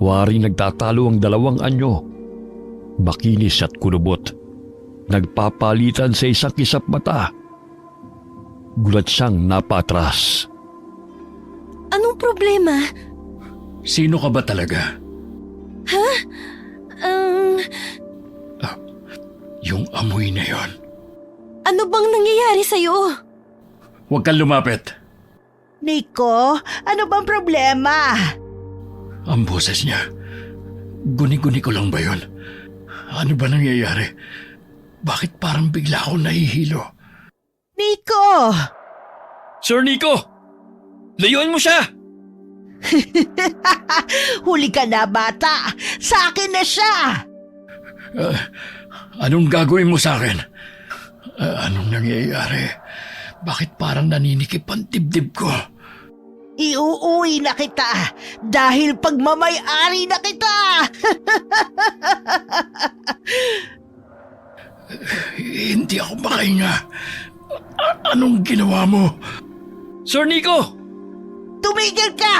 Speaker 2: waring nagtatalo ang dalawang anyo. Makinis at kulubot. Nagpapalitan sa isang kisap mata. Gulat siyang napatras.
Speaker 4: Anong problema?
Speaker 3: Sino ka ba talaga? Yung amoy na yon.
Speaker 4: Ano bang nangyayari sa'yo?
Speaker 3: Huwag kang lumapit.
Speaker 1: Nico, ano bang problema?
Speaker 3: Ang boses niya. Guni-guni ko lang ba yon? Ano ba nangyayari? Bakit parang bigla akong nahihilo?
Speaker 1: Nico!
Speaker 2: Sir Nico! Layuan mo siya!
Speaker 1: Huli ka na, bata! Sa akin na siya!
Speaker 3: Anong gagawin mo sa akin? Anong nangyayari? Bakit parang naninikip ang dibdib ko?
Speaker 1: Iuuwi na kita dahil pagmamay-ari na kita!
Speaker 3: Hindi ako makahinga. Anong ginawa mo?
Speaker 2: Sir Nico!
Speaker 1: Tumigil ka!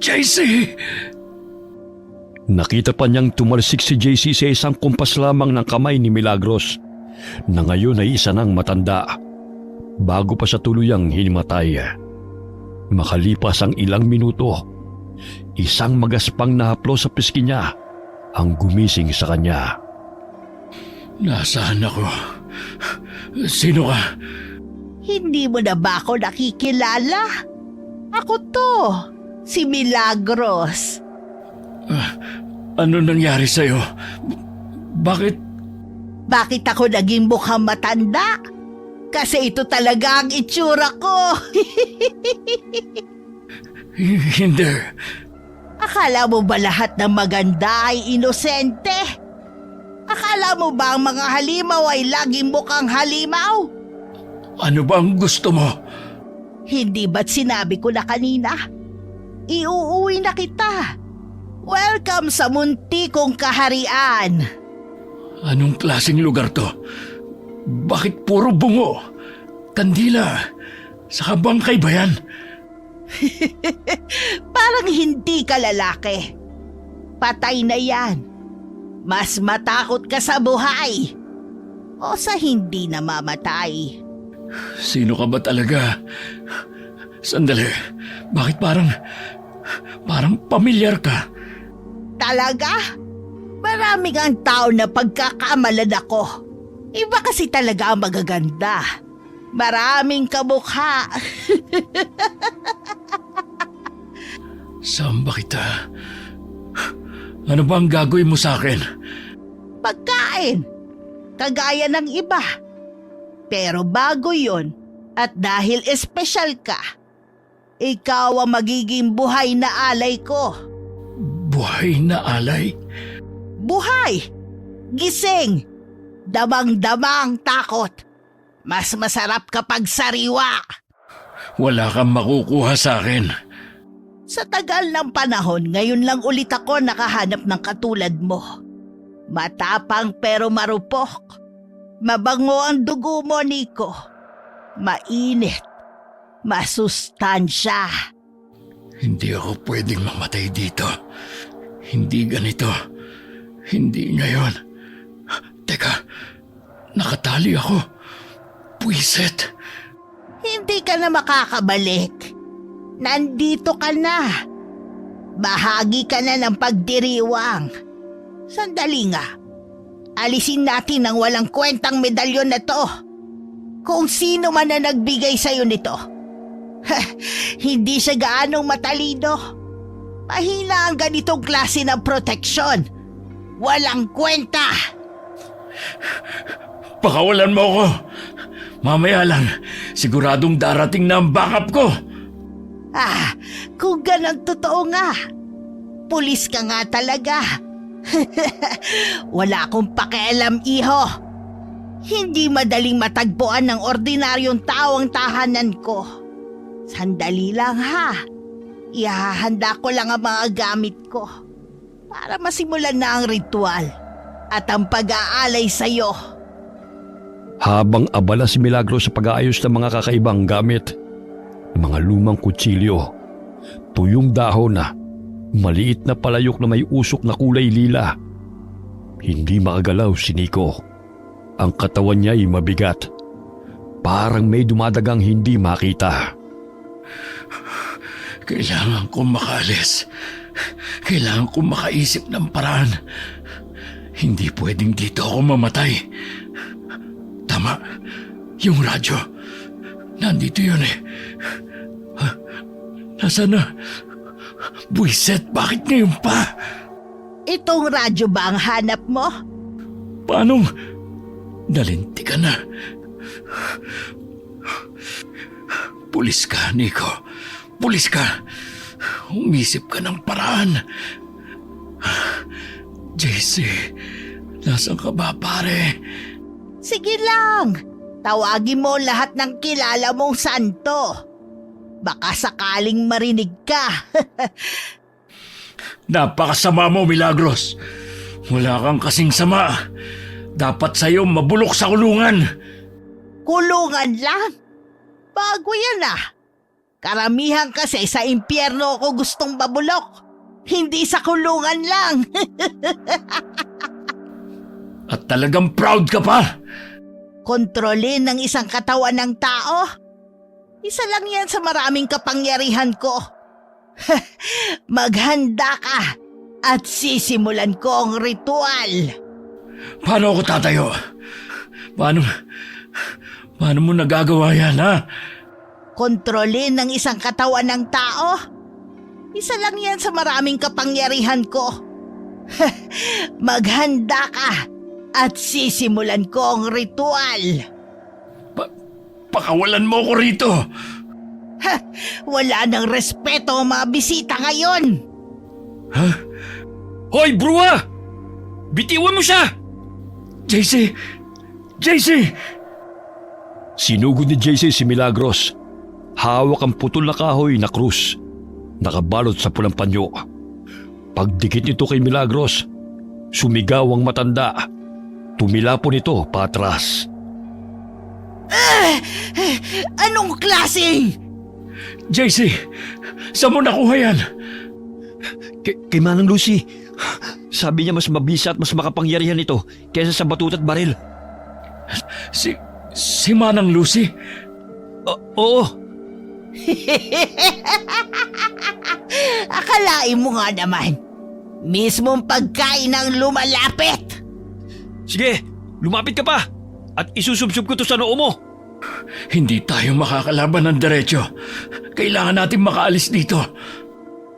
Speaker 3: JC!
Speaker 2: Nakita pa niyang tumalsik si JC sa isang kumpas lamang ng kamay ni Milagros na ngayon ay isa ng matanda bago pa sa tuluyang hinimatay. Makalipas ang ilang minuto, isang magaspang na haplo sa piski niya ang gumising sa kanya.
Speaker 3: Nasaan ako? Sino ka?
Speaker 1: Hindi mo na ba ako nakikilala? Ako to, si Milagros.
Speaker 3: Ano nangyari sa'yo? Bakit?
Speaker 1: Bakit ako naging mukhang matanda? Kasi ito talaga ang itsura ko.
Speaker 3: Hindi.
Speaker 1: Akala mo ba lahat ng maganda ay inosente? Akala mo ba ang mga halimaw ay laging mukhang halimaw?
Speaker 3: Ano ba ang gusto mo?
Speaker 1: Hindi ba't sinabi ko na kanina? Iuuwi na kita. Welcome sa munti kong kaharian.
Speaker 3: Anong klaseng lugar to? Bakit puro bungo? Kandila? Sa bangkay ba yan?
Speaker 1: Parang hindi ka lalaki. Patay na yan. Mas matakot ka sa buhay o sa hindi namamatay.
Speaker 3: Sino ka ba talaga? Sandali. Bakit parang pamilyar ka?
Speaker 1: Talaga? Maraming ang tao na pagkakamalan ako. Iba kasi talaga ang magaganda. Maraming kamukha.
Speaker 3: Saan ba kita? Ano ba ang gagawin mo sa akin?
Speaker 1: Pagkain. Kagaya ng iba. Pero bago yon, at dahil espesyal ka, ikaw ang magiging buhay na alay ko.
Speaker 3: Buhay na alay?
Speaker 1: Buhay! Gising! Damang-damang takot. Mas masarap kapag sariwa.
Speaker 3: Wala kang makukuha sa akin.
Speaker 1: Sa tagal ng panahon, ngayon lang ulit ako nakahanap ng katulad mo. Matapang pero marupok. Mabango ang dugo mo, Nico. Mainit. Masustansya.
Speaker 3: Hindi ako pwedeng mamatay dito. Hindi ganito. Hindi ngayon. Teka, nakatali ako. Puwiset.
Speaker 1: Hindi ka na makakabalik. Nandito ka na. Bahagi ka na ng pagdiriwang. Sandali nga. Alisin natin ang walang kwentang medalyon na to. Kung sino man na nagbigay sa'yo nito. Hindi siya gaanong matalino. Mahina ang ganitong klase ng proteksyon. Walang kwenta.
Speaker 3: Pakawalan mo ako. Mamaya lang, siguradong darating na ang backup ko.
Speaker 1: Kung ganang totoo nga. Pulis ka nga talaga. Wala akong pakialam, iho. Hindi madaling matagpuan ng ordinaryong tao ang tahanan ko. Sandali lang ha. Ihahanda ko lang ang mga gamit ko para masimulan na ang ritual at ang pag-aalay sa'yo.
Speaker 2: Habang abala si Milagros sa pag-aayos ng mga kakaibang gamit, mga lumang kutsilyo, tuyong dahon na, maliit na palayok na may usok na kulay lila. Hindi makagalaw si Nico. Ang katawan niya ay mabigat. Parang may dumadagang hindi makita.
Speaker 3: Kailangan kong makaalis. Kailangan kong makaisip ng paraan. Hindi pwedeng dito ako mamatay. Tama. Yung radyo. Nandito yun eh. Nasaan na? Buiset, bakit ngayon pa?
Speaker 1: Itong radyo ba ang hanap mo?
Speaker 3: Paanong nalinti ka na? Pulis ka, Nico. Pulis ka. Umisip ka ng paraan. JC, nasaan ka ba, pare?
Speaker 1: Sige lang. Tawagin mo lahat ng kilala mong santo. Baka sakaling marinig ka.
Speaker 3: Napakasama mo, Milagros. Wala kang kasing sama. Dapat sa'yo mabulok sa kulungan.
Speaker 1: Kulungan lang? Bago yan ah. Karamihan kasi sa impyerno ako gustong mabulok. Hindi sa kulungan lang.
Speaker 3: At talagang proud ka pa.
Speaker 1: Kontrolin ng isang katawan ng tao? Isa lang yan sa maraming kapangyarihan ko. Maghanda ka at sisimulan ko ang ritual.
Speaker 3: Paano ako tatayo? Paano mo nagagawa yan, ha?
Speaker 1: Kontrolin ng isang katawan ng tao? Isa lang yan sa maraming kapangyarihan ko. Maghanda ka at sisimulan ko ang ritual.
Speaker 3: Pakawalan mo ko rito.
Speaker 1: Wala nang respeto ang mga bisita ngayon.
Speaker 3: Ha?
Speaker 2: Hoy, Brua! Bitiwan mo siya!
Speaker 3: JC! JC!
Speaker 2: Sinugod ni JC si Milagros. Hawak ang putol na kahoy na krus. Nakabalot sa pulang panyo. Pagdikit nito kay Milagros, sumigaw ang matanda. Tumilapon ito patras.
Speaker 1: Anong klaseng?
Speaker 3: JC! Saan mo nakuha yan?
Speaker 2: Kay Manang Lucy. Sabi niya mas mabisa at mas makapangyarihan ito kaysa sa batut at baril.
Speaker 3: Si Manang Lucy?
Speaker 2: Oo.
Speaker 1: Akalain mo nga naman, mismong pagkain ang lumalapit.
Speaker 2: Sige, lumapit ka pa at isusubsub ko to sa noo mo.
Speaker 3: Hindi tayo makakalaban ng diretsyo. Kailangan natin makaalis dito.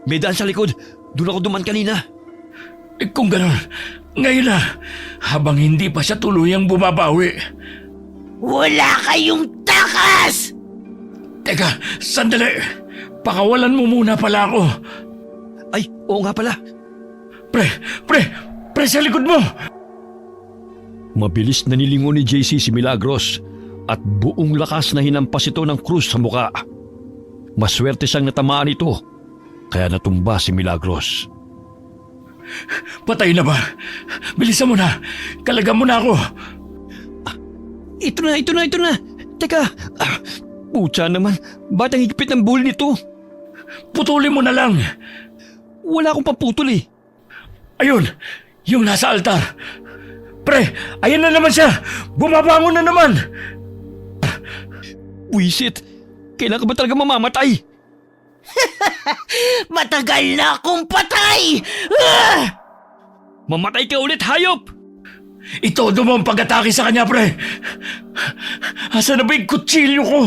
Speaker 2: May daan sa likod. Doon ako duman kanina.
Speaker 3: Kung gano'n, ngayon na, habang hindi pa siya tuluyang bumabawi.
Speaker 1: Wala kayong takas!
Speaker 3: Teka, sandali. Pakawalan mo muna pala ako.
Speaker 2: Ay, oo nga pala.
Speaker 3: Pre, sa likod mo!
Speaker 2: Mabilis na nilingon ni JC si Milagros at buong lakas na hinampas ito ng krus sa muka. Maswerte siyang natamaan ito, kaya natumba si Milagros.
Speaker 3: Patay na ba? Bilisan mo na. Kalagan mo na ako.
Speaker 2: Ito na. Teka, putya naman, ba't ang higpit ng buhol nito?
Speaker 3: Putulin mo na lang.
Speaker 2: Wala akong paputol eh.
Speaker 3: Ayun, yung nasa altar. Pre, ayan na naman siya. Bumabangon na naman.
Speaker 2: Buisit, kailan ka ba talaga mamamatay?
Speaker 1: Matagal na akong patay!
Speaker 2: Mamatay ka ulit, hayop!
Speaker 3: Itodo mo ang pag-atake sa kanya, pre. Asa na ba yung kutsilyo ko?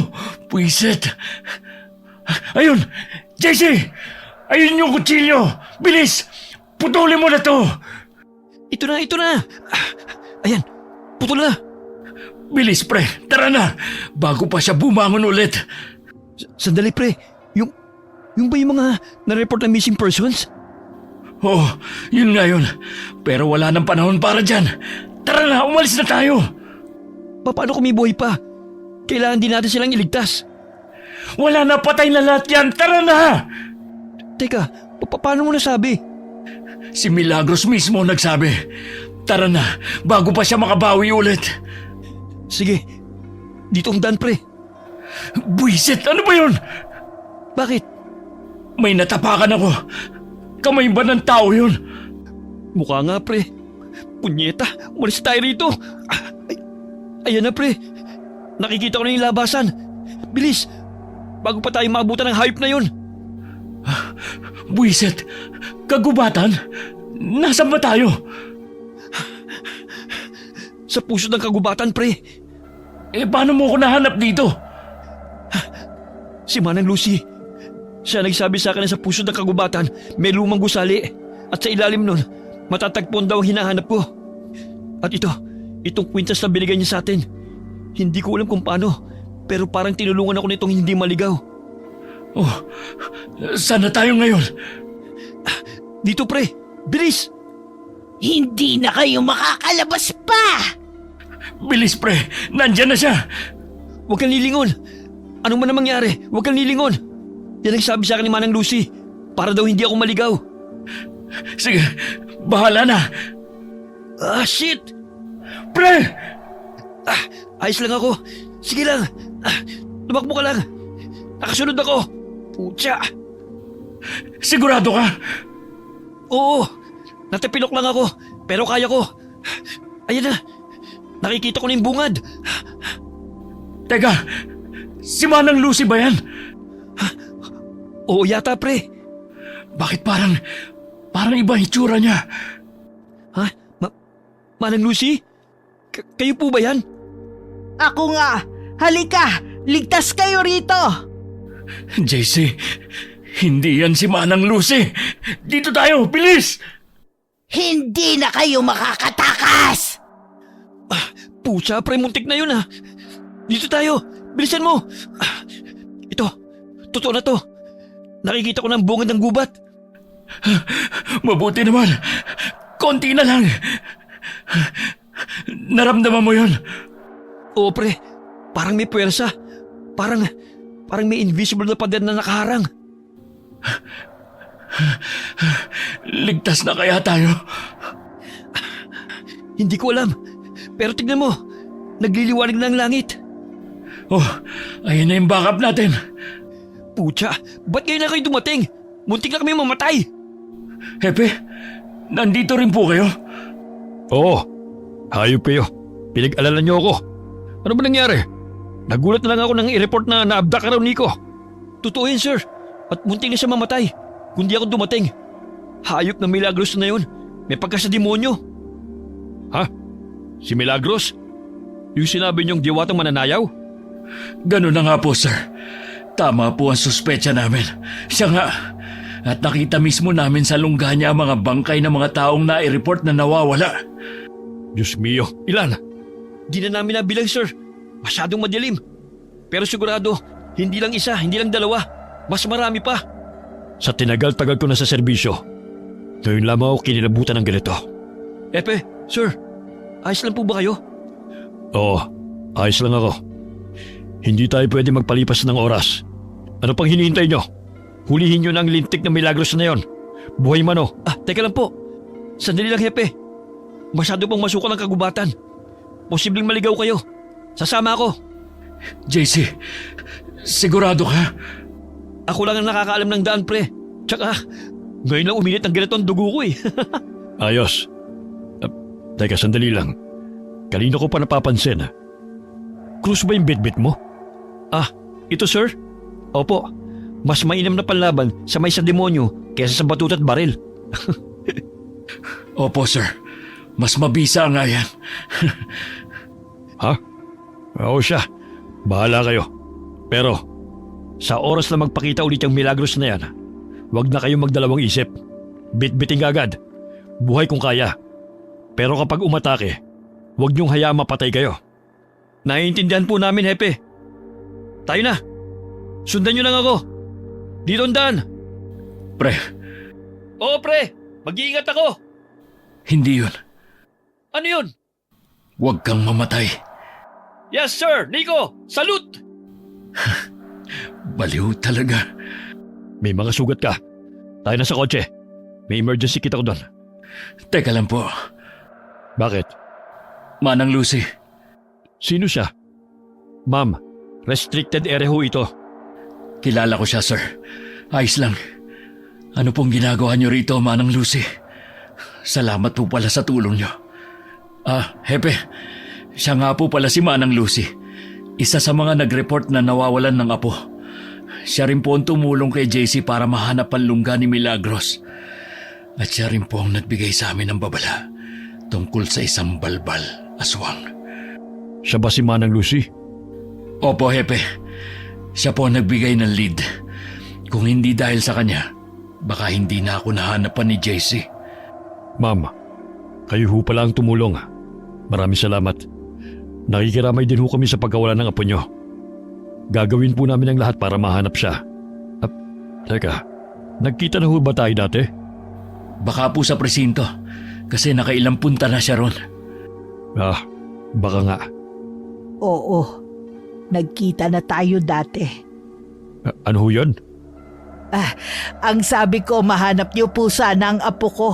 Speaker 3: Puisit. Ayun, JC! Ayun yung kutsilyo! Bilis! Putulin mo na to!
Speaker 2: Ito na. Ayan, putol na.
Speaker 3: Bilis, pre. Tara na. Bago pa siya bumangon ulit.
Speaker 2: Sandali, pre. Yung ba yung mga na-report na missing persons?
Speaker 3: Oo, yun nga yun. Pero wala nang panahon para dyan. Tara na, umalis na tayo.
Speaker 2: Paano kung may buhay pa? Kailangan din natin silang iligtas.
Speaker 3: Wala na, patay na lahat yan. Tara na!
Speaker 2: Teka, paano mo nasabi?
Speaker 3: Si Milagros mismo nagsabi. Tara na, bago pa siya makabawi ulit.
Speaker 2: Sige, dito ang daan, pre.
Speaker 3: Buisit, ano ba yun?
Speaker 2: Bakit?
Speaker 3: May natapakan ako. Kamay ba ng tao yun?
Speaker 2: Mukha nga, pre. Punyeta, umalis tayo rito. Ayan na, pre. Nakikita ko na yung labasan. Bilis, bago pa tayo maabutan ng hayop na yun.
Speaker 3: Buisit, kagubatan? Nasaan ba tayo?
Speaker 2: Sa puso ng kagubatan, pre.
Speaker 3: Paano mo ko nahanap dito?
Speaker 2: Si Manang Lucy. Siya nagsabi sa akin na sa puso ng kagubatan may lumang gusali at sa ilalim nun, matatagpon daw ang hinahanap ko. At itong kwintas na binigay niya sa atin. Hindi ko alam kung paano, pero parang tinulungan ako nitong hindi maligaw.
Speaker 3: Oh, saan na tayo ngayon?
Speaker 2: Dito, pre. Bilis!
Speaker 1: Hindi na kayo makakalabas pa!
Speaker 3: Bilis, pre. Nandyan na siya.
Speaker 2: Huwag kang lilingon. Anong man ang mangyari, huwag kang lilingon. Yan ang sabi sa akin ni Manang Lucy, para daw hindi ako maligaw.
Speaker 3: Sige, bahala na.
Speaker 2: Shit!
Speaker 3: Pre!
Speaker 2: Ayos lang ako. Sige lang. Tumakbo ka lang. Nakasunod ako. Putya.
Speaker 3: Sigurado ka?
Speaker 2: Oo. Natipilok lang ako. Pero kaya ko. Ayan na. Nakikita ko na yung bungad.
Speaker 3: Teka, si Manang Lucy ba yan?
Speaker 2: Oo yata, pre.
Speaker 3: Bakit parang iba itsura niya?
Speaker 2: Ha? Manang Lucy? Kayo po ba yan?
Speaker 1: Ako nga! Halika! Ligtas kayo rito!
Speaker 3: JC, hindi yan si Manang Lucy. Dito tayo, bilis!
Speaker 1: Hindi na kayo makakatakas!
Speaker 2: Pucha, pre, muntik na yun Dito tayo. Bilisan mo. Ito. Totoo na to. Nakikita ko ng bungad ng gubat.
Speaker 3: Mabuti naman. Konti na lang. Naramdaman mo yun?
Speaker 2: Oo, pre. Parang may puwersa. Parang may invisible na pader na nakaharang.
Speaker 3: Ligtas na kaya tayo?
Speaker 2: Hindi ko alam. Pero tignan mo. Nagliliwanag na ang langit.
Speaker 3: Oh, ayun na yung backup natin.
Speaker 2: Pucha, ba't ngayon na kayo dumating? Muntik na kami mamatay.
Speaker 3: Hepe, nandito rin po kayo?
Speaker 2: Oo. Hayop kayo. Pinag-alalan niyo ako. Ano ba nangyari? Nagulat na lang ako nang i-report na naabdak ka raw, Nico. Totoo yun, sir. At muntik na siya mamatay. Kundi ako dumating. Hayop na Milagros na yun. May pagka sa demonyo. Ha? Si Milagros? Yung sinabi niyong diwatang mananayaw?
Speaker 3: Ganun na nga po, sir. Tama po ang suspecha namin. Siya nga. At nakita mismo namin sa lungga niya ang mga bangkay ng mga taong nai-report na nawawala.
Speaker 2: Diyos mio, ilan? Di na namin nabilang, sir. Masyadong madilim. Pero sigurado, hindi lang isa, hindi lang dalawa. Mas marami pa. Sa tinagal-tagal ko na sa serbisyo, ngayon lamang ako kinilabutan ng ganito. Epe, sir, ayos lang po ba kayo? Oo, ayos lang ako. Hindi tayo pwede magpalipas ng oras. Ano pang hinihintay nyo? Hulihin nyo na ang lintik na Milagros na yon. Buhay man o. Teka lang po. Sandali lang, Hepe. Masyado pang masukal ang kagubatan. Posibleng maligaw kayo. Sasama ako.
Speaker 3: JC, sigurado ka?
Speaker 2: Ako lang ang nakakaalam ng daan, pre. Tsaka, ngayon lang uminit ang ganito ang dugo ko eh. Ayos. Teka, sandali lang. Kanina ko pa napapansin. Krus ba yung bitbit mo? Ito sir? Opo. Mas mainam na panlaban sa may sa demonyo kaysa sa batut at baril.
Speaker 3: Opo, sir. Mas mabisa nga yan.
Speaker 2: Ha? Oo siya. Bahala kayo. Pero, sa oras na magpakita ulit yung Milagros na yan, huwag na kayong magdalawang isip. Bit-biting agad. Buhay kung kaya. Pero kapag umatake, huwag niyong hayaang mapatay kayo. Naiintindihan po namin, Hepe. Tayo na. Sundan niyo lang ako. Dito ang daan.
Speaker 3: Pre,
Speaker 2: Oo, pre. Mag-iingat ako.
Speaker 3: hindi yun.
Speaker 2: Ano yun?
Speaker 3: Huwag kang mamatay.
Speaker 2: Yes, sir. Nico, salute!
Speaker 3: Baliw talaga.
Speaker 2: May mga sugat ka. Tayo na sa kotse. May emergency kit ako doon.
Speaker 3: Teka lang po.
Speaker 2: Bakit?
Speaker 3: Manang Lucy,
Speaker 2: Sino siya? Ma'am, restricted area ho ito.
Speaker 3: kilala ko siya, sir. Ayos lang. Ano pong ginagawa niyo rito, Manang Lucy? Salamat po pala sa tulong niyo. Hepe, siya nga po pala si Manang Lucy. Isa sa mga nag-report na nawawalan ng apo. Siya rin po ang tumulong kay JC para mahanap ang lungga ni Milagros. At siya rin po ang nagbigay sa amin ng babala tungkol sa isang balbal, aswang.
Speaker 2: Siya ba si Manang Lucy?
Speaker 3: Opo, Hepe. Siya po ang nagbigay ng lead. Kung hindi dahil sa kanya, baka hindi na ako nahanapan ni JC.
Speaker 2: Ma'am, kayo ho pala ang tumulong. Maraming salamat. Nakikiramay din ho kami sa pagkawala ng apo nyo. Gagawin po namin ang lahat para mahanap siya. Teka, nagkita na ho ba tayo dati?
Speaker 3: Baka po sa presinto, kasi nakailang punta na siya ron.
Speaker 2: Baka nga.
Speaker 1: Oo, nagkita na tayo dati.
Speaker 2: Ano ho yun?
Speaker 1: Ang sabi ko, mahanap niyo po sana ang apo ko.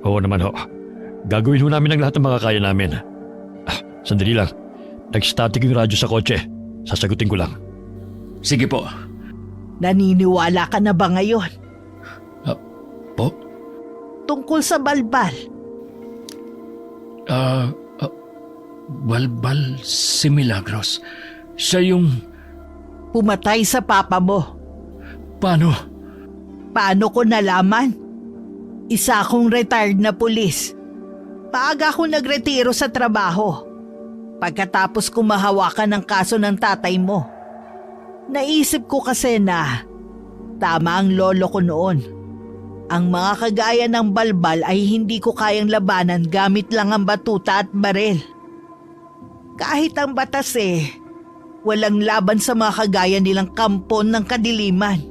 Speaker 2: Oo naman ho. Gagawin ho namin ang lahat ng makakaya namin. Sandali lang. Nag-static yung radyo sa kotse. Sasagutin ko lang.
Speaker 3: Sige po.
Speaker 1: Naniniwala ka na ba ngayon?
Speaker 3: Po?
Speaker 1: Tungkol sa balbal.
Speaker 3: Balbal si Milagros. Siya yung...
Speaker 1: Pumatay sa papa mo.
Speaker 3: Paano?
Speaker 1: Paano ko nalaman? Isa akong retired na pulis. Maaga ako nagretiro sa trabaho. Pagkatapos ko mahawakan ng kaso ng tatay mo. Naisip ko kasi na tama ang lolo ko noon. Ang mga kagaya ng balbal ay hindi ko kayang labanan gamit lang ang batuta at barel. Kahit ang batas walang laban sa mga kagaya nilang kampon ng kadiliman.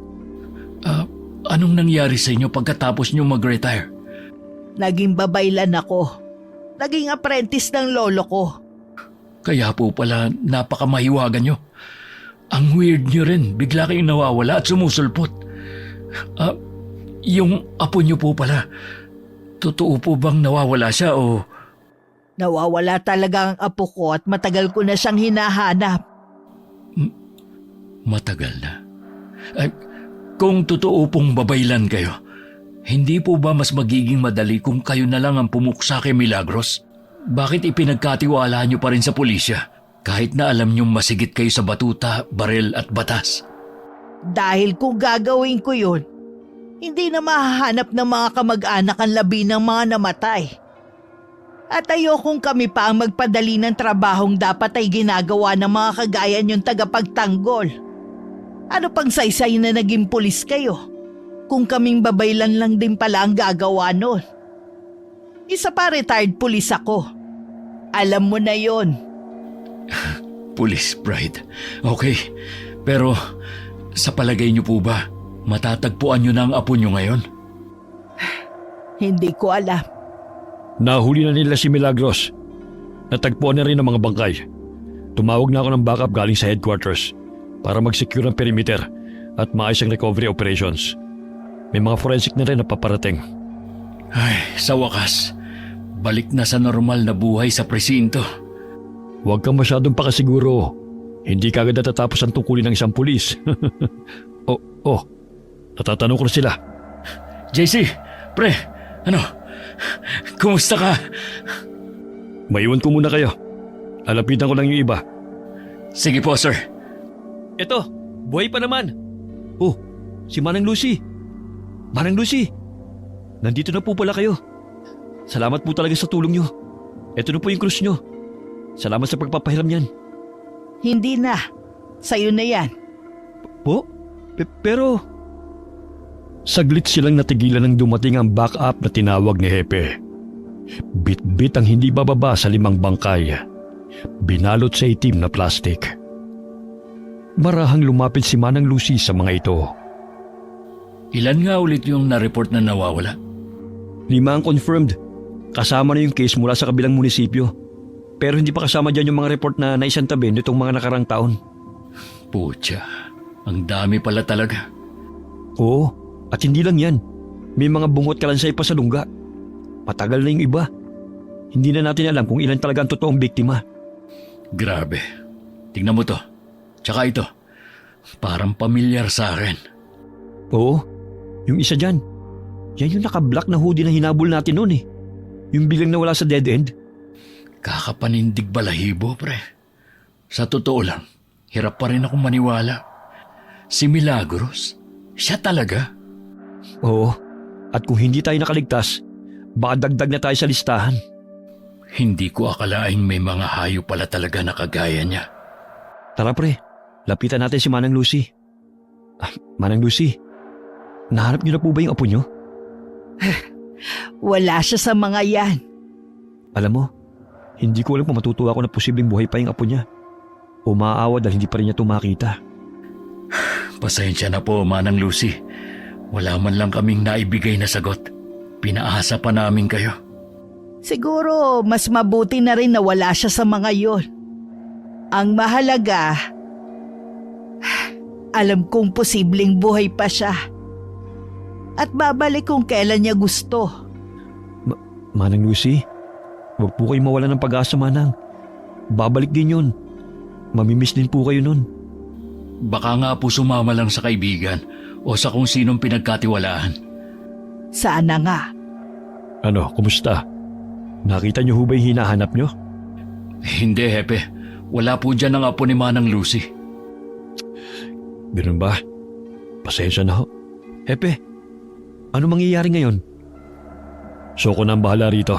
Speaker 3: Anong nangyari sa inyo pagkatapos nyo mag-retire?
Speaker 1: Naging babaylan ako. Naging apprentice ng lolo ko.
Speaker 3: Kaya po pala napakamahiwagan nyo. Ang weird nyo rin, bigla kayong nawawala at sumusulpot. Yung apo nyo po pala, totoo po bang nawawala siya o...
Speaker 1: Nawawala talaga ang apo ko at matagal ko na siyang hinahanap.
Speaker 3: Matagal na. Kung totoo pong babaylan kayo, hindi po ba mas magiging madali kung kayo na lang ang pumuksa kay Milagros? Bakit ipinagkatiwala nyo pa rin sa pulisya kahit na alam nyong masigit kayo sa batuta, barel at batas?
Speaker 1: Dahil kung gagawin ko yun, hindi na mahahanap ng mga kamag-anak ang labi ng mga namatay. At ayokong kami pa ang magpadali ng trabahong dapat ay ginagawa ng mga kagaya niyong tagapagtanggol. Ano pang saysay na naging pulis kayo? Kung kaming babaylan lang din pala ang gagawa nun. Isa pa retired pulis ako. Alam mo na yon.
Speaker 3: Police bride. Okay, pero sa palagay niyo po ba, matatagpuan niyo na ang apo niyo ngayon?
Speaker 1: Hindi ko alam.
Speaker 2: Nahuli na nila si Milagros. Natagpuan na rin ang mga bangkay. Tumawag na ako ng backup galing sa headquarters para mag-secure ang perimeter at maayos ang recovery operations. May mga forensic na rin na paparating.
Speaker 3: Ay, sa wakas, balik na sa normal na buhay sa presinto.
Speaker 2: Huwag kang masyadong pakasiguro. Hindi kagad natatapos ang tungkulin ng isang pulis. Natatanong ko na sila.
Speaker 3: JC, pre, kumusta ka?
Speaker 2: Maiwan ko muna kayo. Lalapitan ko lang yung iba.
Speaker 3: Sige po, sir.
Speaker 2: Eto, buhay pa naman. Oh, si Manang Lucy. Manang Lucy, nandito na po pala kayo. Salamat po talaga sa tulong nyo. Eto na po yung krus nyo. Salamat sa pagpapahiram niyan.
Speaker 1: Hindi na. Sa'yo na yan.
Speaker 2: Po? Pero... Saglit silang natigilan nang dumating ang backup na tinawag ni Hepe. Bit-bit ang hindi bababa sa 5 bangkay. Binalot sa itim na plastik. Marahang lumapit si Manang Lucy sa mga ito.
Speaker 3: Ilan nga ulit yung na-report na nawawala?
Speaker 2: 5 ang confirmed. Kasama na yung case mula sa kabilang munisipyo. Pero hindi pa kasama dyan yung mga report na naisantabi nitong mga nakarang taon.
Speaker 3: Putya, ang dami pala talaga.
Speaker 2: Oo, at hindi lang yan. May mga bungot kalansay pa sa lungga. Matagal na yung iba. Hindi na natin alam kung ilan talaga ang totoong biktima.
Speaker 3: Grabe. Tingnan mo to. Tsaka ito. Parang pamilyar sa akin.
Speaker 2: Oo, yung isa dyan. Yan yung naka-black na hoodie na hinabol natin noon eh. Yung bilang nawala sa dead end.
Speaker 3: Kakapanindig balahibo, pre. Sa totoo lang, hirap pa rin akong maniwala. Si Milagros, siya talaga?
Speaker 2: Oo, at kung hindi tayo nakaligtas, baka dagdag na tayo sa listahan.
Speaker 3: Hindi ko akalaing may mga hayop pala talaga na kagaya niya.
Speaker 2: Tara pre, lapitan natin si Manang Lucy. Manang Lucy, nahanap niyo na po ba yung apo niyo?
Speaker 1: Wala siya sa mga yan.
Speaker 2: Alam mo, hindi ko alam kung matutuwa ako na posibleng buhay pa yung apo niya. O maaawa dahil hindi pa rin niya ito makita.
Speaker 3: Pasensya na po, Manang Lucy. Wala man lang kaming naibigay na sagot. Pinaasa pa namin kayo.
Speaker 1: Siguro mas mabuti na rin na wala siya sa mga yon. Ang mahalaga, alam kong posibleng buhay pa siya. At babalik kung kailan niya gusto.
Speaker 2: Manang Lucy, Huwag po kayong mawala ng pag-asa, Manang. Babalik din yun. Mamimiss din po kayo nun.
Speaker 3: Baka nga po sumama lang sa kaibigan o sa kung sinong pinagkatiwalaan.
Speaker 1: Sana nga.
Speaker 2: Ano, kumusta? Nakita niyo ho ba yung hinahanap niyo?
Speaker 3: Hindi, Hepe. Wala po dyan ang apo ni Manang Lucy.
Speaker 2: Ganun ba? Pasensya na ho. Hepe, ano mangyayari ngayon? Soko na ang bahala rito.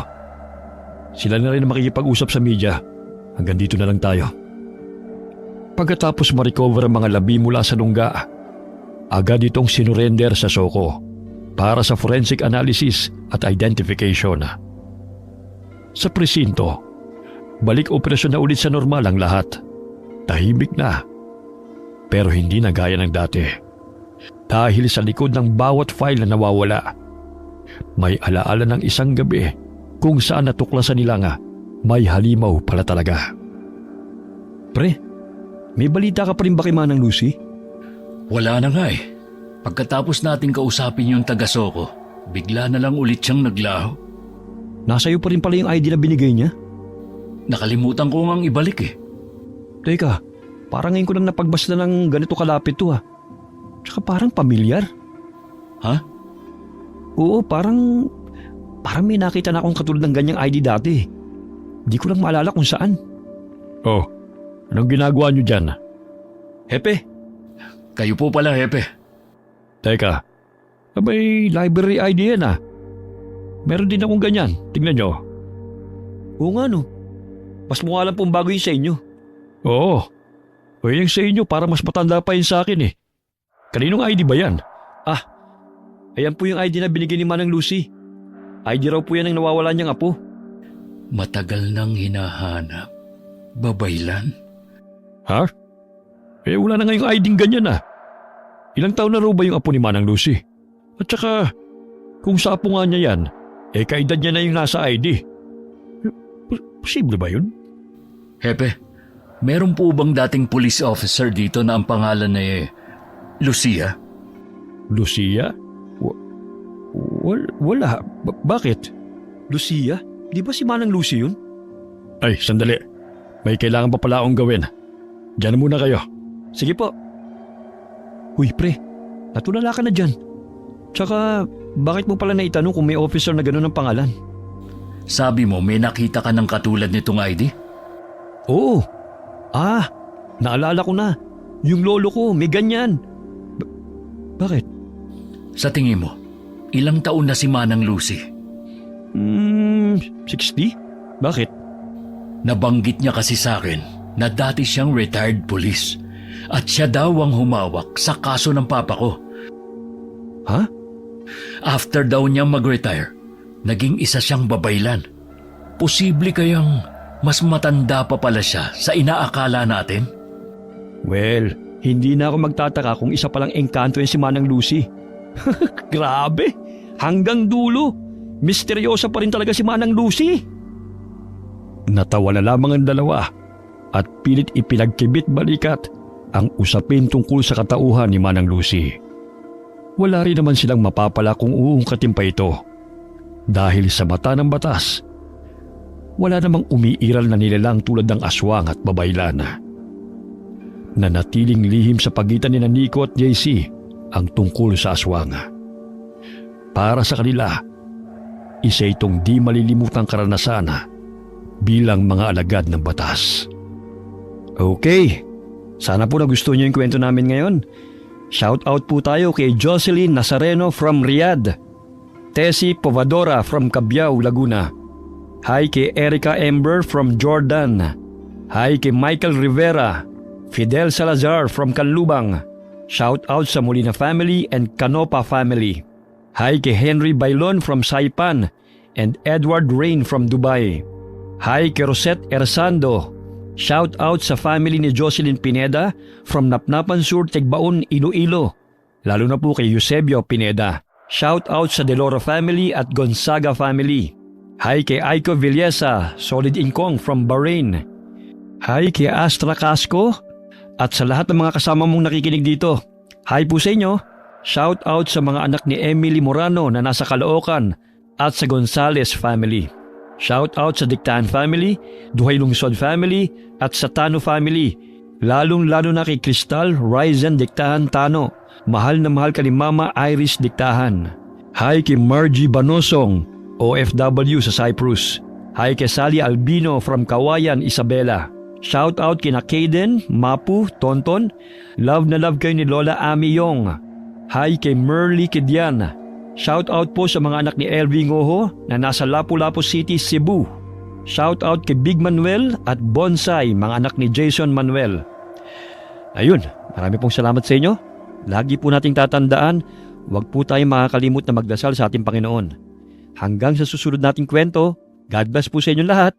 Speaker 2: Sila na rin ang makikipag-usap sa media. Hanggang dito na lang tayo. Pagkatapos ma-recover ang mga labi mula sa lungga, agad itong sinurrender sa Soko para sa forensic analysis at identification. Sa presinto, balik operasyon na ulit sa normal ang lahat. Tahimik na, pero hindi na gaya ng dati. Dahil sa likod ng bawat file na nawawala, may alaala ng isang gabi kung saan natuklasan nila nga may halimaw pala talaga. Pre, may balita ka pa rin ba kay Manang Lucy?
Speaker 3: Wala na nga eh. Pagkatapos nating kausapin yung taga-Soko, bigla na lang ulit siyang naglaho.
Speaker 2: Nasa iyo pa rin pala yung ID na binigay niya?
Speaker 3: Nakalimutan ko ngang ibalik eh.
Speaker 2: Teka, parang ngayon ko lang napagbasta ng ganito kalapit to ha. Tsaka parang pamilyar.
Speaker 3: Ha?
Speaker 2: Oo, parang may nakita na akong katulad ng ganyang ID dati. Di ko lang maalala kung saan. Oh, anong ginagawa niyo dyan? Hepe?
Speaker 3: Kayo po pala, Hepe.
Speaker 2: Teka, may library ID yan ah. Meron din akong ganyan, tingnan nyo. Oo nga no, mas mukha lang pong bago yun sa inyo. Oo, o yung sa inyo para mas matanda pa yun sa akin eh. Kaninong ID ba yan? Ah, ayan po yung ID na binigay ni Manang Lucy. ID raw po yan ang nawawala niyang apo.
Speaker 3: Matagal nang hinahanap. Babaylan?
Speaker 2: Ha? Eh wala na nga yung ID ganyan ah. Ilang taon na raw ba yung apo ni Manang Lucy? At saka, kung sa apo nga niya yan, eh kaedad niya na yung nasa ID. Posible ba yun?
Speaker 3: Hepe, meron po bang dating police officer dito na ang pangalan na Lucia?
Speaker 2: Lucia? Wala. Bakit? Lucia? Di ba si Manang Lucy yun? Ay, sandali. May kailangan pa pala akong gawin. Diyan muna kayo. Sige po. Uy, pre. Natulala ka na dyan. Tsaka, bakit mo pala naitanong kung may officer na gano'n ang pangalan?
Speaker 3: Sabi mo may nakita ka ng katulad nitong ID?
Speaker 2: Oo. Naalala ko na. Yung lolo ko, may ganyan. Bakit?
Speaker 3: Sa tingin mo, ilang taon na si Manang Lucy?
Speaker 2: 60? Bakit?
Speaker 3: Nabanggit niya kasi sa akin na dati siyang retired police at siya daw ang humawak sa kaso ng papa ko.
Speaker 2: Ha?
Speaker 3: After daw niyang mag-retire, naging isa siyang babaylan. Posible kayang mas matanda pa pala siya sa inaakala natin?
Speaker 2: Well, hindi na ako magtataka kung isa palang engkanto yan si Manang Lucy. Grabe! Hanggang dulo, misteryosa pa rin talaga si Manang Lucy. Natawa na lamang ang dalawa at pilit ipinagkibit balikat ang usapin tungkol sa katauhan ni Manang Lucy. Wala rin naman silang mapapala kung uungkatin pa ito. Dahil sa mata ng batas, wala namang umiiral na nilalang tulad ng aswang at babaylan. Nanatiling lihim sa pagitan ni Nico at JC ang tungkol sa aswang. Para sa kanila, isa itong di malilimutang karanasan bilang mga alagad ng batas. Okay, sana po nagustuhan niyo yung kwento namin ngayon. Shout out po tayo kay Jocelyn Nazareno from Riyadh, Tessie Povadora from Cabiao, Laguna. Hi kay Erica Ember from Jordan. Hi kay Michael Rivera, Fidel Salazar from Canlubang. Shout out sa Molina family and Canopa family. Hi kay Henry Bailon from Saipan and Edward Rain from Dubai. Hi kay Rosette Ersando. Shout out sa family ni Jocelyn Pineda from Napnapan Sur, Tigbaon, Iloilo. Lalo na po kay Eusebio Pineda. Shout out sa Deloro family at Gonzaga family. Hi kay Aiko Villesa, Solid Incong from Bahrain. Hi kay Astra Casco at sa lahat ng mga kasama mong nakikinig dito. Hi po sa inyo. Shout out sa mga anak ni Emily Morano na nasa Caloocan at sa Gonzales family. Shout out sa Dictahan family, Duhay Lungsod family at sa Tano family. Lalong-lalo na kay Crystal Ryzen Dictahan Tano. Mahal na mahal ka ni Mama Iris Dictahan. Hi kay Margie Banosong, OFW sa Cyprus. Hi kay Sally Albino from Kawayan, Isabela. Shout out kina Kaden, Mapu, Tonton. Love na love kayo ni Lola Ami Yong. Hi kay Merly Kidian. Shout out po sa mga anak ni Elvie Ngoho na nasa Lapu-Lapu City, Cebu. Shout out kay Big Manuel at Bonsai, mga anak ni Jason Manuel. Ayun, marami pong salamat sa inyo. Lagi po nating tatandaan, huwag po tayong makakalimot na magdasal sa ating Panginoon. Hanggang sa susunod nating kwento, God bless po sa inyo lahat.